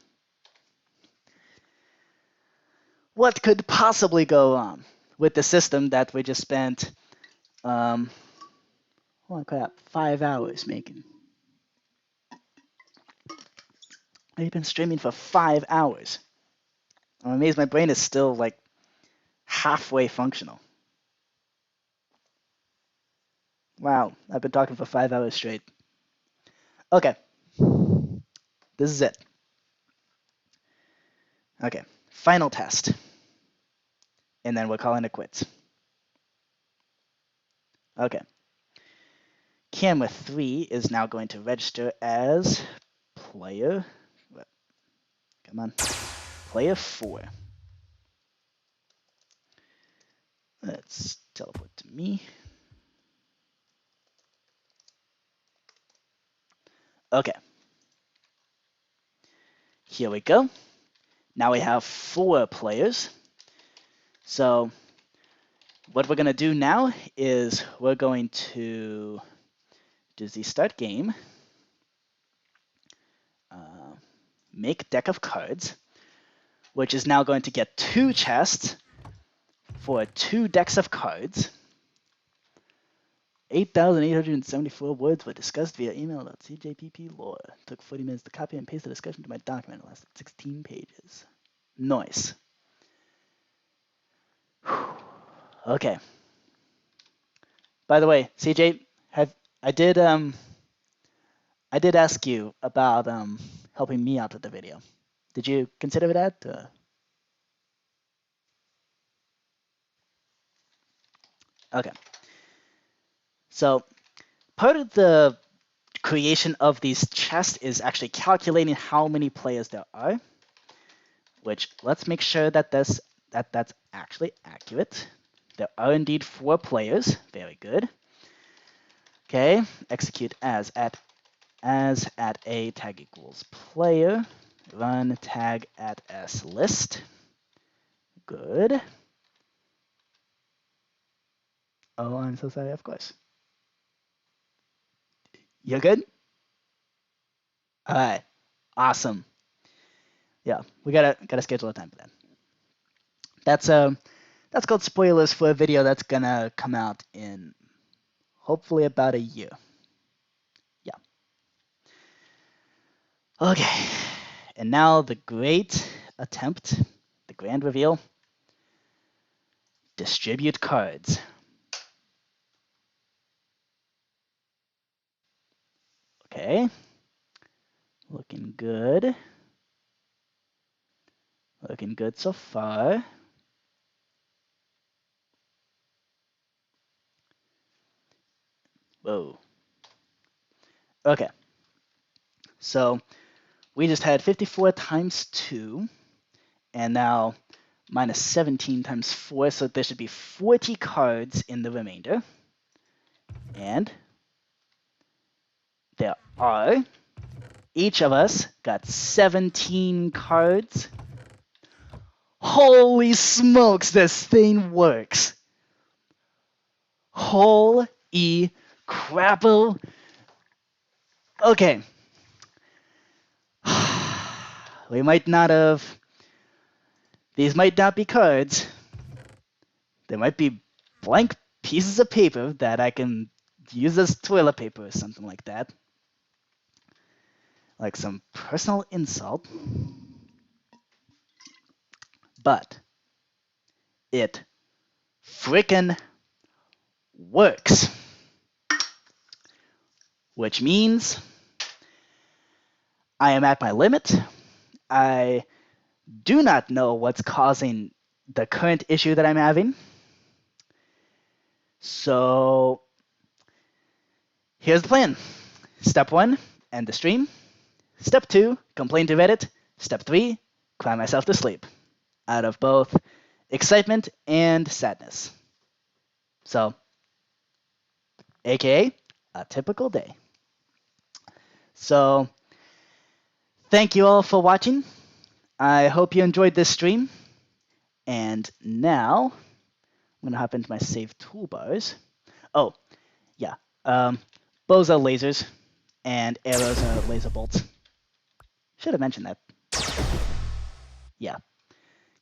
What could possibly go on with the system that we just spent, holy crap, 5 hours making? I've been streaming for 5 hours. I'm amazed my brain is still like halfway functional. Wow, I've been talking for 5 hours straight. Okay, this is it. Okay, final test. And then we're calling it quits. Okay. Camera 3 is now going to register as player. Come on. Player 4. Let's teleport to me. Okay. Here we go. Now we have 4 players. So what we're going to do now is we're going to do the start game. Make deck of cards, which is now going to get 2 chests for 2 decks of cards. 8,874 words were discussed via email.cjpp lore. Took 40 minutes to copy and paste the discussion to my document. It lasted 16 pages. Nice. Okay. By the way, CJ, I did ask you about helping me out with the video. Did you consider that? Okay. So part of the creation of these chests is actually calculating how many players there are, which let's make sure that that's actually accurate. There are indeed 4 players. Very good. Okay, execute as at a tag equals player. Run tag at s list. Good. Oh, I'm so sorry, of course. You're good? All right. Awesome. Yeah, we gotta schedule a time for that. That's called spoilers for a video that's gonna come out in hopefully about a year. Yeah. Okay. And now the great attempt, the grand reveal. Distribute cards. Okay. Looking good. Looking good so far. Whoa. Okay. So we just had 54 times 2, and now minus 17 times 4, so there should be 40 cards in the remainder. And there are. Each of us got 17 cards. Holy smokes, this thing works. Holy crapple. Okay. We might not have... These might not be cards. There might be blank pieces of paper that I can use as toilet paper or something like that. Like some personal insult. But it frickin' works. Which means I am at my limit. I do not know what's causing the current issue that I'm having. So here's the plan. Step 1, end the stream. Step 2, complain to Reddit. Step 3, cry myself to sleep. Out of both excitement and sadness. So, aka a typical day. So thank you all for watching. I hope you enjoyed this stream. And now I'm gonna hop into my save toolbars. Oh, yeah. Bows are lasers, and arrows are laser bolts. Should have mentioned that. Yeah,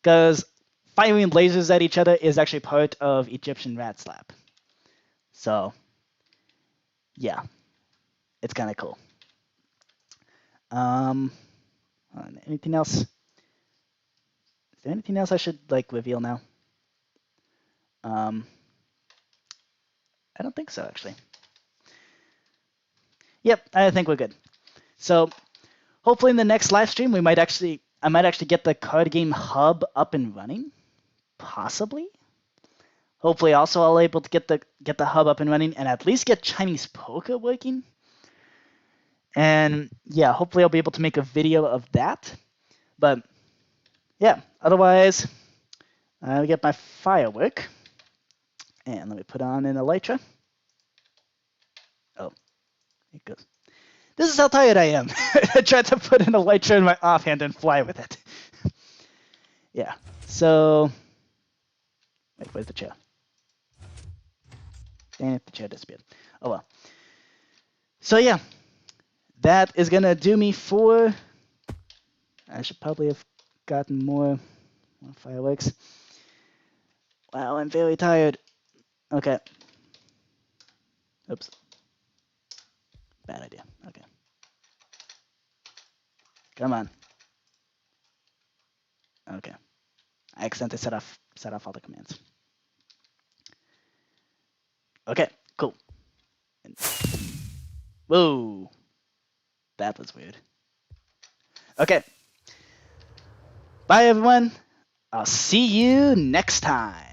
because firing lasers at each other is actually part of Egyptian rat slap. So, yeah, it's kind of cool. Anything else? Is there anything else I should like reveal now? I don't think so, actually. Yep, I think we're good. So, hopefully in the next live stream, I might actually get the card game hub up and running, possibly. Hopefully, also I'll able to get the hub up and running and at least get Chinese poker working. And yeah, hopefully I'll be able to make a video of that. But yeah, otherwise, I'll get my firework. And let me put on an elytra. Oh, it goes. This is how tired I am. I tried to put an elytra in my offhand and fly with it. Yeah, so... Wait, where's the chair? Dang it, the chair disappeared. Oh well. So yeah, that is gonna do me for... I should probably have gotten more fireworks. Wow, I'm very tired. Okay. Oops. Bad idea. Okay. Come on. Okay. I accidentally set off all the commands. Okay, cool. Whoa. That was weird. Okay. Bye, everyone. I'll see you next time.